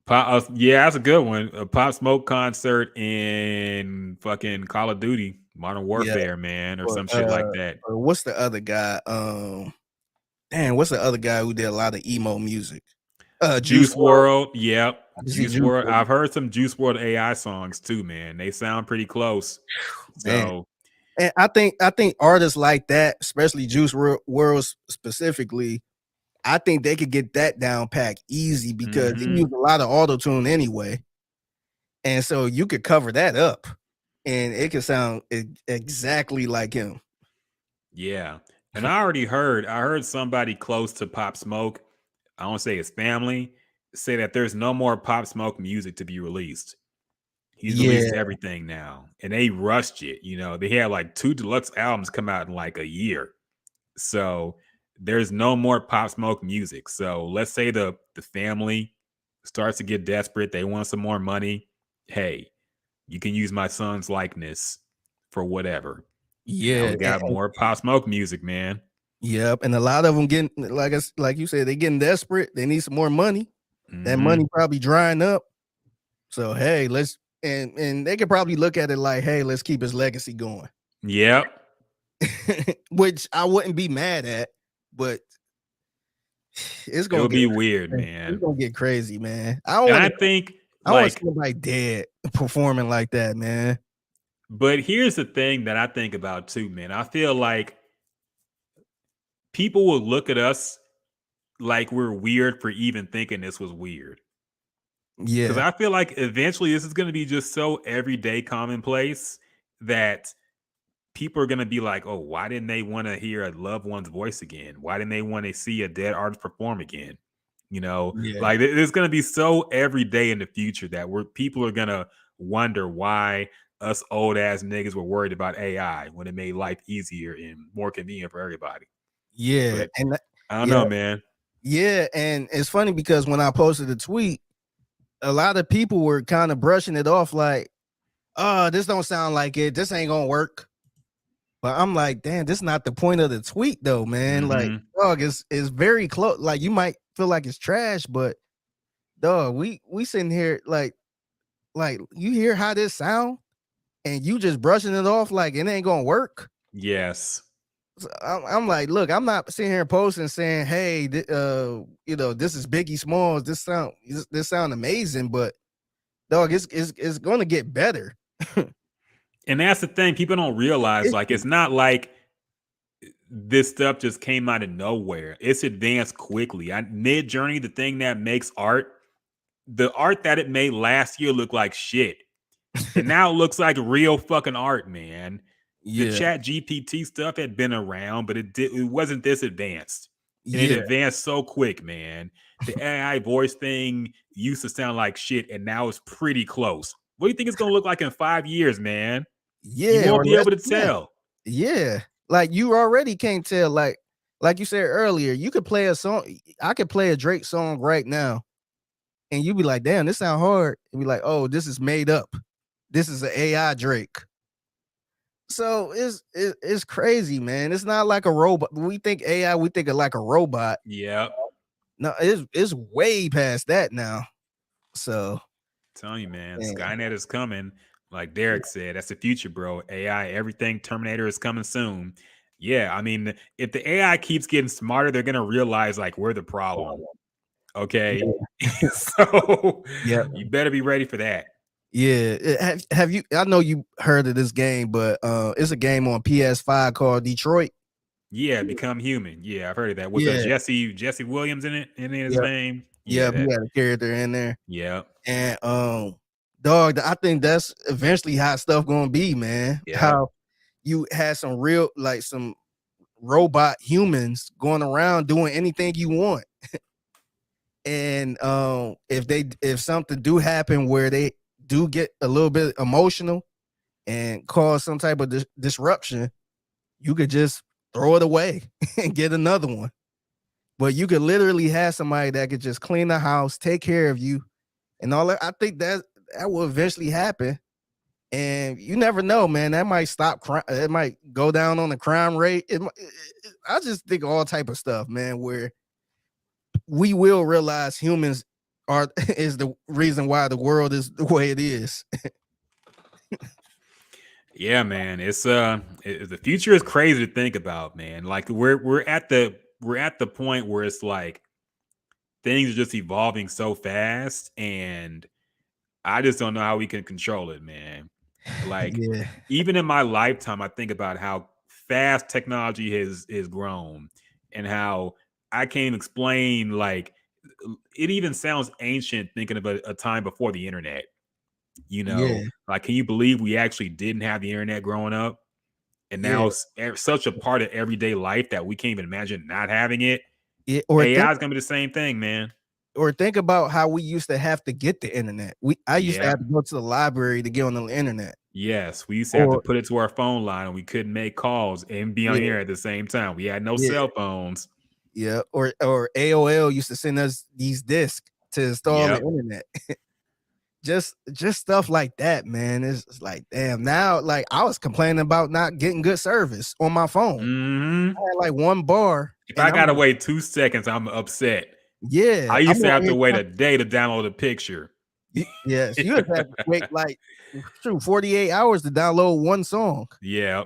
Yeah, that's a good one. A Pop Smoke concert in fucking Call of Duty, Modern Warfare, man, or some shit like that. Or what's the other guy? What's the other guy who did a lot of emo music? Juice WRLD. Yep. Juice WRLD. WRLD. I've heard some Juice WRLD AI songs too, man. They sound pretty close. Man. So And I think artists like that, especially Juice WRLD specifically, I think they could get that down packed easy because he used a lot of auto-tune anyway. And so you could cover that up and it could sound exactly like him. yeah. And I heard somebody close to Pop Smoke, I don't say his family, say that there's no more Pop Smoke music to be released. He's released everything now. And they rushed it. They had like 2 deluxe albums come out in like a year. So there's no more Pop Smoke music. So let's say the family starts to get desperate. They want some more money. Hey, you can use my son's likeness for whatever. Yeah. Now we got more Pop Smoke music, man. Yep. And a lot of them getting, like you said, they getting desperate. They need some more money. That money probably drying up. So, hey, let's, and they could probably look at it like, hey, let's keep his legacy going. Yep. Which I wouldn't be mad at, but it's gonna be weird, man. It's gonna get crazy, man. I think I want somebody dead performing like that, man. But here's the thing that I think about too, man. I feel like people will look at us like we're weird for even thinking this was weird. Yeah. Because I feel like eventually this is going to be just so everyday commonplace that people are going to be like, oh, why didn't they want to hear a loved one's voice again? Why didn't they want to see a dead artist perform again? Like it's going to be so everyday in the future that people are going to wonder why us old ass niggas were worried about AI when it made life easier and more convenient for everybody. Yeah. But And I don't know, man. Yeah. And it's funny because when I posted the tweet, a lot of people were kind of brushing it off like, oh, this don't sound like it. This ain't gonna work. But I'm like, damn, this is not the point of the tweet though, man. Like, dog, it's very close. Like, you might feel like it's trash, but dog, we sitting here like you hear how this sound and you just brushing it off like it ain't gonna work. Yes. So I'm like, look, I'm not sitting here posting saying, hey, this is Biggie Smalls. This sound amazing, but dog, it's gonna get better. And that's the thing. People don't realize, like, it's not like this stuff just came out of nowhere. It's advanced quickly. Mid-Journey, the thing that makes art, the art that it made last year looked like shit. And now it looks like real fucking art, man. The Chat GPT stuff had been around, but it wasn't this advanced. And it advanced so quick, man. The AI voice thing used to sound like shit, and now it's pretty close. What do you think it's going to look like in 5 years, man? Yeah. You won't be able to tell. Yeah. Like, you already can't tell. Like you said earlier, you could play a song. I could play a Drake song right now, and you'd be like, damn, this sound hard. And be like, oh, this is made up. This is an AI Drake. So it's crazy, man. It's not like a robot. We think AI, we think of like a robot. Yeah. No, it's way past that now. So I'm telling you, man, Skynet is coming. Like Derek said, that's the future, bro. AI, everything, Terminator is coming soon. Yeah, I mean, if the AI keeps getting smarter, they're gonna realize like we're the problem. Okay. So you better be ready for that. Yeah. I know you heard of this game, but it's a game on PS5 called Detroit. Yeah, Become Human. Yeah, I've heard of that. With Yeah. Jesse Williams in it, in his Yep. name. Yeah, Yeah, he had a character in there. yeah, And dog, I think that's eventually how stuff gonna be, man. yeah. How you had some real, like, some robot humans going around doing anything you want. And if something do happen where they do get a little bit emotional and cause some type of disruption, you could just throw it away and get another one. But you could literally have somebody that could just clean the house, take care of you, and all that. I think that will eventually happen. And you never know, man. That might stop crime. It might go down on the crime rate. I just think all type of stuff, man, where we will realize humans is the reason why the world is the way it is. Yeah, man. It's the future is crazy to think about, man. Like we're at the point where it's like things are just evolving so fast, and I just don't know how we can control it, man. Like Yeah. even in my lifetime, I think about how fast technology has grown, and how I can't explain. Like it even sounds ancient thinking of a time before the internet. You know, Yeah. like can you believe we actually didn't have the internet growing up? And now it's such a part of everyday life that we can't even imagine not having it. Yeah, AI is gonna be the same thing, man. or think about how we used to have to get the internet. I used to have to go to the library to get on the internet. Yes, we used to have to put it to our phone line, and we couldn't make calls and be on here at the same time. We had no cell phones. Yeah, or AOL used to send us these discs to install the internet. just stuff like that, man. It's like, damn. Now, like, I was complaining about not getting good service on my phone. Mm-hmm. I had like one bar. If I gotta wait 2 seconds, I'm upset. Yeah, I used to have to wait a day to download a picture. Yes, you have to wait like 48 hours to download one song. Yeah.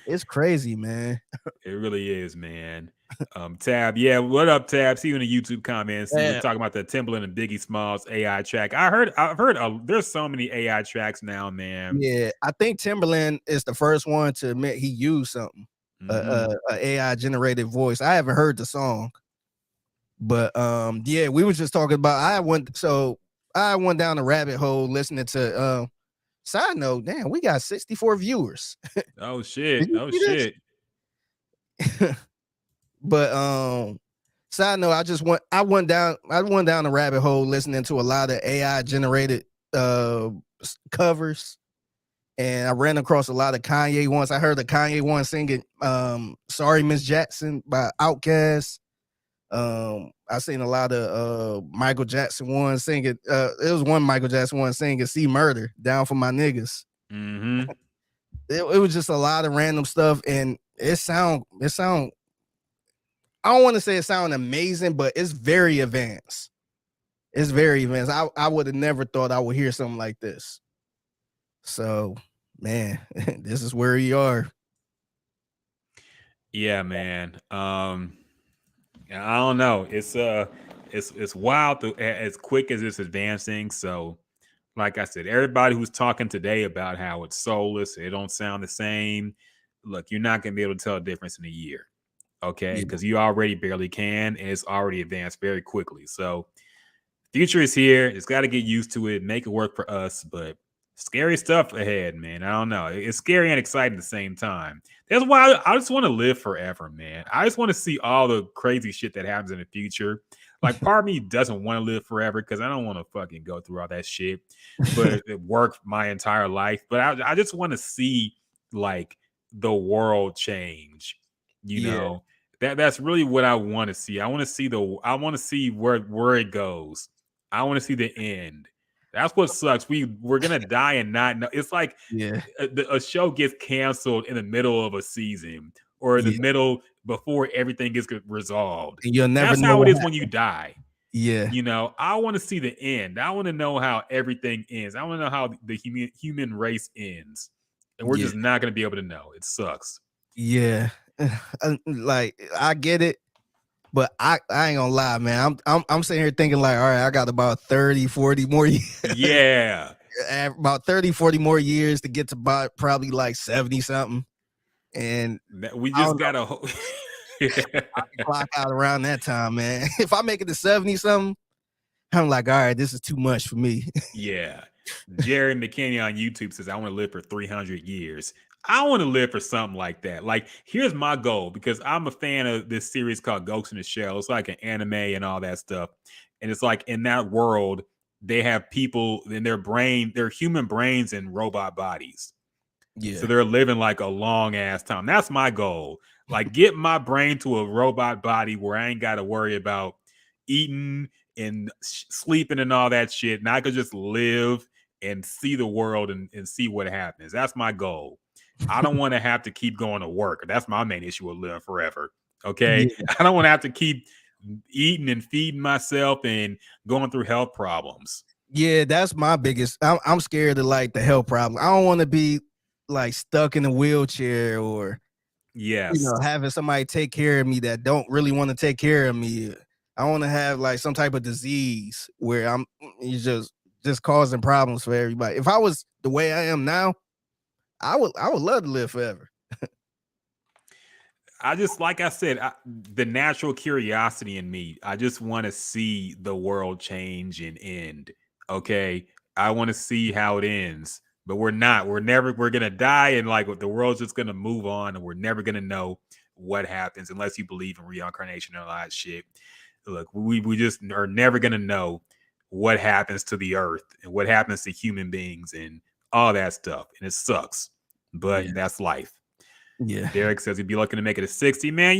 It's crazy, man. It really is, man. Tab, yeah, what up, Tab? See you in the YouTube comments. We're talking about the Timbaland and Biggie Smalls AI track. I've heard there's so many AI tracks now, man. Yeah, I think Timbaland is the first one to admit he used something, a AI generated voice. I haven't heard the song, but yeah, we were just talking about. I went down the rabbit hole listening to. Side note, damn, we got 64 viewers. Oh shit! Oh shit! But side note, I went down the rabbit hole listening to a lot of AI generated covers, and I ran across a lot of Kanye ones. I heard the Kanye one singing "Sorry Miss Jackson" by Outkast. I seen a lot of Michael Jackson one singing. It was one Michael Jackson one singing "See Murder" down for my niggas. Mm-hmm. It was just a lot of random stuff, and it sound. I don't want to say it sound amazing, but it's very advanced. It's very advanced. I would have never thought I would hear something like this. So, man, this is where we are. Yeah, man. I don't know. It's wild as quick as it's advancing. So, like I said, everybody who's talking today about how it's soulless, it don't sound the same. Look, you're not gonna be able to tell a difference in a year, okay? Because you already barely can, and it's already advanced very quickly. So, future is here. It's got to get used to it, make it work for us. But scary stuff ahead, man. I don't know. It's scary and exciting at the same time. That's why I just want to live forever, man. I just want to see all the crazy shit that happens in the future. Like, part of me doesn't want to live forever because I don't want to fucking go through all that shit. But it worked my entire life. But I just want to see, like, the world change. You know, that's really what I want to see. I want to see where it goes. I want to see the end. That's what sucks. We're gonna die and not know. It's like a show gets canceled in the middle of a season or in the middle before everything gets resolved. And you'll never That's know how it is when you die. Yeah. You know, I want to see the end. I want to know how everything ends. I want to know how the human race ends. And we're just not going to be able to know. It sucks. Yeah. Like, I get it, but I ain't gonna lie, man. I'm sitting here thinking like, all right, I got about 30, 40 more years. Yeah. About 30, 40 more years to get to about probably like 70 something. And We I just don't know. gotta. Clock out around that time, man. If I make it to 70 something, I'm like, all right, this is too much for me. Yeah. Jerry McKinney on YouTube says, I want to live for 300 years. I want to live for something like that. Like, here's my goal, because I'm a fan of this series called Ghost in the Shell. It's like an anime and all that stuff. And it's like in that world, they have people in their brain, their human brains in robot bodies. Yeah. So they're living like a long ass time. That's my goal. Like, get my brain to a robot body where I ain't got to worry about eating and sleeping and all that shit. And I could just live and see the world and see what happens. That's my goal. I don't want to have to keep going to work. That's my main issue with living forever. Okay. Yeah. I don't want to have to keep eating and feeding myself and going through health problems. Yeah, that's my biggest. I'm scared of like the health problem. I don't want to be like stuck in a wheelchair or having somebody take care of me that don't really want to take care of me. I want to have like some type of disease where I'm just causing problems for everybody. If I was the way I am now, I would love to live forever. I just, like I said, the natural curiosity in me, I just want to see the world change and end. Okay. I want to see how it ends, but we're not. We're going to die, and like the world's just going to move on, and we're never going to know what happens unless you believe in reincarnation and all that shit. Look, we just are never going to know what happens to the earth and what happens to human beings and all that stuff. And it sucks, but that's life. Yeah. Derek says he'd be looking to make it to 60. Man,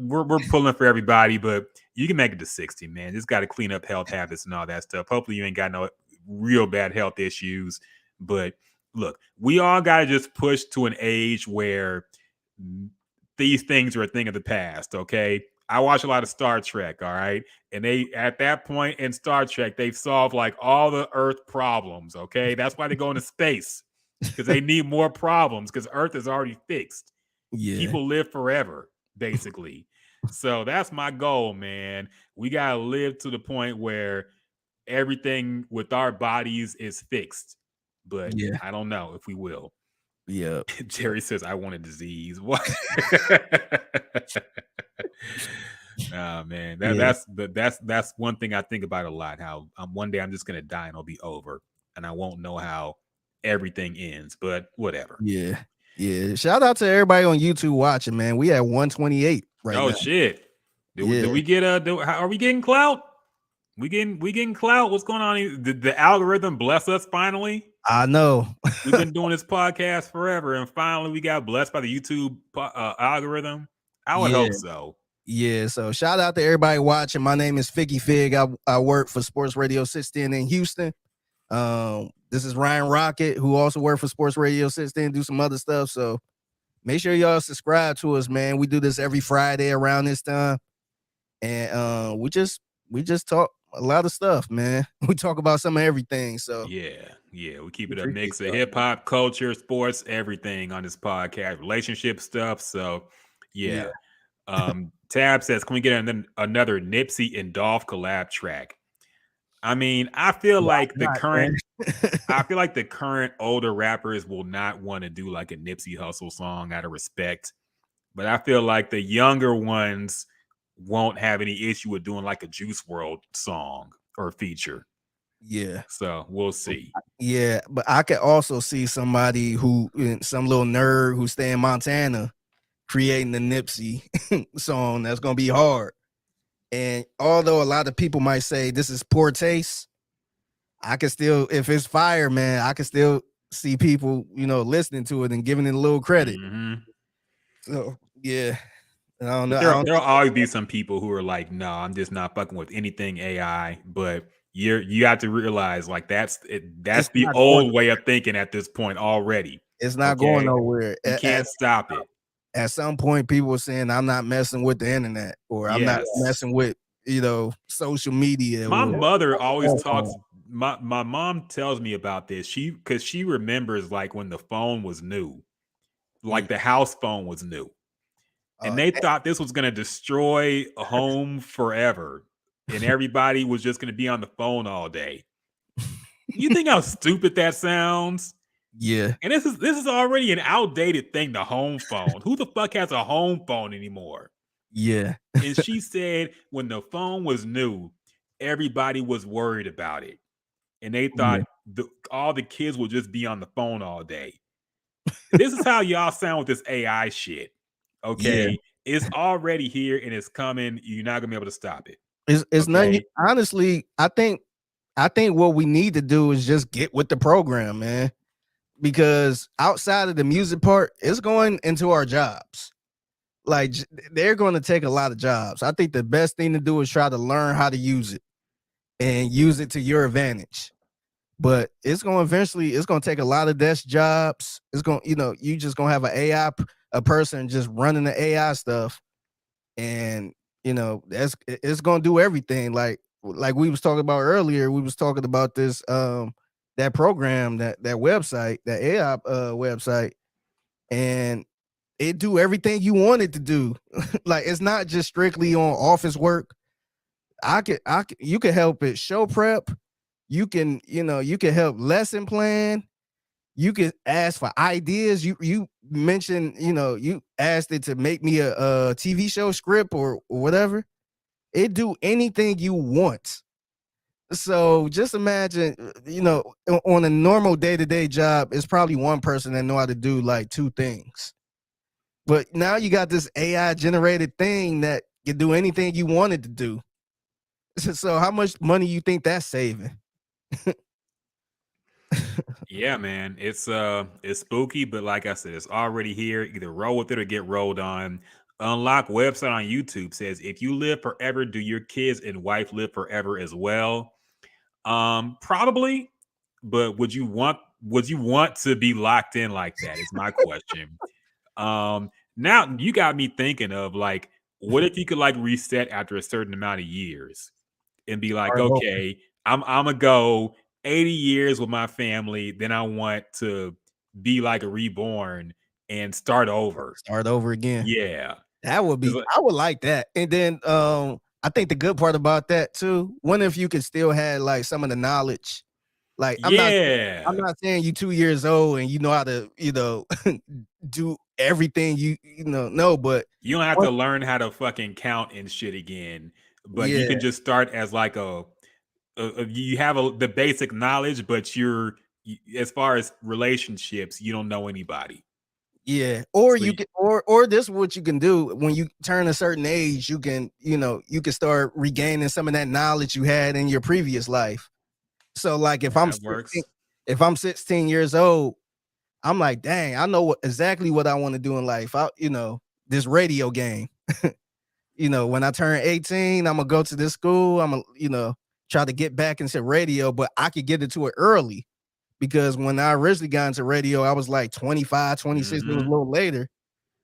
we're pulling for everybody, but you can make it to 60, man. Just got to clean up health habits and all that stuff. Hopefully you ain't got no real bad health issues. But look, we all got to just push to an age where these things are a thing of the past, okay? I watch a lot of Star Trek, all right? And they, at that point in Star Trek, they've solved like all the Earth problems, okay? That's why they go into space, because they need more problems, because Earth is already fixed. Yeah. People live forever, basically. So that's my goal, man. We got to live to the point where everything with our bodies is fixed. But I don't know if we will. Yeah. Jerry says, I want a disease. What? Oh man, that's one thing I think about a lot. How one day I'm just gonna die and it'll be over, and I won't know how everything ends. But whatever. Yeah. Shout out to everybody on YouTube watching, man. We at 128 right now. Oh shit! Did we get are we getting clout? We getting clout? What's going on? Did the algorithm bless us finally? I know. We've been doing this podcast forever, and finally we got blessed by the YouTube algorithm. I would hope so. Yeah, so shout out to everybody watching. My name is Figgy Fig. I work for Sportsradio 610 in Houston. This is Ryan Rockett, who also works for Sportsradio 610, do some other stuff. So make sure y'all subscribe to us, man. We do this every Friday around this time. And we just talk a lot of stuff, man. We talk about some of everything. So yeah, we keep it a mix of hip hop, culture, sports, everything on this podcast, relationship stuff. So yeah. Tab says, can we get another Nipsey and Dolph collab track? I mean, I feel like the current older rappers will not want to do like a Nipsey Hussle song out of respect, but I feel like the younger ones won't have any issue with doing like a Juice WRLD song or feature. Yeah. So we'll see. Yeah, but I could also see somebody some little nerd who stay in Montana creating the Nipsey song that's gonna be hard. And although a lot of people might say this is poor taste, I can still, if it's fire, man, I can still see people, listening to it and giving it a little credit. Mm-hmm. So yeah, I don't know. There'll always be some people who are like, no, I'm just not fucking with anything AI. But you have to realize like that's the old way of thinking at this point already. It's not going nowhere. You can't stop it. At some point, people were saying, I'm not messing with the internet, or I'm not messing with, social media. My mother always talks. My mom tells me about this. Because she remembers like when the phone was new, like the house phone was new. And they thought this was going to destroy a home forever. And everybody was just going to be on the phone all day. You think how stupid that sounds? Yeah. And this is already an outdated thing, the home phone. Who the fuck has a home phone anymore? Yeah. And she said when the phone was new, everybody was worried about it. And they thought all the kids would just be on the phone all day. This is how y'all sound with this AI shit. Okay. Yeah. It's already here and it's coming. You're not gonna be able to stop it. It's nothing. Okay. Honestly, I think what we need to do is just get with the program, man. Because outside of the music part, it's going into our jobs. Like they're going to take a lot of jobs. I think the best thing to do is try to learn how to use it and use it to your advantage. But it's going to take a lot of desk jobs. It's going, you just going to have a person just running the AI stuff. And, it's going to do everything. Like we was talking about earlier, we was talking about this, that program, that website, that AI website, and it do everything you want it to do. Like it's not just strictly on office work. You can help it show prep. You can help lesson plan. You can ask for ideas. You mentioned, you asked it to make me a TV show script or whatever. It do anything you want. So just imagine, on a normal day-to-day job, it's probably one person that know how to do like two things. But now you got this AI generated thing that can do anything you wanted to do. So how much money you think that's saving? Yeah, man. It's spooky, but like I said, it's already here. Either roll with it or get rolled on. Unlock website on YouTube says if you live forever, do your kids and wife live forever as well? Probably, but would you want to be locked in like that? Is my question. Now you got me thinking of like, what if you could like reset after a certain amount of years and be like, okay, I'm gonna go 80 years with my family, then I want to be like a reborn and start over. Start over again. Yeah. That would be, I would like that. And then I think the good part about that too, what if you could still have like some of the knowledge? Like I'm not saying you 2 years old and you know how to, do everything no, but you don't have to learn how to fucking count and shit again. But you can just start as like you have the basic knowledge, but as far as relationships, you don't know anybody. Yeah, or so you can, or this is what you can do when you turn a certain age. You can, you can start regaining some of that knowledge you had in your previous life. So, like, if I'm 16 years old, I'm like, dang, I know exactly what I want to do in life. This radio game. When I turn 18, I'm gonna go to this school. I'm gonna, try to get back into radio, but I could get into it early. Because when I originally got into radio, I was like 25, 26, it was a little later.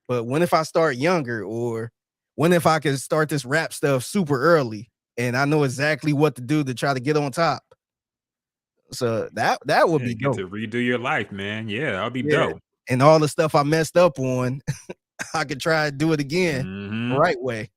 But when if I start younger, or when if I can start this rap stuff super early and I know exactly what to do to try to get on top. So that would be dope. To redo your life, man. Yeah, that'll be dope. And all the stuff I messed up on, I could try to do it again the right way.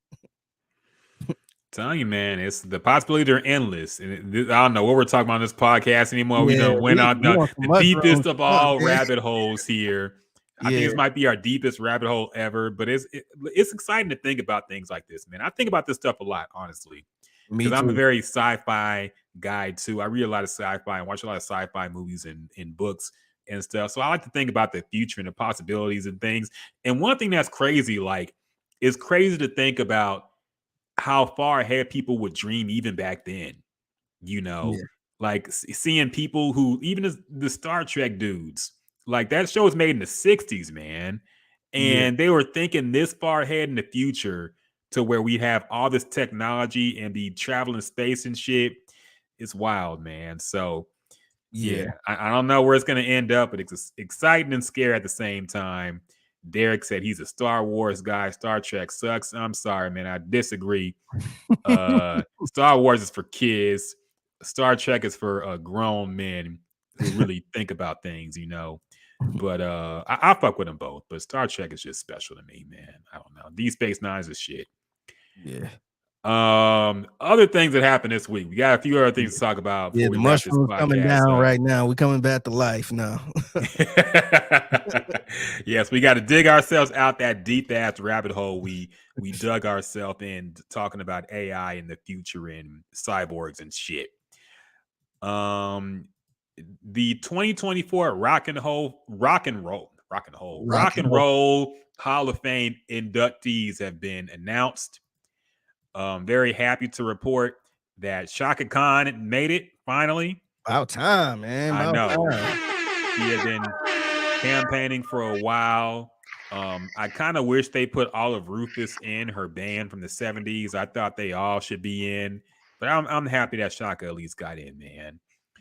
Telling you, man, it's the possibilities are endless. And I don't know what we're talking about on this podcast anymore. We done went on the deepest of all rabbit holes here. I think this might be our deepest rabbit hole ever, but it's exciting to think about things like this, man. I think about this stuff a lot, honestly. Because I'm a very sci-fi guy too. I read a lot of sci-fi and watch a lot of sci-fi movies and books and stuff. So I like to think about the future and the possibilities and things. And one thing that's crazy, like, it's crazy to think about how far ahead people would dream even back then, like seeing people who, even the Star Trek dudes, like that show was made in the 60s, man. And they were thinking this far ahead in the future to where we have all this technology and be traveling space and shit. It's wild, man. So I don't know where it's going to end up, but it's exciting and scary at the same time. Derek said he's a Star Wars guy. Star Trek sucks. I'm sorry, man. I disagree. Star Wars is for kids. Star Trek is for grown men who really think about things, But I fuck with them both. But Star Trek is just special to me, man. I don't know. Deep Space Nine is shit. Yeah. Other things that happened this week. We got a few other things to talk about Yeah, before the we wrap this mushroom's coming podcast down up. right now. We're coming back to life now. Yes, we got to dig ourselves out that deep ass rabbit hole we dug ourselves in talking about AI in the future and cyborgs and shit. The 2024 Rock and Roll Hall of Fame inductees have been announced. Very happy to report that Shaka Khan made it finally. About time, man. I About know. time. He had been campaigning for a while. I kind of wish they put Olive Rufus in, her band from the 70s. I thought they all should be in, but I'm happy that Shaka at least got in, man.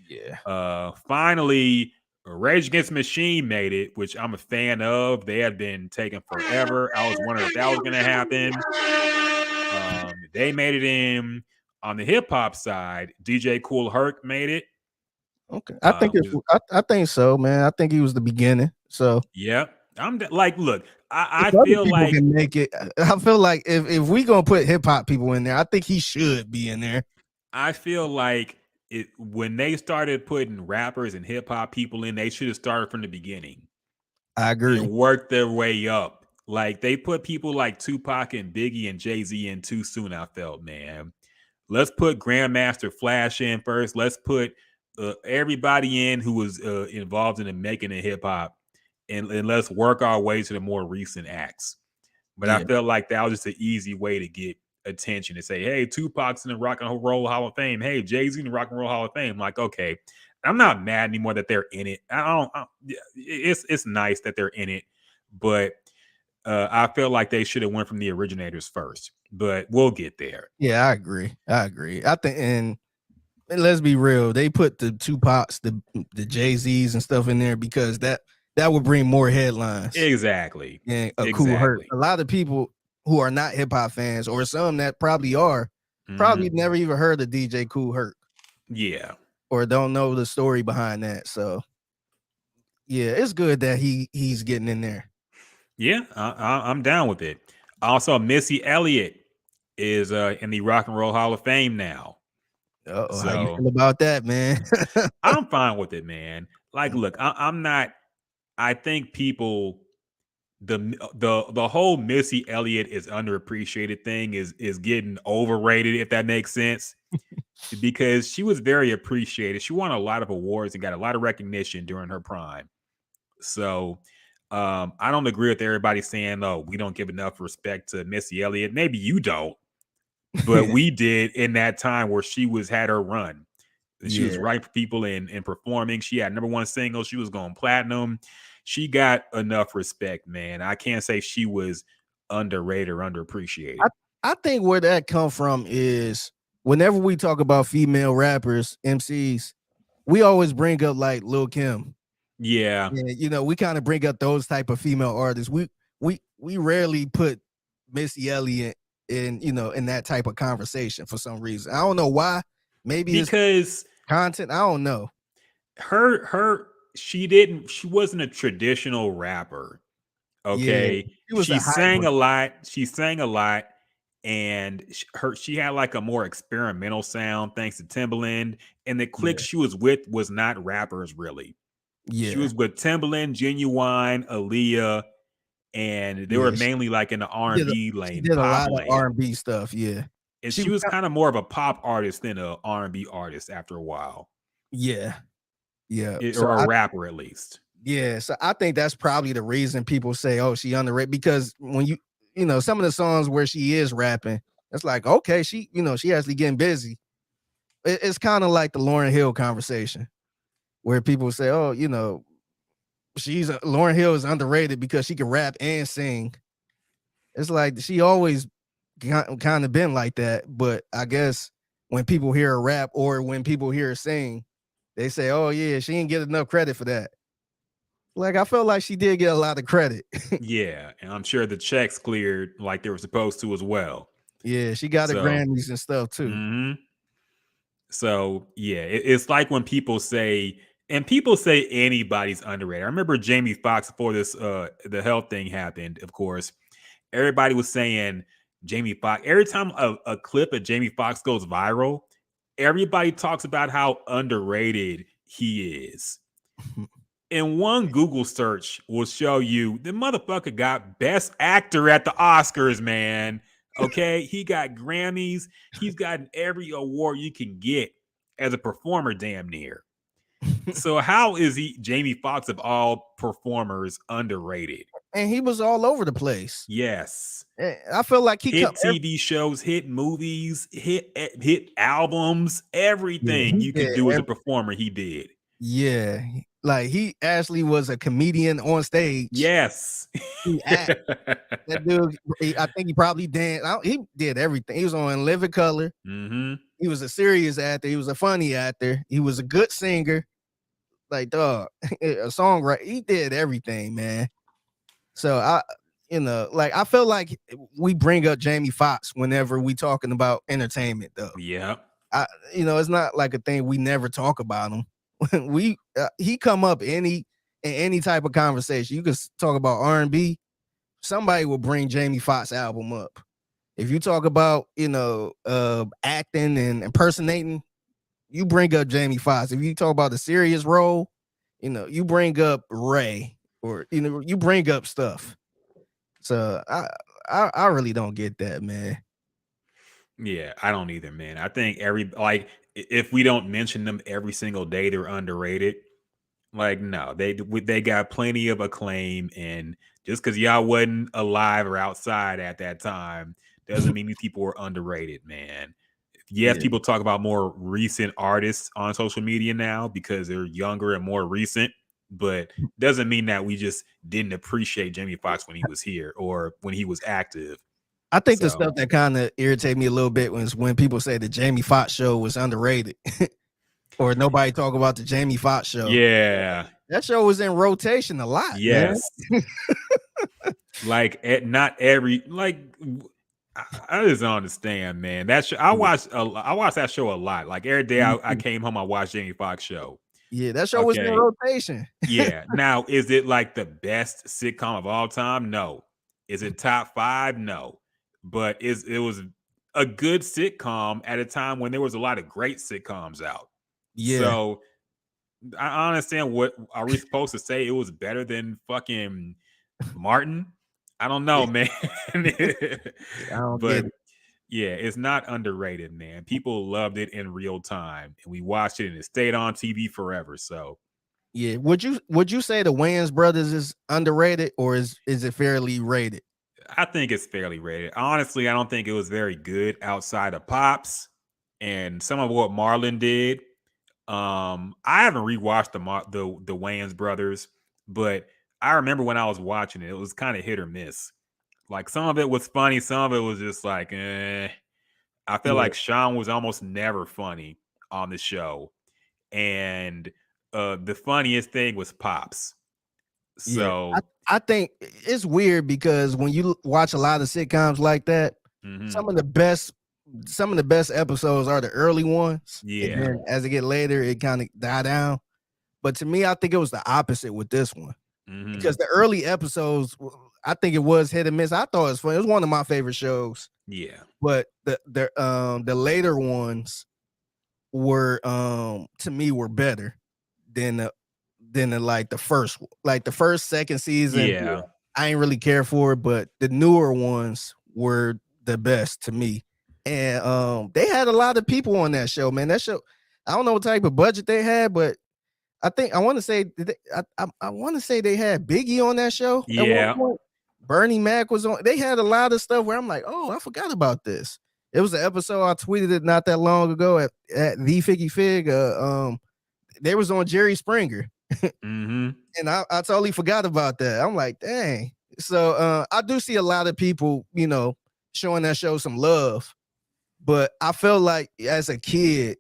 Yeah. Finally, Rage Against the Machine made it, which I'm a fan of. They had been taking forever. I was wondering if that was going to happen. They made it in. On the hip hop side, DJ Kool Herc made it. Okay. I think I think so, man. I think he was the beginning. So yeah. Look, I if other feel people like can make it. I feel like if we gonna put hip hop people in there, I think he should be in there. I feel like when they started putting rappers and hip hop people in, they should have started from the beginning. I agree. And worked their way up. Like they put people like Tupac and Biggie and Jay-Z in too soon, I felt, man. Let's put Grandmaster Flash in first. Let's put everybody in who was involved in the making of hip hop, and let's work our way to the more recent acts. But I felt like that was just an easy way to get attention to say, hey, Tupac's in the Rock and Roll Hall of Fame. Hey, Jay-Z in the Rock and Roll Hall of Fame. Like, okay, I'm not mad anymore that they're in it. It's nice that they're in it, but I feel like they should have went from the originators first. But we'll get there. Yeah, I agree. I think, and let's be real, they put the Tupacs, the Jay-Z's and stuff in there because that would bring more headlines. Exactly. And Kool Herc. A lot of people who are not hip hop fans, or some that probably are, probably never even heard of DJ Kool Herc. Yeah. Or don't know the story behind that. So yeah, it's good that he's getting in there. Yeah, I'm down with it. Also, Missy Elliott is in the Rock and Roll Hall of Fame now. So, how you feel about that, man? I'm fine with it, man. Like, look, I'm not. I think people, the whole Missy Elliott is underappreciated thing is getting overrated, if that makes sense, because she was very appreciated. She won a lot of awards and got a lot of recognition during her prime. So I don't agree with everybody saying, oh, we don't give enough respect to Missy Elliott. Maybe you don't, but we did in that time where she had her run. She was writing for people and performing. She had #1 single. She was going platinum. She got enough respect, man. I can't say she was underrated or underappreciated. I think where that come from is whenever we talk about female rappers, MCs, we always bring up like Lil' Kim. Yeah. And, we kind of bring up those type of female artists. We rarely put Missy Elliott in that type of conversation for some reason. I don't know why. Maybe because it's content. I don't know. She wasn't a traditional rapper. Okay. Yeah, she sang a lot. She sang a lot. And she had like a more experimental sound thanks to Timbaland. And the clique she was with was not rappers, really. Yeah. She was with Timbaland, Genuine, Aaliyah, and they were mainly like in the R&B lane. She did a lot of R&B stuff, yeah. And she was kind of more of a pop artist than a R&B artist after a while. Yeah. Yeah. Or a rapper at least. Yeah. So I think that's probably the reason people say, oh, she underrated, because when some of the songs where she is rapping, it's like, okay, she actually getting busy. It's kind of like the Lauryn Hill conversation where people say, oh, Lauryn Hill is underrated because she can rap and sing. It's like she always kind of been like that, but I guess when people hear her rap or when people hear her sing, they say, oh yeah, she didn't get enough credit for that. Like, I felt like she did get a lot of credit. Yeah, and I'm sure the checks cleared like they were supposed to as well. Yeah, she got the Grammys and stuff too. Mm-hmm. So yeah, it's like when people say anybody's underrated. I remember Jamie Foxx before this the health thing happened, of course. Everybody was saying Jamie Foxx. Every time a clip of Jamie Foxx goes viral, everybody talks about how underrated he is. And one Google search will show you the motherfucker got Best Actor at the Oscars, man. Okay, he got Grammys. He's gotten every award you can get as a performer, damn near. So how is he, Jamie Foxx of all performers, underrated? And he was all over the place. Yes. I feel like he hit TV shows, hit movies, hit albums, everything you could do as a performer, he did. Yeah, like he actually was a comedian on stage. Yes. That dude, I think he probably danced. He did everything. He was on Living Color. Mm-hmm. He was a serious actor. He was a funny actor. He was a good singer. Like, dog, a songwriter. He did everything, man. So I feel like we bring up Jamie Foxx whenever we talking about entertainment, though. Yeah. It's not like a thing we never talk about him. He come up in any type of conversation. You can talk about R&B, somebody will bring Jamie Foxx album up. If you talk about acting and impersonating, you bring up Jamie Foxx. If you talk about a serious role, you bring up Ray, or you bring up stuff. So I really don't get that, man. Yeah, I don't either, man. I think if we don't mention them every single day, they're underrated. Like, no, they got plenty of acclaim, and just because y'all wasn't alive or outside at that time doesn't mean these people were underrated, man. Yes, people talk about more recent artists on social media now because they're younger and more recent, but doesn't mean that we just didn't appreciate Jamie Foxx when he was here or when he was active. I think the stuff that kind of irritated me a little bit was when people say the Jamie Foxx show was underrated or nobody talk about the Jamie Foxx show. Yeah. That show was in rotation a lot. Yes. Not every, I just don't understand, man. That show, I watched that show a lot. Like every day I came home, I watched Jamie Foxx show. Yeah, that show was in rotation. Yeah. Now, is it like the best sitcom of all time? No. Is it top 5? No. But it was a good sitcom at a time when there was a lot of great sitcoms out. Yeah. So I understand. What are we supposed to say? It was better than fucking Martin? I don't know, man. But yeah, it's not underrated, man. People loved it in real time, and we watched it, and it stayed on TV forever. So yeah, would you say the Wayans brothers is underrated, or is it fairly rated? I think it's fairly rated. Honestly, I don't think it was very good outside of Pops and some of what Marlon did. I haven't rewatched the Wayans brothers, but I remember when I was watching it, it was kind of hit or miss. Like some of it was funny, some of it was just like, I feel like Sean was almost never funny on the show, and the funniest thing was Pops. So I think it's weird because when you watch a lot of sitcoms like that, some of the best episodes are the early ones. Yeah. And then as it get later, it kind of die down. But to me, I think it was the opposite with this one. Because the early episodes, I think it was hit and miss. I thought it was fun. It was one of my favorite shows. Yeah. But the later ones were to me were better than the first second season. Yeah. I ain't really care for it, but the newer ones were the best to me. And they had a lot of people on that show, man. That show, I don't know what type of budget they had, but I want to say they had Biggie on that show. Yeah. Bernie Mac was on. They had a lot of stuff where I'm like, oh, I forgot about this. It was an episode I tweeted it not that long ago at the Figgy Fig. They was on Jerry Springer. And I totally forgot about that. I'm like, dang. So I do see a lot of people, showing that show some love. But I felt like as a kid,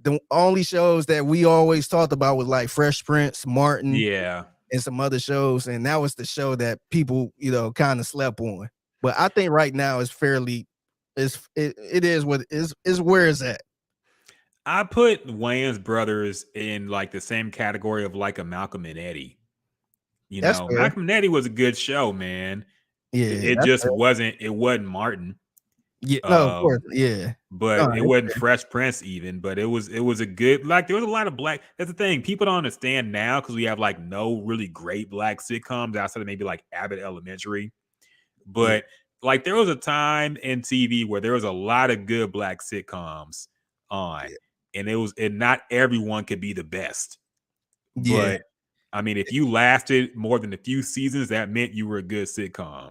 the only shows that we always talked about was like Fresh Prince, Martin, and some other shows. And that was the show that people, kind of slept on. But I think right now it's fairly, it is what is where it's at. I put Wayans brothers in like the same category of like a Malcolm and Eddie. Malcolm and Eddie was a good show, man. Yeah, it wasn't Martin. Yeah, no, of course, Um, yeah. but No, it wasn't Fresh Prince even, but it was a good, like, there was a lot of black. That's the thing, people don't understand now because we have like no really great black sitcoms outside of maybe like Abbott Elementary. yeah, But like there was a time in TV where there was a lot of good black sitcoms on, yeah, and not everyone could be the best. yeah, But I mean, if you lasted more than a few seasons, that meant you were a good sitcom.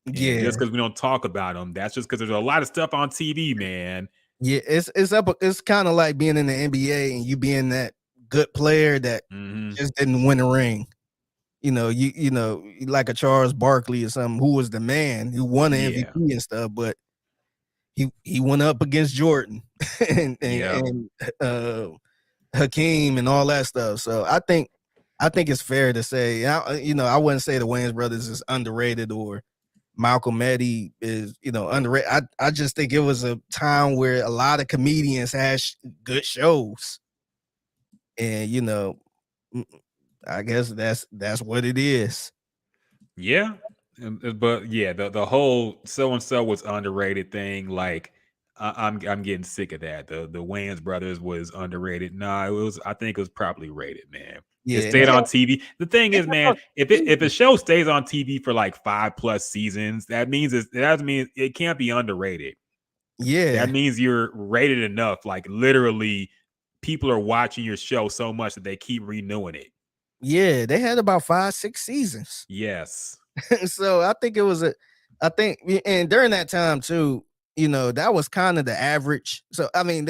And yeah, just because we don't talk about them, that's just because there's a lot of stuff on TV, man. yeah. It's kind of like being in the NBA and you being that good player that Hmm. just didn't win a ring. You know, like a Charles Barkley or something, who was the man who won the Yeah. MVP and stuff, but he went up against Jordan and Yep. uh Hakeem and all that stuff. So I think it's fair to say, I wouldn't say the Wayans brothers is underrated or Malcolm Eddie is, underrated. I just think it was a time where a lot of comedians had good shows, and mm, I guess that's what it is. Yeah. But yeah, the whole so and so was underrated thing, like I'm getting sick of that. The Wayans brothers was underrated. Nah, I think it was properly rated, man. It Yeah, and stayed on TV. The thing they is, kept man, on if a TV. show stays on TV for like 5+ seasons, that means it can't be underrated. That Yeah, means you're rated enough. Like literally, people are watching your show so much that they keep renewing it. yeah, they had about 5-6 seasons. Yes. So I think, and during that time too, that was kind of the average. So I mean,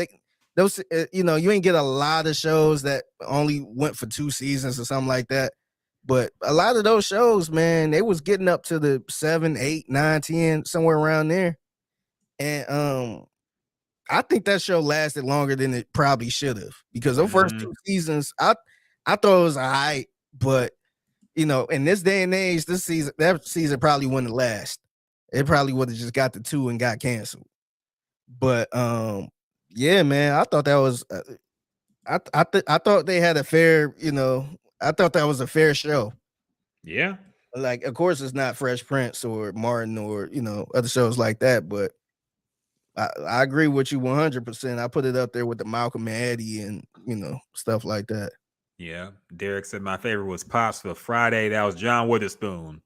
you ain't get a lot of shows that only went for 2 seasons or something like that. But a lot of those shows, man, they was getting up to the 7, 8, 9, 10, somewhere around there. And I think that show lasted longer than it probably should have, because those first Mhm. 2 seasons, I thought it was all right, but in this day and age, that season probably wouldn't last. It probably would have just got the 2 and got canceled. But yeah, man, I thought that was I thought they had a fair, I thought that was a fair show. Yeah. Like, of course, it's not Fresh Prince or Martin or other shows like that, but I agree with you 100%. I put it up there with the Malcolm and Eddie and stuff like that. Yeah. Derek said my favorite was Pops for Friday. That was John Witherspoon.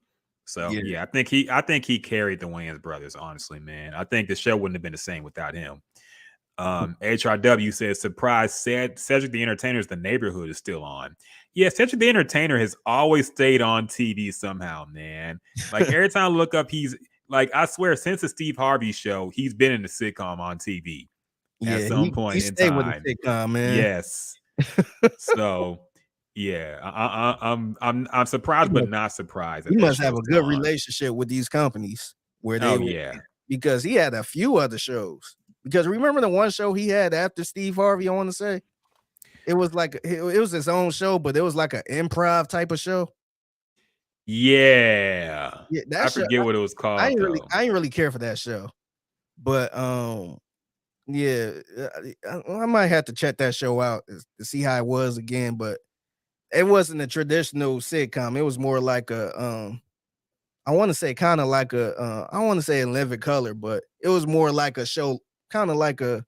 So Yeah, yeah, I think he carried the Wayans brothers, honestly, man. I think the show wouldn't have been the same without him. HRW says, surprise, Cedric the Entertainer's The Neighborhood is still on. Yeah, Cedric the Entertainer has always stayed on TV somehow, man. Like every time I look up, he's like, I swear, since the Steve Harvey show, he's been in the sitcom on TV at yeah, some he point in stayed with the time. sitcom, man. Yes. So yeah, I'm surprised, but not surprised He that must have show's a still good on. relationship with these companies where they Oh would, yeah. because he had a few other shows. Because remember the one show he had after Steve Harvey, I want to say it was like it was his own show, but it was like an improv type of show. Yeah. Yeah, I that show forget what it was called though. I ain't really care for that show. But yeah, I might have to check that show out to see how it was again. But it wasn't a traditional sitcom. It was more like a I want to say kind of like a I want to say in Living Color, but it was more like a show, kind of like a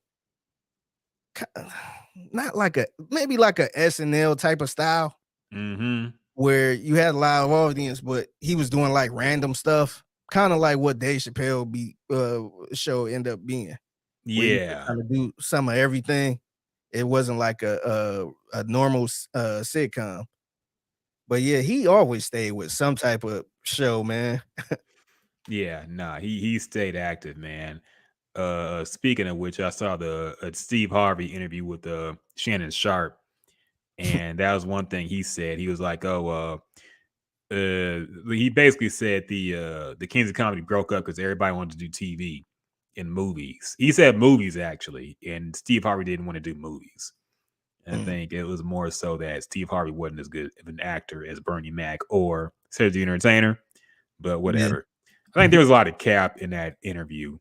not like a maybe like a SNL type of style Mm-hmm. where you had a live audience, but he was doing like random stuff, kind of like what Dave Chappelle show end up being, where you could Yeah. kind of do some of everything. It wasn't like a normal sitcom. But yeah, he always stayed with some type of show, man. Yeah. Nah, he stayed active, man. Speaking of which, I saw the Steve Harvey interview with Shannon Sharp, and that was one thing he said. He was like, "Oh, he basically said the Kings of Comedy broke up because everybody wanted to do TV and movies." He said movies actually, and Steve Harvey didn't want to do movies. I Mm, think it was more so that Steve Harvey wasn't as good of an actor as Bernie Mac or Cedric the Entertainer, but yeah. whatever. I think there was a lot of cap in that interview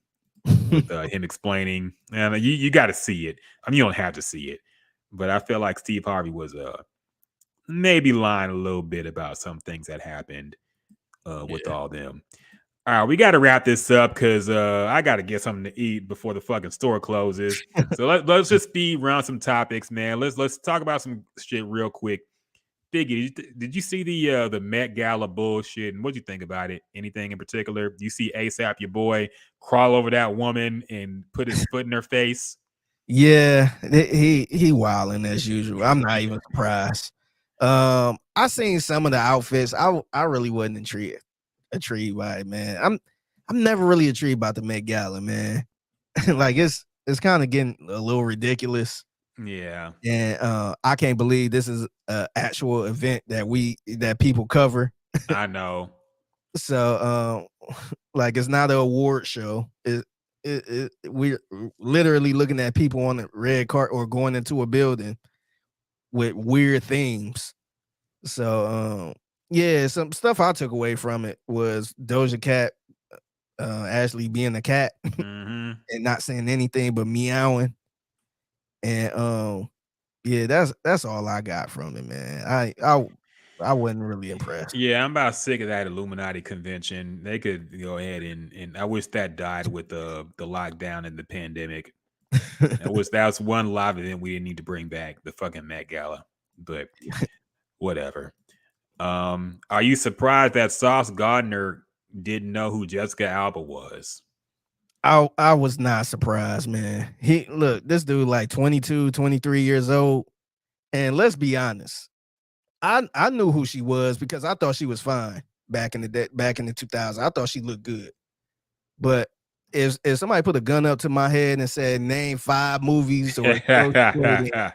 with him explaining. And you got to see it. I mean, you don't have to see it, but I feel like Steve Harvey was maybe lying a little bit about some things that happened with all them. All right, we got to wrap this up because I got to get something to eat before the fucking store closes. So let's just speed run some topics, man. Let's talk about some shit real quick. Figgy, did you see the Met Gala bullshit? And what'd you think about it? Anything in particular? You see ASAP, your boy, crawl over that woman and put his foot in her face? Yeah, he wilding as usual. I'm not even surprised. I seen some of the outfits. I really wasn't intrigued by it, man. I'm never really intrigued about the Met Gala, man. Like it's kind of getting a little ridiculous. Yeah. And I can't believe this is an actual event that people cover. I know. So like it's not an award show. We're literally looking at people on the red cart or going into a building with weird themes. So yeah, some stuff I took away from it was Doja Cat Ashley being a cat and not saying anything but meowing. And yeah, that's all I got from it, man. I wasn't really impressed. Yeah, I'm about sick of that Illuminati convention. They could go ahead and I wish that died with the lockdown and the pandemic. I wish that was one live event we didn't need to bring back, the fucking Met Gala. But whatever. Are you surprised that Sauce Gardner didn't know who Jessica Alba was? I was not surprised, man. This dude like 22, 23 years old. And let's be honest. I knew who she was because I thought she was fine back in the 2000s. I thought she looked good. But if somebody put a gun up to my head and said name 5 movies or the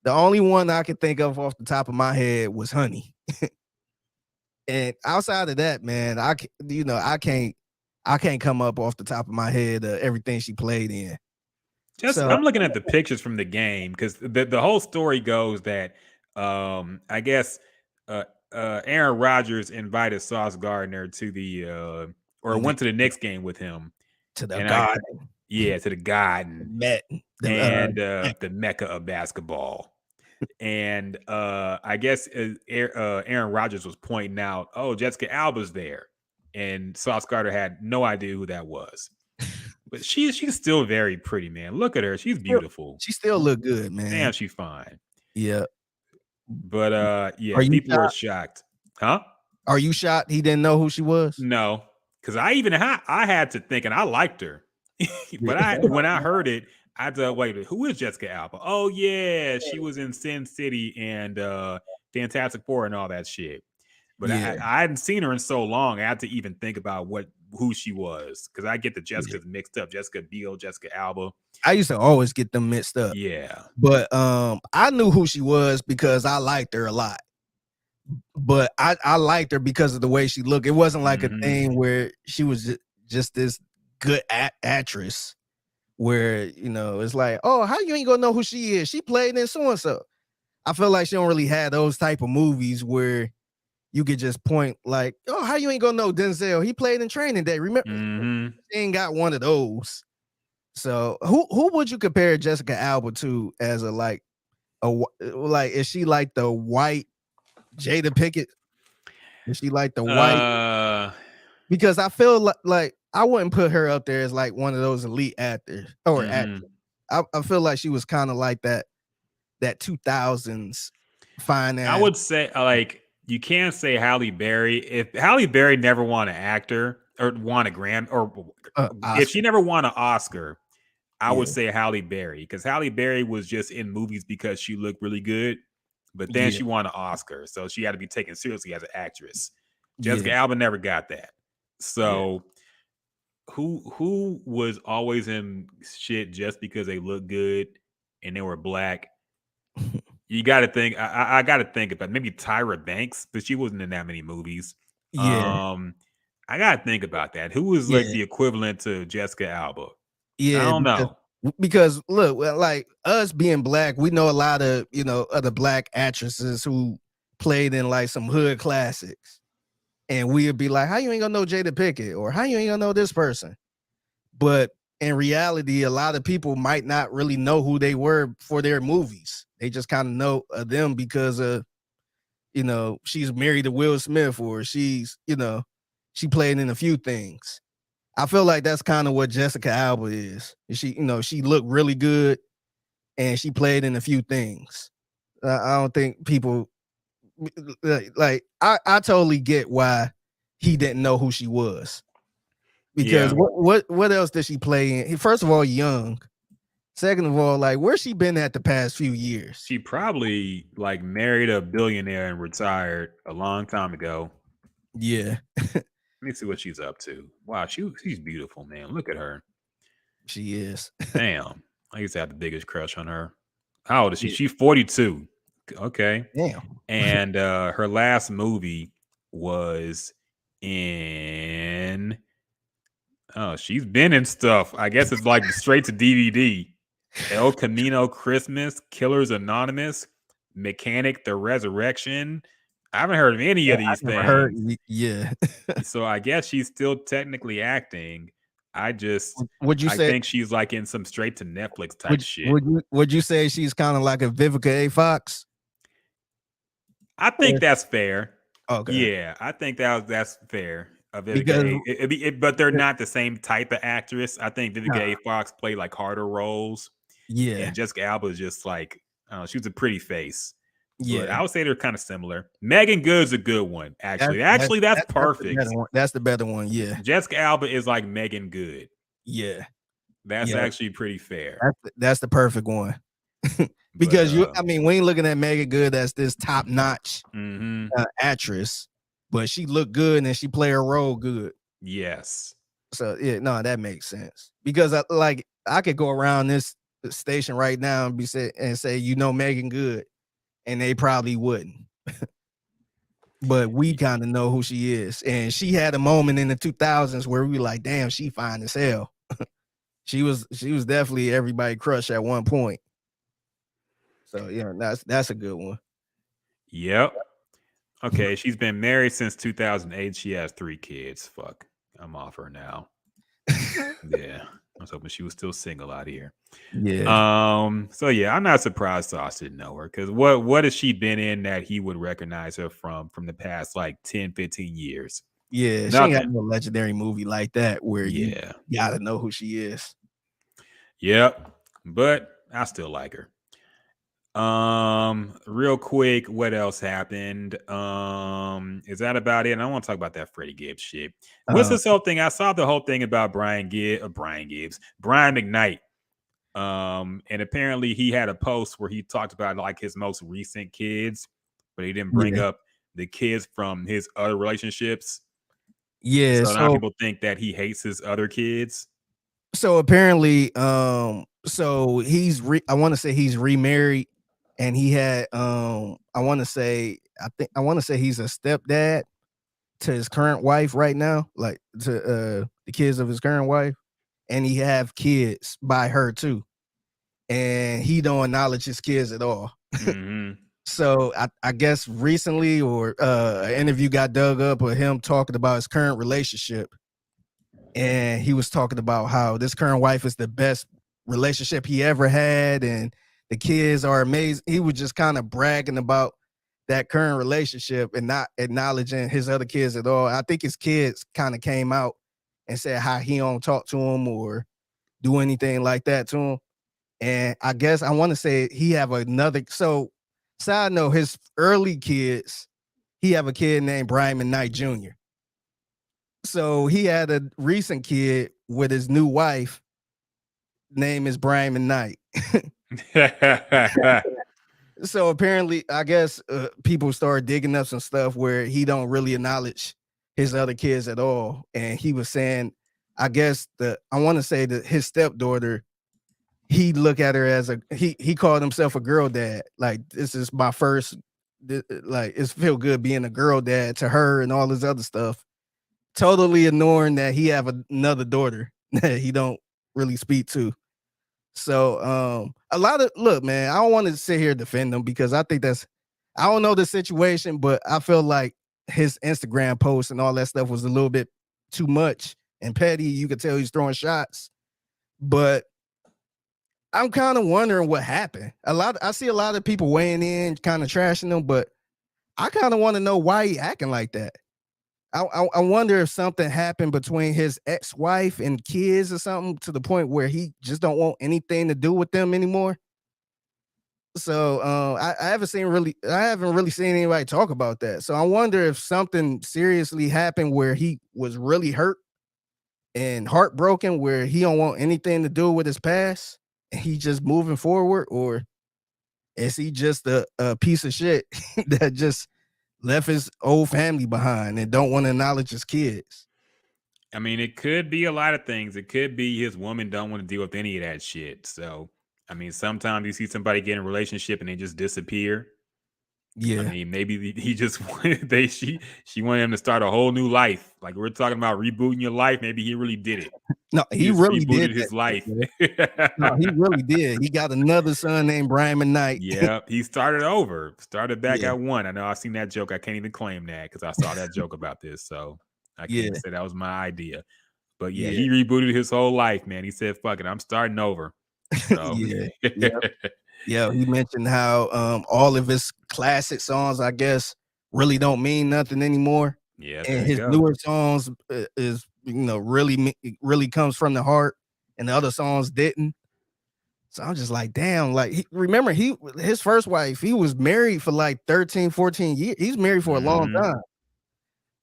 only one I could think of off the top of my head was Honey. And outside of that, man, I can't come up off the top of my head everything she played in. I'm looking at the pictures from the game because the whole story goes that I guess Aaron Rodgers invited Sauce Gardner to the went to the next game with him to the Garden. To the Garden, the Mecca of basketball. And I guess Aaron Rodgers was pointing out, oh, Jessica Alba's there. And Sauce Gardner had no idea who that was. But she's still very pretty, man. Look at her. She's beautiful. She still look good, man. Damn, she's fine. Yeah. But yeah, people are shocked. Huh? Are you shocked he didn't know who she was? No. Because I had to think, and I liked her. But when I heard it, I thought, wait, who is Jessica Alba? Oh, yeah, she was in Sin City and Fantastic Four and all that shit. But yeah. I hadn't seen her in so long. I had to even think about who she was because I get the Jessicas mixed up. Jessica Biel, Jessica Alba. I used to always get them mixed up. Yeah. But I knew who she was because I liked her a lot. But I liked her because of the way she looked. It wasn't like a thing where she was just this good actress where, it's like, oh, how you ain't gonna know who she is? She played in so-and-so. I feel like she don't really have those type of movies where you could just point like, oh, how you ain't gonna know Denzel? He played in Training Day. Remember, she ain't got one of those. So who would you compare Jessica Alba to as is she like the white Jada Pinkett? Is she like the white? Because I feel like I wouldn't put her up there as like one of those elite actors or actors. I feel like she was kind of like that 2000s fine ass. I would say you can't say Halle Berry. If Halle Berry never won an actor or won a Grammy or if she never won an Oscar, I would say Halle Berry because Halle Berry was just in movies because she looked really good, but then she won an Oscar, so she had to be taken seriously as an actress. Jessica Alba never got that. So who was always in shit just because they look good and they were black? You got to think. I got to think about maybe Tyra Banks, but she wasn't in that many movies. Yeah. I got to think about that. Who was like the equivalent to Jessica Alba? Yeah, I don't know. Because look, like us being black, we know a lot of other black actresses who played in like some hood classics, and we'd be like, "How you ain't gonna know Jada Pinkett?" or "How you ain't gonna know this person?" But in reality, a lot of people might not really know who they were for their movies. They just kind of know them because of, she's married to Will Smith or she's, she played in a few things. I feel like that's kind of what Jessica Alba is. She, she looked really good, and she played in a few things. I don't think people like. I totally get why he didn't know who she was, because what else did she play in? First of all, young. Second of all, like, where's she been at the past few years? She probably like married a billionaire and retired a long time ago. Yeah. Let me see what she's up to. Wow, she's beautiful, man. Look at her. She is. Damn. I used to have the biggest crush on her. How old is she? Yeah. She's 42. Okay. Damn. And her last movie was in she's been in stuff. I guess it's like straight to DVD. El Camino Christmas, Killers Anonymous, Mechanic the Resurrection. I haven't heard of any of these things. Yeah. So I guess she's still technically acting. I say, think she's like in some straight to Netflix type shit. Would you say she's kind of like a Vivica A. Fox? I think that's fair. Okay. Yeah, I think that's fair. But they're not the same type of actress. I think Vivica A. Fox played like harder roles. Yeah. And Jessica Alba is just like, I don't know, she was a pretty face. Yeah. But I would say they're kind of similar. Megan Good's a good one, actually. That's perfect. That's the better one, yeah. Jessica Alba is like Megan Good. Yeah. That's actually pretty fair. That's the perfect one. Because we ain't looking at Megan Good as this top-notch actress, but she looked good and she played her role good. Yes. So that makes sense. Because I could go around this station right now and say Megan Good, and they probably wouldn't. But we kind of know who she is, and she had a moment in the 2000s where we were like, damn, she fine as hell. She was definitely everybody crush at one point. So that's a good one. Yep. Okay, she's been married since 2008. She has 3 kids. Fuck, I'm off her now. Yeah, I was hoping she was still single out here. Yeah. So yeah, I'm not surprised Sauce didn't know her, because what has she been in that he would recognize her from the past like 10, 15 years? Yeah, she ain't got no legendary movie like that where you gotta know who she is. Yep, but I still like her. Real quick, what else happened? Is that about it? And I want to talk about that Freddie Gibbs shit. What's this whole thing? I saw the whole thing about Brian McKnight. And apparently he had a post where he talked about like his most recent kids, but he didn't bring up the kids from his other relationships. Yeah, so a lot of people think that he hates his other kids. So apparently, so he's I want to say he's remarried, and he had I want to say he's a stepdad to his current wife right now, like to the kids of his current wife, and he have kids by her too, and he don't acknowledge his kids at all. Mm-hmm. So I guess recently, or an interview got dug up of him talking about his current relationship. And he was talking about how this current wife is the best relationship he ever had, and the kids are amazing. He was just kind of bragging about that current relationship and not acknowledging his other kids at all. I think his kids kind of came out and said how he don't talk to him or do anything like that to him. And I guess I want to say he have another. So side note, his early kids, he have a kid named Brian McKnight Jr. So he had a recent kid with his new wife. Name is Brian McKnight. So apparently, I guess people started digging up some stuff where he don't really acknowledge his other kids at all. And he was saying, I guess I want to say that his stepdaughter, he look at her as he called himself a girl dad. Like, this is my first, like, it's feel good being a girl dad to her and all this other stuff. Totally ignoring that he have another daughter that he don't really speak to. So look, man, I don't want to sit here and defend him because I think I don't know the situation, but I feel like his Instagram posts and all that stuff was a little bit too much and petty. You could tell he's throwing shots, but I'm kind of wondering what happened. I see a lot of people weighing in, kind of trashing him, but I kind of want to know why he acting like that. I wonder if something happened between his ex-wife and kids or something to the point where he just don't want anything to do with them anymore. So I haven't really seen anybody talk about that. So I wonder if something seriously happened where he was really hurt and heartbroken, where he don't want anything to do with his past and he just moving forward, or is he just a piece of shit that just left his old family behind and don't want to acknowledge his kids? I mean, it could be a lot of things. It could be his woman don't want to deal with any of that shit. So, I mean, sometimes you see somebody get in a relationship and they just disappear. Yeah. I mean, maybe he just wanted she wanted him to start a whole new life. Like we're talking about rebooting your life. Maybe he really did it. No, he really rebooted did his life. No, he really did. He got another son named Brian McKnight. Yeah, he started over. Started back at one. I know I've seen that joke. I can't even claim that because I saw that joke about this. So I can't say that was my idea. But yeah, he rebooted his whole life, man. He said, fuck it, I'm starting over. So Yeah, he mentioned how all of his classic songs, I guess, really don't mean nothing anymore. Yeah, and his newer songs is really comes from the heart, and the other songs didn't. So I'm just like, damn, like remember his first wife, he was married for like 13, 14 years. He's married for a long time.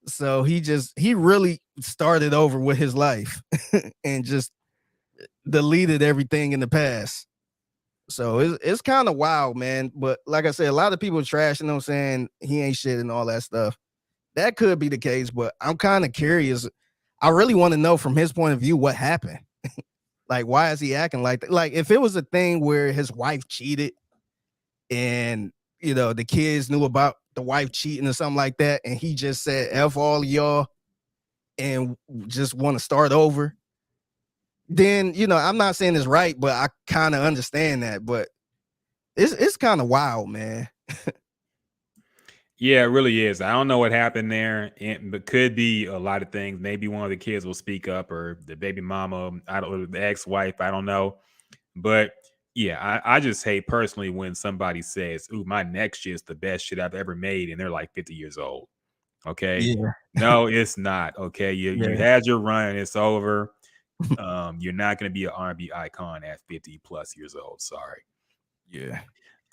So he really started over with his life and just deleted everything in the past. So it's kind of wild, man. But like I said, a lot of people trashing him, saying he ain't shit and all that stuff. That could be the case, but I'm kind of curious. I really want to know from his point of view what happened. Like, why is he acting like that? Like, if it was a thing where his wife cheated and, the kids knew about the wife cheating or something like that, and he just said, F all y'all and just want to start over, then, I'm not saying it's right, but I kind of understand that. But it's kind of wild, man. Yeah, it really is. I don't know what happened there, but could be a lot of things. Maybe one of the kids will speak up, or the baby mama, the ex-wife, I don't know. But yeah, I just hate personally when somebody says, "Ooh, my next shit's the best shit I've ever made," and they're like 50 years old. Okay, Yeah. No, it's not. Okay, you had your run, it's over. You're not going to be an R&B icon at 50 plus years old. Sorry. Yeah.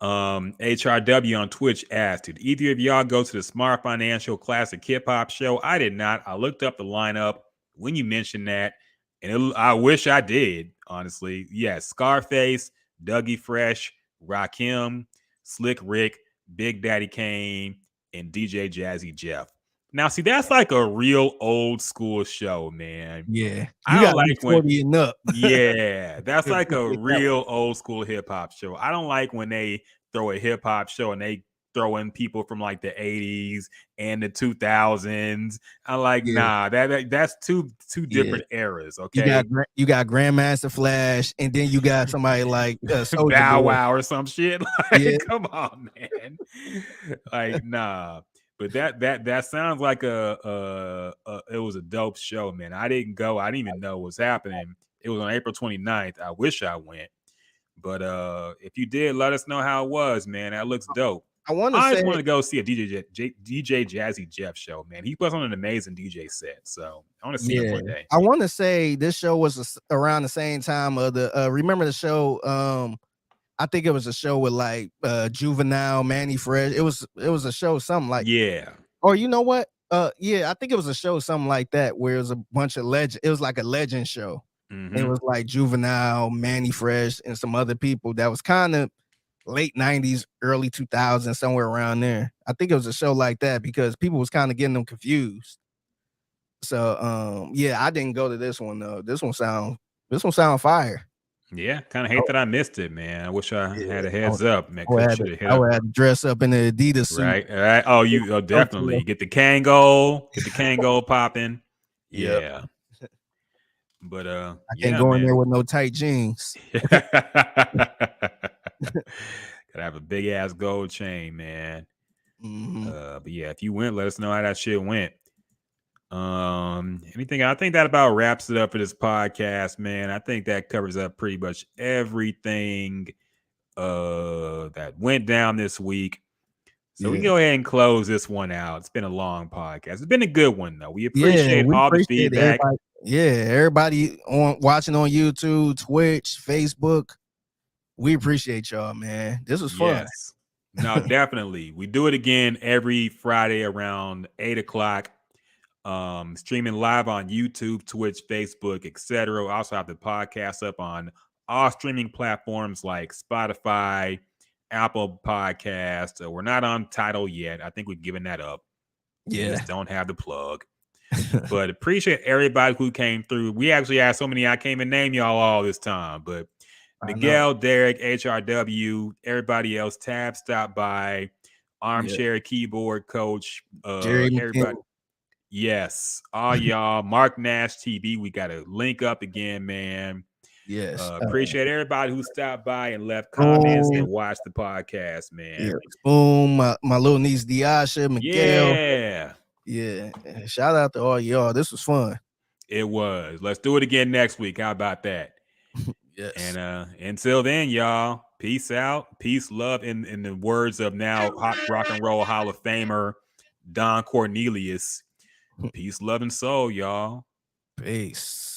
HRW on Twitch asked, did either of y'all go to the Smart Financial Classic Hip Hop show? I did not. I looked up the lineup when you mentioned that, and I wish I did, honestly. Yes, Scarface, Dougie Fresh, Rakim, Slick Rick, Big Daddy Kane, and DJ Jazzy Jeff. Now, see, that's like a real old school show, man. Yeah. I don't like 40 and up. Yeah, that's like a real old school hip hop show. I don't like when they throw a hip hop show and they throw in people from like the 80s and the 2000s. I like, nah, that's two different eras. Okay, you got Grandmaster Flash, and then you got somebody like Bow Wow or some shit. Like, come on, man. Like, nah. But that sounds like it was a dope show, man. I didn't go. I didn't even know what was happening. It was on April 29th. I wish I went. But if you did, let us know how it was, man. That looks dope. I just want to go see a DJ Jazzy Jeff show, man. He puts on an amazing DJ set. So I want to see him one day. I want to say this show was around the same time of the remember the show I think it was a show with like Juvenile, Manny Fresh. It was a show, something like Or you know what? I think it was a show, something like that, where it was a bunch of legend. It was like a legend show. It was like Juvenile, Manny Fresh, and some other people that was kind of late 90s, early 2000s, somewhere around there. I think it was a show like that because people was kind of getting them confused. So I didn't go to this one though. This one sound fire. Yeah, kind of hate that I missed it, man. I wish I had a heads up, man. I would have to dress up in the Adidas suit. Right. Oh, you definitely get the Kango popping. Yeah. But I can't go in there with no tight jeans. Gotta have a big ass gold chain, man. But yeah, if you went, let us know how that shit went. Anything? I think that about wraps it up for this podcast, man. I think that covers up pretty much everything that went down this week. So we can go ahead and close this one out. It's been a long podcast. It's been a good one though. We appreciate all the feedback. Everybody watching on YouTube, Twitch, Facebook. We appreciate y'all, man. This was fun. Yes. No, definitely. We do it again every Friday around 8:00. Streaming live on YouTube, Twitch, Facebook, etc. Also have the podcast up on all streaming platforms like Spotify, Apple Podcast. We're not on Tidal yet. I think we've given that up. Yeah. We just don't have the plug. But appreciate everybody who came through. We actually had so many I can't even name y'all all this time. But Miguel, Derek, HRW, everybody else, Tab stopped by, Armchair Keyboard Coach, everybody. Yes, all y'all. Mark Nash TV. We got to link up again, man. Yes. Appreciate everybody who stopped by and left comments and watched the podcast, man. Yeah. Boom. My little niece Diasha, Miguel. Yeah. Shout out to all y'all. This was fun. It was. Let's do it again next week. How about that? Yes. And until then, y'all, peace out. Peace, love, in the words of now Rock and Roll Hall of Famer Don Cornelius. Peace, love, and soul, y'all. Peace.